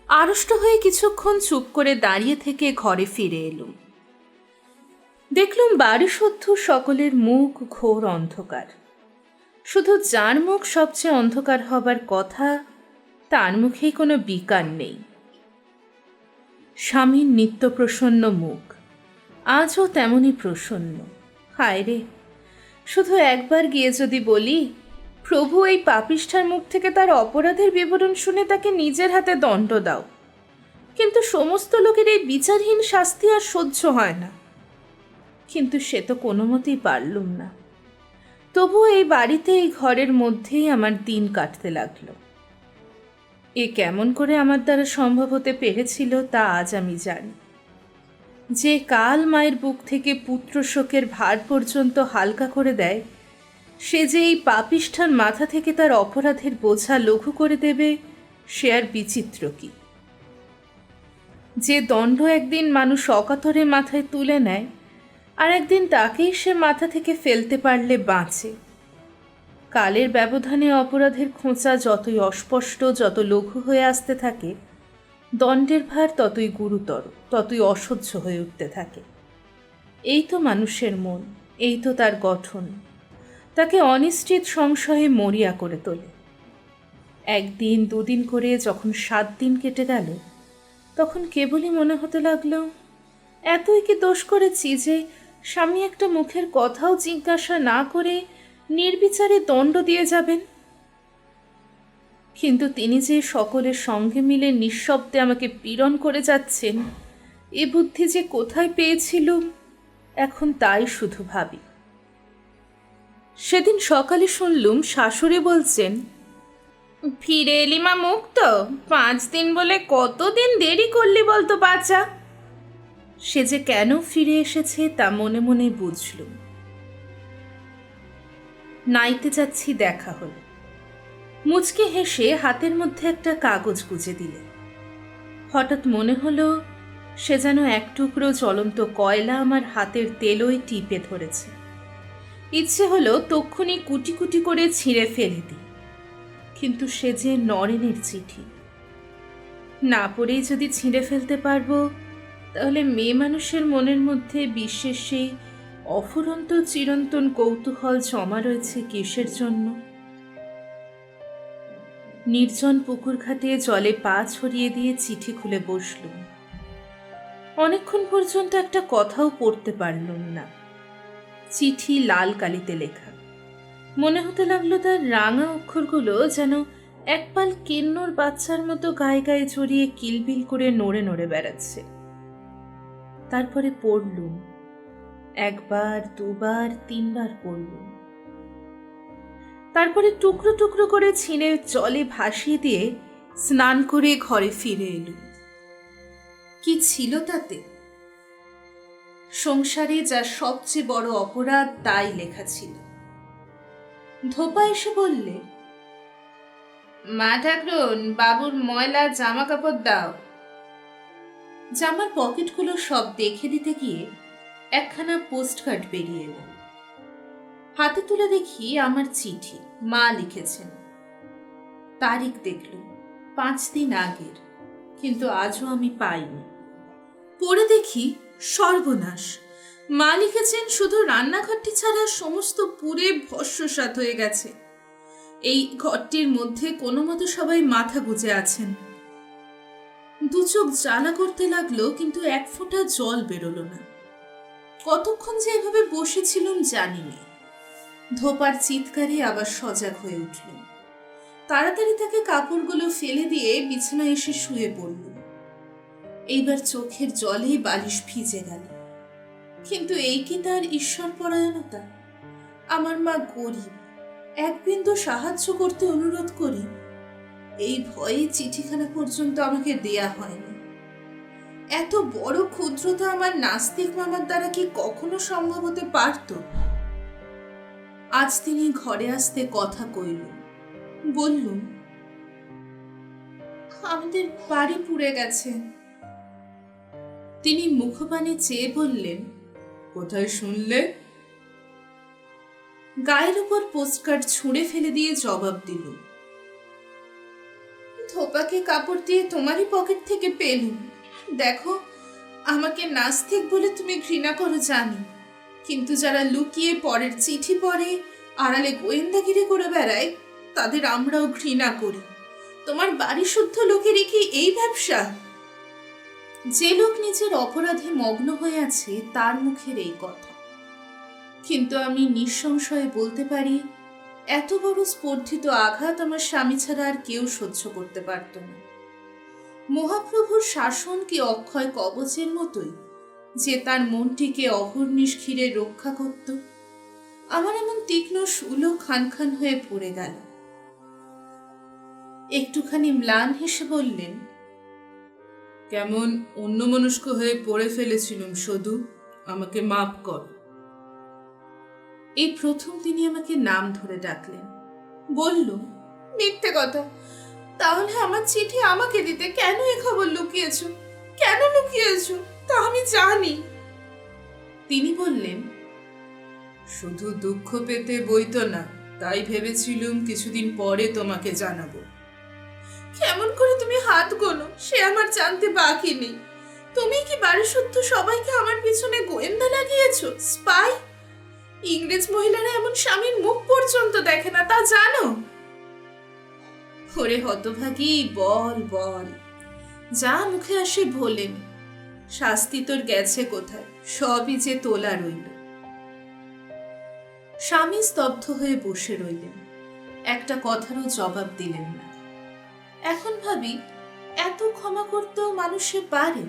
আড়ষ্ট হয়ে কিছুক্ষণ চুপ করে দাঁড়িয়ে থেকে ঘরে ফিরে এলুম। দেখলুম বাড়ি শুদ্ধ সকলের মুখ ঘোর অন্ধকার। শুধু যার মুখ সবচেয়ে অন্ধকার হবার কথা, তার মুখেই কোনো বিকার নেই। স্বামীর নিত্য প্রসন্ন মুখ আজও তেমনই প্রসন্ন। হায় রে, শুধু একবার গিয়ে যদি বলি, প্রভু এই পাপিষ্ঠার মুখ থেকে তার অপরাধের বিবরণ শুনে তাকে নিজের হাতে দণ্ড দাও, কিন্তু সমস্ত লোকের এই বিচারহীন শাস্তি আর সহ্য হয় না। কিন্তু সে তো কোনো মতেই পারলুম না। তবু এই বাড়িতে, এই ঘরের মধ্যেই আমার দিন কাটতে লাগলো। এ কেমন করে আমার দ্বারা সম্ভব হতে পেরেছিল তা আজ আমি জানি। যে কাল মায়ের বুক থেকে পুত্র শোকের ভার পর্যন্ত হালকা করে দেয়, সে যে এই পাপিষ্ঠার মাথা থেকে তার অপরাধের বোঝা লঘু করে দেবে, সে আর বিচিত্র কি? যে দণ্ড একদিন মানুষ অকাতরে মাথায় তুলে নেয়, আর একদিন তাকেই সে মাথা থেকে ফেলতে পারলে বাঁচে। কালের ব্যবধানে অপরাধের খোঁচা যতই অস্পষ্ট, যত লঘু হয়ে আসতে থাকে, দণ্ডের ভার ততই গুরুতর, ততই অসহ্য হয়ে উঠতে থাকে। এই তো মানুষের মন, এই তো তার গঠন, তাকে অনিশ্চিত সংশয়ে মরিয়া করে তোলে। একদিন দুদিন করে যখন 7 দিন কেটে গেল, তখন কেবলই মনে হতে লাগলো, এতই কি দোষ করেছি যে স্বামী একটা মুখের কথাও জিজ্ঞাসা না করে নির্বিচারে দণ্ড দিয়ে যাবেন? কিন্তু তিনি যে সকলের সঙ্গে মিলে নিঃশব্দে আমাকে পীড়ন করে যাচ্ছেন, এ বুদ্ধি যে কোথায় পেয়েছিলুম, এখন তাই শুধু ভাবি। সেদিন সকালে শুনলুম শাশুড়ি বলছেন, ফিরে এলি মা মুক্ত, 5 দিন বলে কতদিন দেরি করলি বলতো বাচ্চা। সে যে কেন ফিরে এসেছে তা মনে মনে বুঝলুম। নাইতে যাচ্ছি, দেখা হল। মুচকে হেসে হাতের মধ্যে একটা কাগজ গুজে দিলে। হঠাৎ মনে হলো সে যেন এক টুকরো জ্বলন্ত কয়লা আমার হাতের তেলোয় টিপে ধরেছে। ইচ্ছে হলো তক্ষুনি কুটি কুটি করে ছিঁড়ে ফেলে দিই, কিন্তু সে যে নরেনের চিঠি। না পড়েই যদি ছিঁড়ে ফেলতে পারবো, তাহলে মেয়ে মানুষের মনের মধ্যে বিশ্বের সেই অফুরন্ত চিরন্তন কৌতূহল জমা রয়েছে কিসের জন্য? নির্জন পুকুর ঘাটে জলে পা ছড়িয়ে দিয়ে চিঠি খুলে বসলুম। অনেকক্ষণ পর্যন্ত একটা কথাও পড়তে পারলুম না। চিঠি লাল কালিতে লেখা। মনে হতে লাগলো তার রাঙা অক্ষরগুলো যেন একপাল কিন্নর বাচ্চার মতো গায়ে গায়ে জড়িয়ে কিলবিল করে নড়ে নড়ে বেড়াচ্ছে। তারপরে পড়লুম, একবার, দুবার, 3 বার পড়লুম। তারপরে টুকরো টুকরো করে ছিঁড়ে জলে ভাসিয়ে দিয়ে স্নান করে ঘরে ফিরে এলুম। কি ছিল তাতে? সংসারে যা সবচেয়ে বড় অপরাধ তাই লেখা ছিল। ধোপা এসে বললে, মা ঠাকরুন, বাবুর ময়লা জামা কাপড় দাও। জামার পকেটগুলো সব দেখে দিতে গিয়ে একখানা পোস্টকার্ড বেরিয়ে এলো। হাতে তুলে দেখি আমার চিঠি, মা লিখেছেন। তারিখ দেখলুম 5 দিন আগের, কিন্তু আজও আমি পাইনি। পড়ে দেখি সর্বনাশ। মা লিখেছেন শুধু রান্নাঘরটি ছাড়া সমস্ত পুরে ভস্মসাৎ হয়ে গেছে। এই ঘরটির মধ্যে কোনো মতো সবাই মাথা গুজে আছেন। 2 চোখ জ্বালা করতে লাগলো, কিন্তু 1 ফোঁটা জল বেরোলো না। কতক্ষণ যে এভাবে বসেছিলাম জানিনি। ধোপার চিৎকারে আবার সজাগ হয়ে উঠল। তাড়াতাড়ি তাকে কাপড়গুলো ফেলে দিয়ে বিছানায় এসে শুয়ে পড়ল। এইবার চোখের জলে বালিশ ভিজে গেল। কিন্তু এই কি তার ঈশ্বর পরায়ণতা? আমার মা গরিব, এক বিন্দু সাহায্য করতে অনুরোধ করি, এই ভয়ে চিঠিখানা পর্যন্ত আমাকে দেয়া হয়নি। এত বড় ক্ষুদ্রতা আমার নাস্তিক মামার দ্বারা কি কখনো সম্ভব হতে পারত? আজ তিনি ঘরে আসতে কথা কইল। বললুম, আমাদের বাড়ি পুড়ে গেছে। তিনি মুখপানে চেয়ে বললেন, কোথায় শুনলে? গায়ের উপর পোস্টকার্ড ছুঁড়ে ফেলে দিয়ে জবাব দিল, ধোপাকে কাপড় দিয়ে তোমারই পকেট থেকে পেলুম। দেখো, আমাকে নাস্তিক বলে তুমি ঘৃণা করো জানি, কিন্তু যারা লুকিয়ে পরের চিঠি পড়ে, আড়ালে গোয়েন্দাগিরি করে বেড়ায়, তাদের আমরাও ঘৃণা করি। তোমার বাড়ি শুদ্ধ লোকেরই কি এই ব্যবসা? যে লোক নিজের অপরাধে মগ্ন হয়ে আছে তার মুখের এই কথা। কিন্তু আমি নিঃসংশয়ে বলতে পারি, এত বড় স্পর্ধিত আঘাত আমার স্বামী ছাড়া আর কেউ সহ্য করতে পারত না। মহাপ্রভুর শাসন কি অক্ষয় কবচের মতোই, যে তার মনটিকে অহর্নিশ ঘিরে রক্ষা করত? আমার এমন তীক্ষ্ণ শুলও খান খান হয়ে পড়ে গেল। একটুখানি ম্লান হেসে বললেন, কেমন অন্যমনস্ক হয়ে পড়ে ফেলেছিলুম সদু, আমাকে মাফ কর। এই প্রথম তিনি আমাকে নাম ধরে ডাকলেন। বললুম, মিথ্যে কথা। তাহলে আমার চিঠি আমাকে দিতে কেন এ খবর লুকিয়েছো? কেন লুকিয়েছো তা আমি জানি। তিনি বললেন, শুধু দুঃখ পেতে বইতো না, তাই ভেবেছিলুম কিছুদিন পরে তোমাকে জানাবো। কেমন করে তুমি হাত গোনো সে আমার জানতে বাকি নেই। তুমি কি বাড়ি শুদ্ধ সবাইকে আমার পিছনে গোয়েন্দা লাগিয়েছো, স্পাই? ইংরেজ মহিলারা এমন স্বামীর মুখ পর্যন্ত দেখে না, তা জানো? ওরে হতভাগী, বল বল, যা মুখে আসে ভোলেন। শাস্তি তোর গেছে কোথায়? সবই যে তোলা রইল। স্বামী স্তব্ধ হয়ে বসে রইলেন, একটা কথারও জবাব দিলেন না। এখন ভাবি, এত ক্ষমা করতেও মানুষে পারে?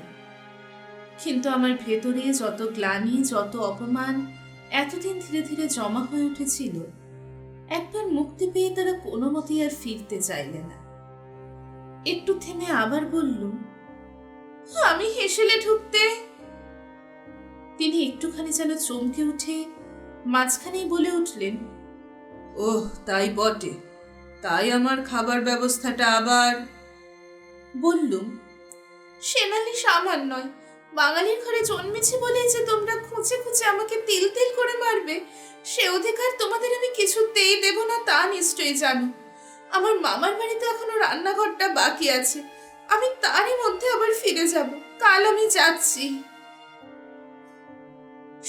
কিন্তু আমার ভেতরে যত গ্লানি, যত অপমান এতদিন ধীরে ধীরে জমা হয়ে উঠেছিল, একবার মুক্তি পেয়ে তারা কোনো মতেই আর ফিরতে চাইলে না। একটু থেমে আবার বললুম, আমি হেসেলে ঢুকতে। তিনি একটুখানি যেন চমকে উঠে মাঝখানেই বলে উঠলেন, ওহ, তাই বটে, তাই আমার খাবার ব্যবস্থাটা আবার। বললুম, সেনালি সামান নয়। বাঙালির ঘরে জন্মেছি বলেই যে তোমরা খুঁজে খুঁজে আমাকে তিল তিল করে মারবে, সে অধিকার তোমাদের আমি কিছুতেই দেব না, তা নিশ্চয়ই জানো। আমার মামার বাড়িতে এখনো রান্নাঘরটা বাকি আছে, আমি তারই মধ্যে আবার ফিরে যাব। কাল আমি যাচ্ছি।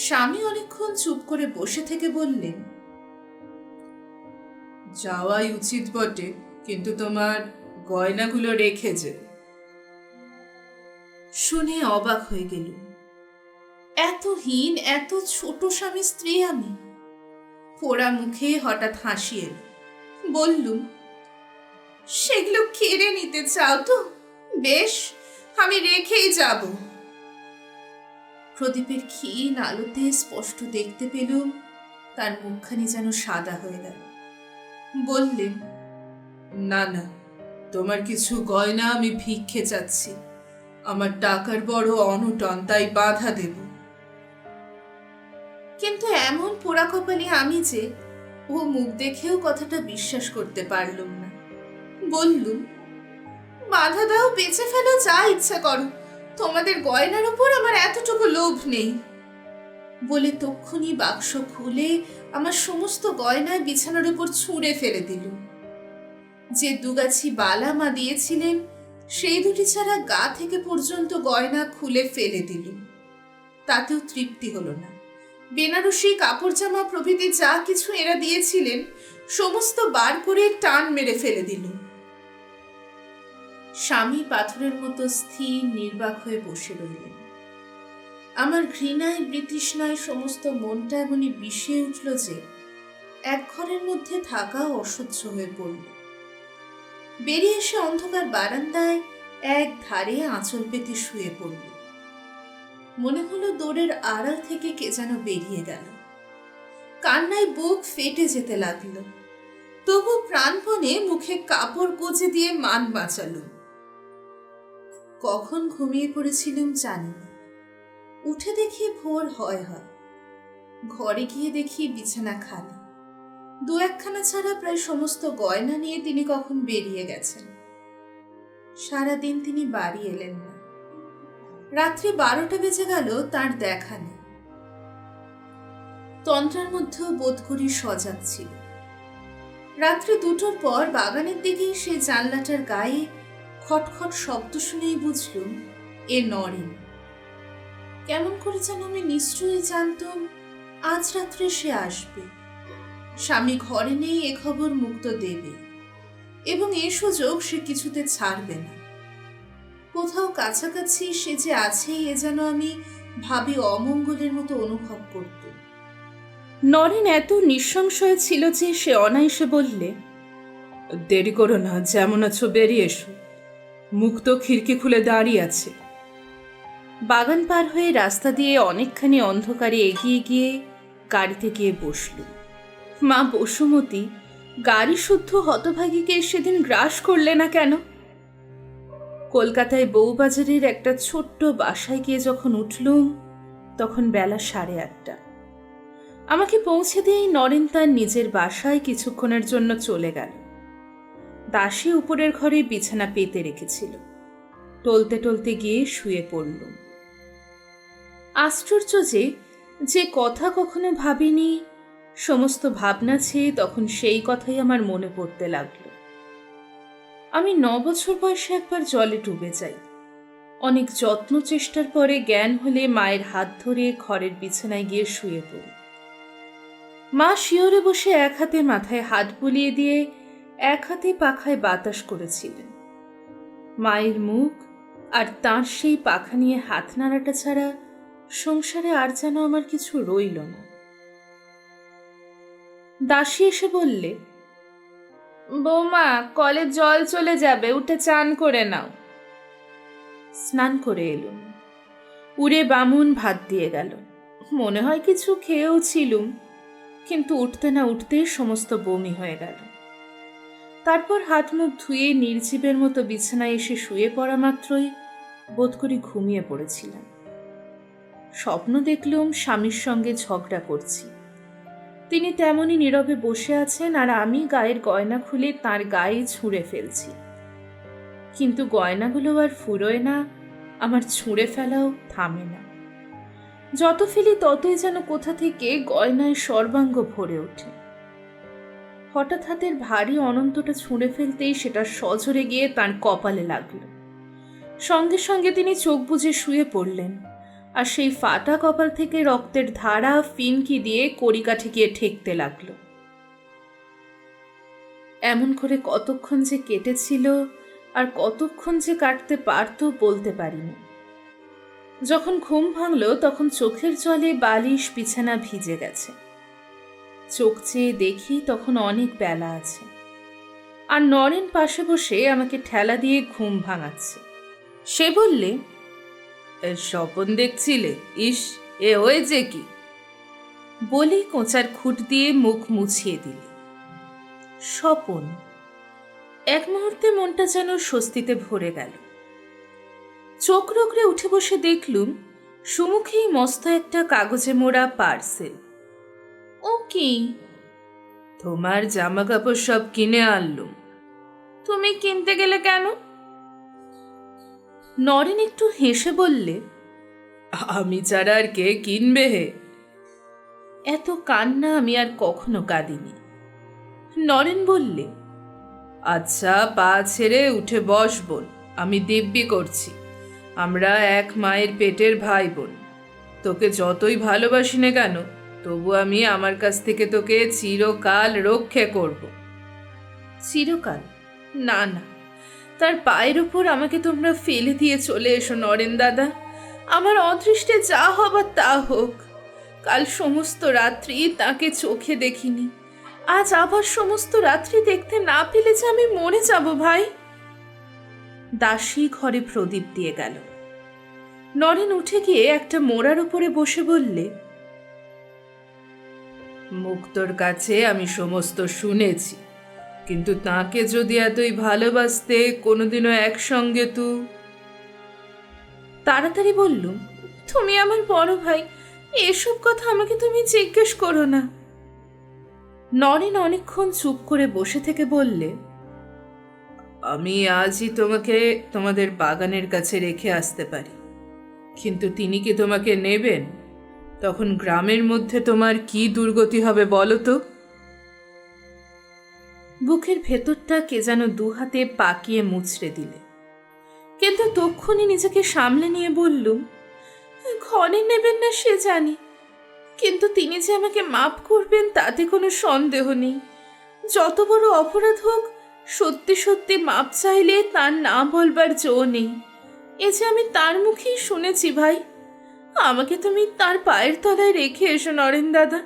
স্বামী অনেকক্ষণ চুপ করে বসে থেকে বললেন, যাওয়াই উচিত বটে, কিন্তু তোমার গয়নাগুলো রেখে যে। শুনে অবাক হয়ে গেল। এত হীন, এত ছোট স্বামী স্ত্রী আমি। পোড়া মুখে হঠাৎ হাসি এল। বললুম, সেগুলো কেড়ে নিতে চাও তো? বেশ, আমি রেখেই যাব। প্রদীপের ক্ষীণ আলোতে স্পষ্ট দেখতে পেলুম তার মুখখানি যেন সাদা হয়ে গেল। বললেন, না না, তোমার কিছু গয়না আমি ভিক্ষে চাচ্ছি। আমার টাকার বড় অনটন, তাই বাধা দেব। কিন্তু এমন পোড়া কপালি আমি যে, ও মুখ দেখেও কথাটা বিশ্বাস করতে পারলুম না। বললুম, বাধা দাও, বেঁচে ফেলো, যা ইচ্ছা করো, তোমাদের গয়নার উপর আমার এতটুকু লোভ নেই। বলে তক্ষুনি বাক্স খুলে আমার সমস্ত গয়না বিছানার উপর ছুঁড়ে ফেলে দিল। যে দুগাছি বালা মা দিয়েছিলেন, সেই দুটি ছাড়া গা থেকে পর্যন্ত গয়না খুলে ফেলে দিল। তাতেও তৃপ্তি হলো না। বেনারসি, কাপড় জামা প্রভৃতি যা কিছু এরা দিয়েছিলেন, সমস্ত বার করে টান মেরে ফেলে দিল। স্বামী পাথরের মতো স্থির নির্বাক হয়ে বসে রইলেন। আমার ঘৃণায় বৃতৃষ্ণায় সমস্ত মনটা এমনই বিষিয়ে উঠল যে এক ঘরের মধ্যে থাকা অসহ্য হয়ে পড়ল। বেরিয়ে এসে অন্ধকার বারান্দায় এক ধারে আঁচল পেতে শুয়ে পড়ল। মনে হলো দৌড়ের আড়াল থেকে কে যেন বেরিয়ে গেল। কান্নায় বুক ফেটে যেতে লাগলো। তবু প্রাণপণে মুখে কাপড় কুঁজে দিয়ে মান বাঁচালো। কখন ঘুমিয়ে পড়েছিলুম জানি না। উঠে দেখি ভোর হয়। ঘরে গিয়ে দেখি বিছানা খালি। দু একখানা ছাড়া প্রায় সমস্ত গয়না নিয়ে তিনি কখন বেরিয়ে গেছেন। সারাদিন তিনি বাড়ি এলেন না। রাত্রি 12টা বেজে গেল, তার দেখা নেই। তন্ত্রার মধ্যেও বোধ করি সজাগ ছিল। রাত্রি 2টোর পর বাগানের দিকে সে জানলাটার গায়ে খটখট শব্দ শুনেই বুঝলুম এ নরেন। কেমন করে যেন আমি নিশ্চয়ই জানতাম আজ রাত্রে সে আসবে। স্বামী ঘরে নেই এ খবর মুক্ত দেবে, এবং এ সুযোগ সে কিছুতে ছাড়বে না। কোথাও কাছাকাছি সে যে আছেই এ যেন আমি ভাবি অমঙ্গলের মতো অনুভব করত। নরেন এত নিঃসংশয় ছিল যে সে অনায়াসে বললে, দেরি করো না, যেমন আছো বেরিয়ে এসো। মুখ তো খিড়কি খুলে দাঁড়িয়ে আছে। বাগান পার হয়ে রাস্তা দিয়ে অনেকখানি অন্ধকারে এগিয়ে গিয়ে গাড়িতে গিয়ে বসল। মা বসুমতী গাড়ি শুদ্ধ হতভাগীকে সেদিন গ্রাস করলে না কেন? কলকাতায় বউবাজারের একটা ছোট্ট বাসায় গিয়ে যখন উঠলুম তখন বেলা 8:30। আমাকে পৌঁছে দিয়েই নরেন তার নিজের বাসায় কিছুক্ষণের জন্য চলে গেল। দাসী উপরের ঘরে বিছানা পেতে রেখেছিল। টলতে টলতে গিয়ে শুয়ে পড়লুম। আশ্চর্য যে কথা কখনো ভাবিনি, সমস্ত ভাবনা ছেয়ে তখন সেই কথাই আমার মনে পড়তে লাগলো। আমি 9 বছর বয়সে একবার জলে ডুবে যাই। অনেক যত্ন চেষ্টার পরে জ্ঞান হলে মায়ের হাত ধরে ঘরের বিছানায় গিয়ে শুয়ে পড়ি। মা শিয়রে বসে এক হাতে মাথায় হাত বুলিয়ে দিয়ে এক হাতে পাখায় বাতাস করেছিলেন। মায়ের মুখ আর তাঁর সেই পাখা নিয়ে হাত নাড়াটা ছাড়া সংসারে আর যেন আমার কিছু রইল না। দাসী এসে বললে, বৌমা, কলে জল চলে যাবে, উঠে চান করে নাও। স্নান করে এলুম। উড়ে বামুন ভাত দিয়ে গেল। মনে হয় কিছু খেয়েও ছিলুম, কিন্তু উঠতে না উঠতে সমস্ত বমি হয়ে গেল। তারপর হাত মুখ ধুয়ে নির্জীবের মতো বিছানায় এসে শুয়ে পড়া মাত্রই বোধ করি ঘুমিয়ে পড়েছিলাম। স্বপ্ন দেখলুম স্বামীর সঙ্গে ঝগড়া করছি। তিনি তেমনি নীরবে বসে আছেন আর আমি গায়ের গয়না খুলে তার গায়ে ছুঁড়ে ফেলছি। কিন্তু গয়নাগুলো আর ফুরোয় না, আমার ছুঁড়ে ফেলাও থামে না। যত ফেলি ততই যেন কোথা থেকে গয়নায় সর্বাঙ্গ ভরে ওঠে। হঠাৎ হাতের ভারী অনন্তটা ছুঁড়ে ফেলতেই সেটা সজোরে গিয়ে তার কপালে লাগলো। সঙ্গে সঙ্গে তিনি চোখ বুজে শুয়ে পড়লেন, আর সেই ফাটা কপাল থেকে রক্তের ধারা ফিনকি দিয়ে কড়িকাঠি গিয়ে ঠেকতে লাগলো। এমন করে কতক্ষণ যে কেটেছিল আর কতক্ষণ যে কাটতে পারত বলতে পারিনি। যখন ঘুম ভাঙল তখন চোখের জলে বালিশ বিছানা ভিজে গেছে। চোখ চেয়ে দেখি তখন অনেক বেলা আছে, আর নরেন পাশে বসে আমাকে ঠেলা দিয়ে ঘুম ভাঙাচ্ছে। সে বললে, স্বপন দেখছিলে? ইস, এ হয়েছে কি? বলি কোঁচার খুঁট দিয়ে মুখ মুছিয়ে দিলে। স্বপন। এক মুহূর্তে মনটা যেন স্বস্তিতে ভরে গেল। চোখ রগড়ে উঠে বসে দেখলুম সুমুখেই মস্ত একটা কাগজে মোড়া পার্সেল। ও কি? তোমার জামা কাপড় সব কিনে আনলুম। তুমি কিনতে গেলে কেন? নরেন একটু হেসে বললে, আমি ছাড়া আর কে কিনবে হে? এত কান্না আমি আর কখনো কাঁদিনি। নরেন বললে, আচ্ছা, পা ছেড়ে উঠে বস বোন, আমি দিব্যি করছি। আমরা এক মায়ের পেটের ভাই বোন। তোকে যতই ভালোবাসি না কেন, তবু আমি আমার কাছ থেকে তোকে চিরকাল রক্ষে করব। চিরকাল? না না, তার পায়ের উপর আমাকে তোমরা ফেলে দিয়ে চলে এসো নরেন দাদা। আমার অদৃষ্টে যা হবার তা হোক। কাল সমস্ত রাত্রি তাকে চোখে দেখিনি, আজ আবার সমস্ত রাত্রি দেখতে না পেলে যে আমি মরে যাব ভাই। দাসী ঘরে প্রদীপ দিয়ে গেল। নরেন উঠে গিয়ে একটা মোড়ার উপরে বসে বললে, মুক্তোর কাছে আমি সমস্ত শুনেছি, কিন্তু তাকে যদি এতই ভালোবাসতে কোনোদিনও একসঙ্গে তাড়াতাড়ি বললুম, তুমি আমার বড় ভাই, এসব কথা আমাকে তুমি জিজ্ঞেস করো না। নরেন অনেকক্ষণ চুপ করে বসে থেকে বললে, আমি আজই তোমাকে তোমাদের বাগানের কাছে রেখে আসতে পারি, কিন্তু তিনি কি তোমাকে নেবেন? তখন গ্রামের মধ্যে তোমার কি দুর্গতি হবে বলো তো? বুকের ভেতরটা কে যেন দু হাতে পাকিয়ে মুচড়ে দিলে, কিন্তু তক্ষুনি নিজেকে সামলে নিয়ে বললুম, ঘরে নেবেন না সে জানি, কিন্তু তিনি যে আমাকে মাফ করবেন তাতে কোনো সন্দেহ নেই। যত বড় অপরাধ হোক, সত্যি সত্যি মাপ চাইলে তার না বলবার জো নেই। এ যে আমি তার মুখেই শুনেছি ভাই। আমাকে তুমি তার পায়ের তলায় রেখে এসো নরেন দাদা,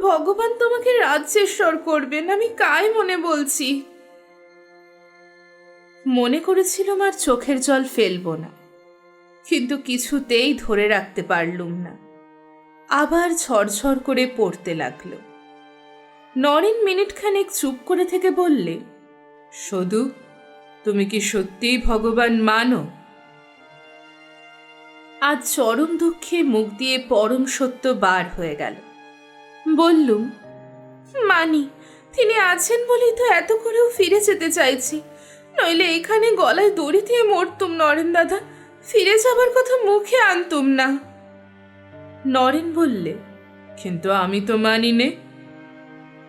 ভগবান তোমাকে রাজ্যেশ্বর করবেন, আমি কায় মনে বলছি। মনে করেছিলাম আর চোখের জল ফেলবো না, কিন্তু কিছুতেই ধরে রাখতে পারলুম না। আবার ঝরঝর করে পড়তে লাগলো। নরেন মিনিটখানেক চুপ করে থেকে বললে, সদু, তুমি কি সত্যিই ভগবান মানো? আজ চরম দুঃখে মুখ দিয়ে পরম সত্য বার হয়ে গেল। বললুম, মানি, তিনি আছেন বলেই তো এত করেও ফিরে যেতে চাইছি, নইলে এখানে গলায় দড়ি দিয়ে মরতুম নরেন দাদা, ফিরে যাবার কথা মুখে আনতুম না। নরেন বললে, কিন্তু আমি তো মানি নে।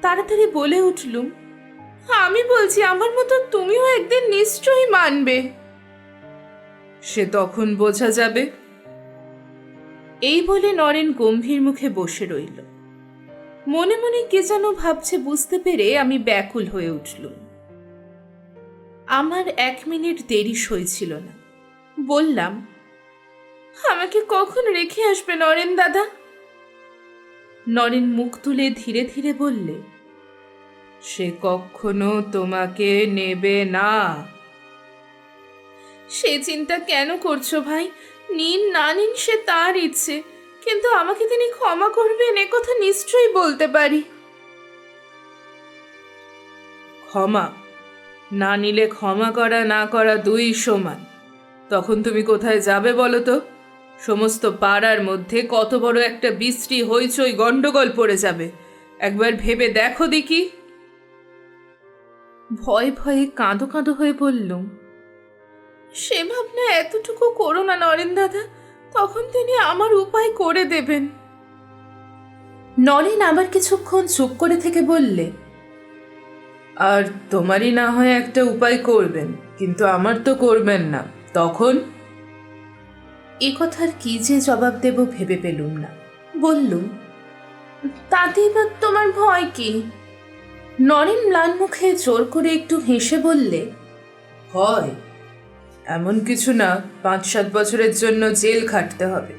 তাড়াতাড়ি বলে উঠলুম, আমি বলছি আমার মতো তুমিও একদিন নিশ্চয়ই মানবে। সে তখন বোঝা যাবে। এই বলে নরেন গম্ভীর মুখে বসে রইল। মনে মনে কে যেন ভাবছে বুঝতে পেরে আমি ব্যাকুল হয়ে উঠলুম। আমার 1 মিনিট দেরি সইছিল না। বললাম, আমাকে কখন রেখে আসবে নরেন দাদা? নরেন মুখ তুলে ধীরে ধীরে বললে, সে কখনো তোমাকে নেবে না। সে চিন্তা কেন করছো ভাই? নিন না নিন সে তার ইচ্ছে, কিন্তু আমাকে তিনি ক্ষমা করবেন এ কথা নিশ্চয়ই বলতে পারি। ক্ষমা না নিলে ক্ষমা করা না করা দুই সমান। তখন তুমি কোথায় যাবে বলো তো? সমস্ত পাড়ার মধ্যে কত বড় একটা বিশ্রী হইচই গন্ডগোল পড়ে যাবে, একবার ভেবে দেখো দেখি। ভয়ে ভয়ে কাঁদো কাঁদো হয়ে বললুম, সে ভাবনা এতটুকু করো না নরেন দাদা, তখন তিনি আমার উপায় করে দেবেন। নরেন আবার কিছুক্ষণ চুপ করে থেকে বললে, আর তোমারই না হয় একটা উপায় করবেন, কিন্তু আমার তো করবেন না, তখন? এ কথার কি যে জবাব দেব ভেবে পেলুম না। বললুম, তাতে এবার তোমার ভয় কি? নরেন ম্লান মুখে জোর করে একটু হেসে বললে, হয় এমন কিছু না, 5-7 বছরের জন্য জেল খাটতে হবে।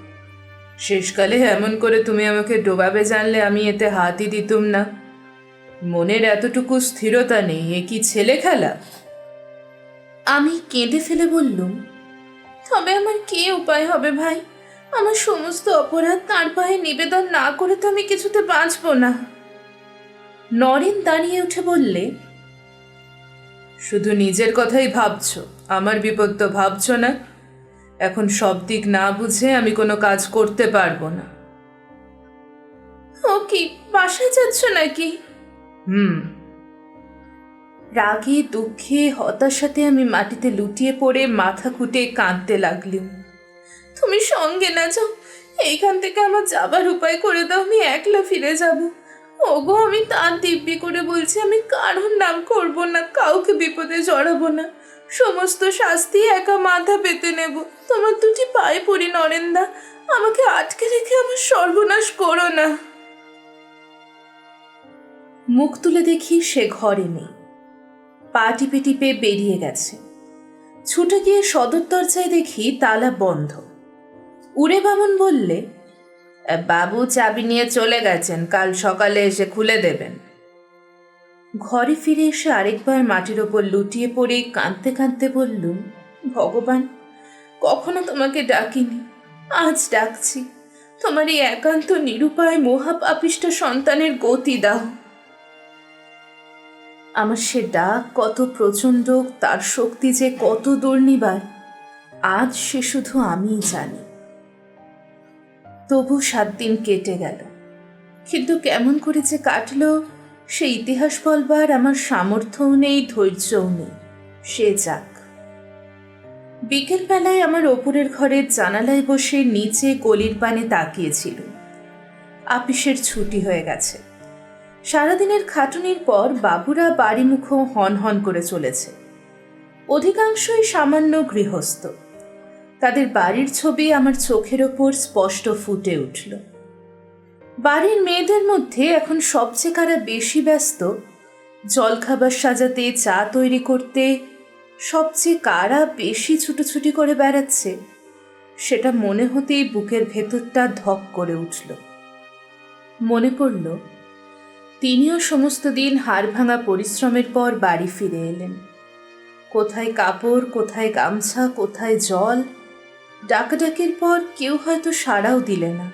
শেষকালে এমন করে তুমি আমাকে ডোবাবে জানলে আমি এতে হাতই দিতুম না। মনের এতটুকু স্থিরতা নেই, এ কি ছেলে খেলা? আমি কেঁদে ফেলে বললুম, তবে আমার কি উপায় হবে ভাই? আমার সমস্ত অপরাধ তার পায়ে নিবেদন না করে তো আমি কিছুতে বাঁচব না। নরেন দাঁড়িয়ে উঠে বললে, শুধু নিজের কথাই ভাবছো, আমার বিপদ তো ভাবছো না। এখন সব দিক না বুঝে আমি কোনো কাজ করতে পারবো না। ও কি, বাসায় যাচ্ছ নাকি? রাগে দুঃখে হতাশাতে আমি মাটিতে লুটিয়ে পড়ে মাথা খুঁটে কাঁদতে লাগলুম। তুমি সঙ্গে না যাও, এইখান থেকে আমার যাবার উপায় করে দাও, আমি একলা ফিরে যাব। ওগো, আমি তার দিব্যি করে বলছি, আমি কারোর নাম করব না, কাউকে বিপদে জড়াবো না, সমস্ত শাস্তি একা মাথা পেতে নেব। তোমার দুটি পায়ে পড়ি নরেন্দা, আমাকে আটকে রেখে আমার সর্বনাশ করো না। মুখ তুলে দেখি সে ঘরে নেই, পা টিপে টিপে বেরিয়ে গেছে। ছুটে গিয়ে সদর দরজায় দেখি তালা বন্ধ। উড়ে বামুন বললে, বাবু চাবি নিয়ে চলে গেছেন, কাল সকালে এসে খুলে দেবেন। ঘরে ফিরে এসে আরেকবার মাটির ওপর লুটিয়ে পড়ে কাঁদতে কাঁদতে বললুম, ভগবান, কখনো তোমাকে ডাকিনি, আজ ডাকছি। তোমার এই একান্ত নিরুপায় মহাপাপিষ্ট সন্তানের গতি দাও। আমার সে ডাক কত প্রচণ্ড, তার শক্তি যে কত দুর্নিবার, আজ সে শুধু আমিই জানি। তবু 7 দিন কেটে গেল, কিন্তু কেমন করে যে কাটলো সে ইতিহাস বলবার আমার সামর্থ্যও নেই, ধৈর্যও নেই। সে যাক। বিকেলবেলায় আমার ওপরের ঘরের জানালায় বসে নিচে গলির পানে তাকিয়েছিল। আপিসের ছুটি হয়ে গেছে। সারাদিনের খাটুনির পর বাবুরা বাড়িমুখো হন হন করে চলেছে। অধিকাংশই সামান্য গৃহস্থ। তাদের বাড়ির ছবি আমার চোখের ওপর স্পষ্ট ফুটে উঠল। বাড়ির মেয়েদের মধ্যে এখন সবচেয়ে কারা বেশি ব্যস্ত, জলখাবার সাজাতে, চা তৈরি করতে, সবচেয়ে কারা বেশি ছুটোছুটি করে বেড়াচ্ছে, সেটা মনে হতেই বুকের ভেতরটা ধক করে উঠল। মনে পড়ল তিনিও সমস্ত দিন হাড় ভাঙা পরিশ্রমের পর বাড়ি ফিরে এলেন। কোথায় কাপড়, কোথায় গামছা, কোথায় জল। ডাকাডাকির পর কেউ হয়তো সাড়াও দিলে না।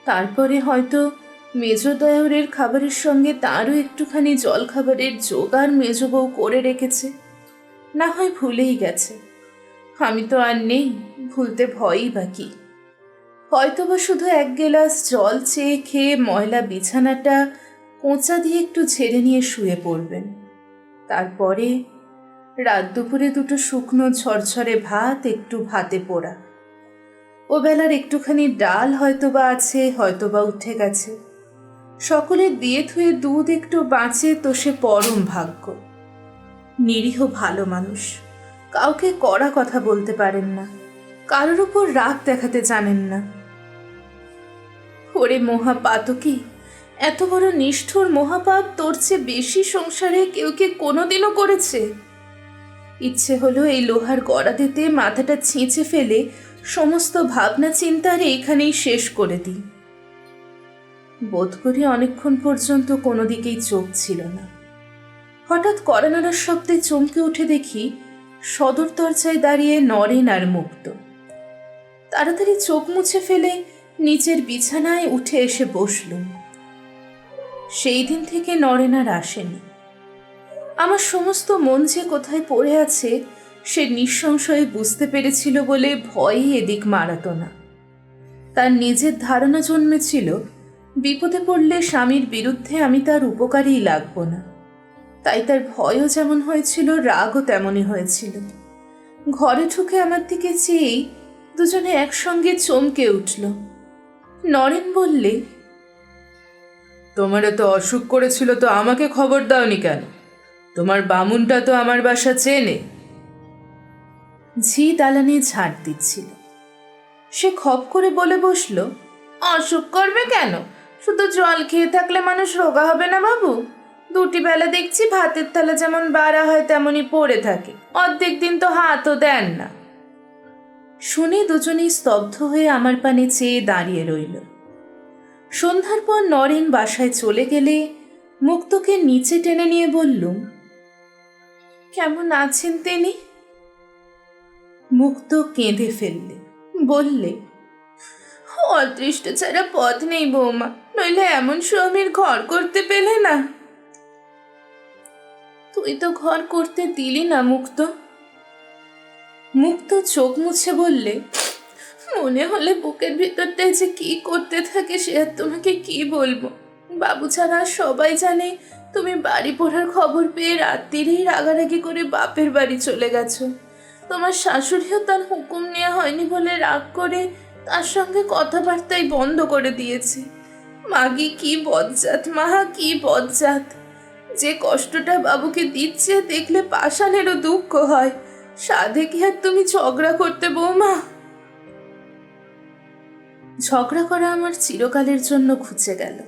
তারপরে হয়তো মেজদয়ারের খাবারের সঙ্গে তারও একটুখানি জল খাবারের জোগাড় মেজ বউ করে রেখেছে, না হয় ভুলেই গেছে। আমি তো আর নেই, ভুলতে ভয়ই বাকি। হয়তো বা শুধু 1 গেলাস জল চেয়ে খেয়ে ময়লা বিছানাটা কোঁচা দিয়ে একটু ঝেড়ে নিয়ে শুয়ে পড়বেন। তারপরে রাত দুপুরে 2 শুকনো ঝরঝরে ভাত, একটু ভাতে পোড়া। ও বেলার একটুখানি ডাল হয়তোবা আছে, হয়তোবা উঠে গেছে। সকলে দিয়ে থুয়ে দুধ একটু বাঁচে তো সে পরম ভাগ্য। নিরীহ ভালো মানুষ, কাউকে কড়া কথা বলতে পারেন না, কারোর উপর রাগ দেখাতে জানেন না। ওরে মহাপাতকী, এত বড় নিষ্ঠুর মহাপাপ তোর চেয়ে বেশি সংসারে কেউ কে কোনোদিনও করেছে? ইচ্ছে হলো এই লোহার গড়াদেতে মাথাটা ছিঁচে ফেলে সমস্ত ভাবনা চিন্তার এইখানেই শেষ করে দিই। বোধ করি অনেকক্ষণ পর্যন্ত কোনো দিকেই চোখ ছিল না। হঠাৎ কড়ানাড়ার শব্দে চমকে উঠে দেখি সদর দরজায় দাঁড়িয়ে নরেন আর মুক্ত। তাড়াতাড়ি চোখ মুছে ফেলে নিচের বিছানায় উঠে এসে বসলুম। সেই দিন থেকে নরেন আর আসেনি। আমার সমস্ত মন যে কোথায় পড়ে আছে সে নিঃসংশয়ে বুঝতে পেরেছিল বলে ভয়ই এদিক মারাত না। তার নিজের ধারণা জন্মেছিল বিপদে পড়লে স্বামীর বিরুদ্ধে আমি তার উপকারেই লাগব না। তাই তার ভয়ও যেমন হয়েছিল, রাগও তেমনই হয়েছিল। ঘরে ঢুকে আমার দিকে চেয়েই দুজনে একসঙ্গে চমকে উঠল। নরেন বললে, তোমার এত অসুখ করেছিল তো আমাকে খবর দাওনি কেন? তোমার বামুনটা তো আমার বাসা চেনে। ঝি দালানে ঝাড় দিচ্ছিল। সে খপ করে বলে বসল, অসুখ করবে কেন? শুধু জল খেয়ে থাকলে মানুষ রোগা হবে না বাবু? 2 বেলা দেখছি ভাতের থালা যেমন বাড়া হয় তেমনই পড়ে থাকে, অর্ধেক দিন তো হাতও দেন না। শুনে দুজনেই স্তব্ধ হয়ে আমার পানে চেয়ে দাঁড়িয়ে রইল। সন্ধ্যার পর নরেন বাসায় চলে গেলে মুক্তকে নিচে টেনে নিয়ে বললুম, কেমন আছেন তিনি? মুক্ত কেঁদে ফেললে, বললে, অদৃষ্ট ছাড়া পথ নেই বৌমা, নইলে এমন স্বামীর ঘর করতে পেলে না। তুই তো ঘর করতে দিলি না মুক্ত। মুক্ত চোখ মুছে বললে, মনে হলে বুকের ভিতরটায় যে কি করতে থাকে সে আর তোমাকে কি বলবো। বাবু ছাড়া সবাই জানে তুমি বাড়ি পড়ার খবর পেয়ে রাত্রিরেই রাগারাগি করে বাপের বাড়ি চলে গেছো। তোমার শাশুড়িও তার হুকুম নেওয়া হয়নি বলে রাগ করে তার সঙ্গে কথাবার্তাই বন্ধ করে দিয়েছে। মাগি কি বজ্জাত, মাহা কি বজ্জাত। যে কষ্টটা বাবুকে দিচ্ছে দেখলে পাষাণেরও দুঃখ হয়। সাধে কি আর তুমি ঝগড়া করতে বৌমা? ঝগড়া করা আমার চিরকালের জন্য ঘুচে গেল।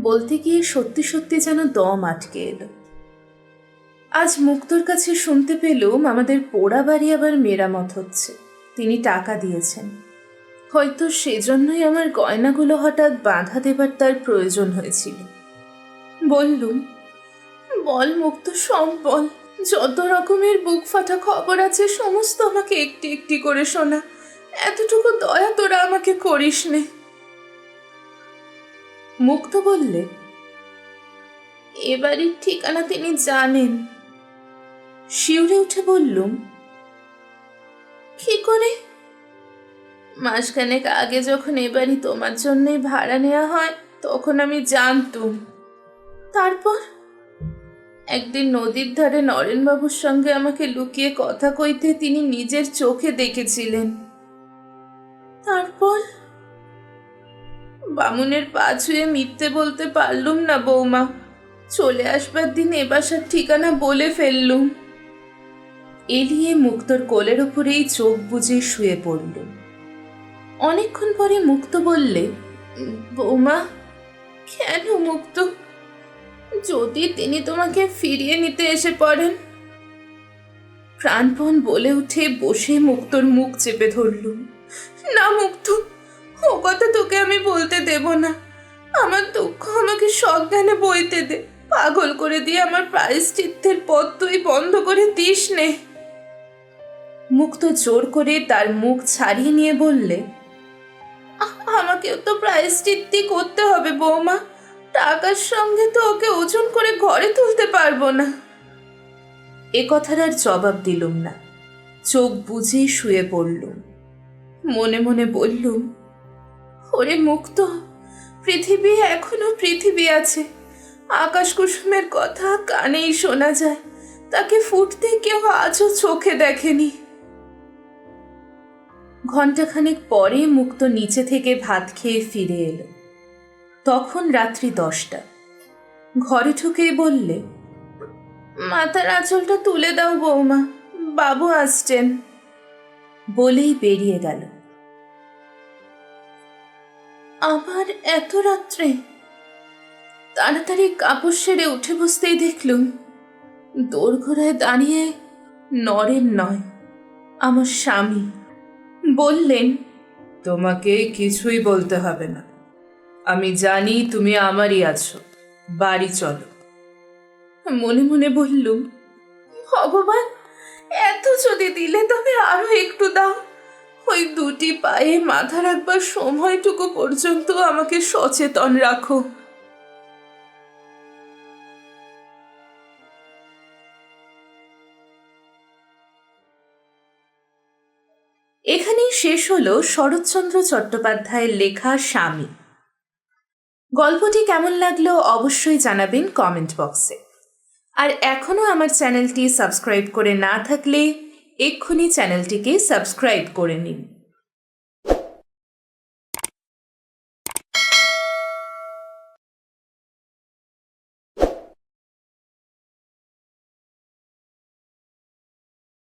বলতে গিয়ে সত্যি সত্যি যেন দম আটকে এলো। আজ মুক্তর কাছে শুনতে পেলুম আমাদের পোড়া বাড়ি আবার মেরামত হচ্ছে। তিনি টাকা দিয়েছেন। হয়তো সেজন্যই আমার গয়নাগুলো হঠাৎ বাঁধা দেবার তার প্রয়োজন হয়েছিল। বললুম, বল মুক্ত, সব বল। যত রকমের বুক ফাটা খবর আছে সমস্ত আমাকে একটি একটি করে শোনা। এতটুকু দয়া তোরা আমাকে করিস নে। মুক্ত বললে, এবারের ঠিকানা তিনি জানেন। শিউরে উঠে বললুম, কি করে? মাসখানেক আগে যখন এবারই তোমার জন্যই ভাড়া নেওয়া হয় তখন আমি জানতুম। তারপর একদিন নদীর ধারে নরেনবাবুর সঙ্গে আমাকে লুকিয়ে কথা কইতে তিনি নিজের চোখে দেখেছিলেন। তারপর বামুনের পা ছুঁয়ে মিথ্যে বলতে পারলুম না বৌমা। চলে আসবার দিন এ বাসার ঠিকানা বলে ফেললুম। এলিয়ে মুক্তর কোলের ওপরেই চোখ বুজে শুয়ে পড়লুম। অনেকক্ষণ পরে মুক্ত বললে, বৌমা, কেন মুক্ত? যদি তিনি তোমাকে ফিরিয়ে নিতে এসে পড়েন? প্রাণপণ বলে উঠে বসে মুক্তর মুখ চেপে ধরলুম। না মুক্ত, ও কথা তোকে আমি বলতে দেব না। আমার দুঃখ আমাকে সজ্ঞানে বইতে দে। পাগল করে দিয়ে আমার প্রায়শ্চিত্তের পথ তুই বন্ধ করে দিস নে। মুক্ত জোর করে তার মুখ ছাড়িয়ে নিয়ে বললে, আমাকেও তো প্রায়শ্চিত্তই করতে হবে বৌমা। টাকার সঙ্গে তো ওকে ওজন করে ঘরে তুলতে পারবো না। এ কথার আর জবাব দিলুম না। চোখ বুজে শুয়ে পড়লুম। মনে মনে বললুম, ওরে মুক্ত, পৃথিবী এখনো পৃথিবী আছে। আকাশ কুসুমের কথা কানেই শোনা যায়, তাকে ফুটতে কেউ আজও চোখে দেখেনি। ঘণ্টাখানেক পরে মুক্ত নিচে থেকে ভাত খেয়ে ফিরে এলো। তখন রাত্রি 10টা। ঘরে ঢুকেই বললে, মাথার আঁচলটা তুলে দাও বৌমা, বাবু আসছেন। বলেই বেরিয়ে গেল। আবার এত রাত্রে? তাড়াতাড়ি কাপড় সেরে উঠে বসতেই দেখলুম দোরগোড়ায় দাঁড়িয়ে নরেন নয়, আমার স্বামী। বললেন, তোমাকে কিছুই বলতে হবে না। আমি জানি তুমি আমারই আছো। বাড়ি চলো। মনে মনে বললুম, ভগবান, এত যদি দিলে তবে আরো একটু দাও। ওই দুটি পায়ে মাথা রাখবার সময়টুকু পর্যন্ত আমাকে সচেতন রাখো। এখানেই শেষ হলো শরৎচন্দ্র চট্টোপাধ্যায়ের লেখা স্বামী। গল্পটি কেমন লাগলো অবশ্যই জানাবেন কমেন্ট বক্সে। আর এখনও আমার চ্যানেলটি সাবস্ক্রাইব করে না থাকলে এক্ষুনি চ্যানেলটিকে সাবস্ক্রাইব করে নিন।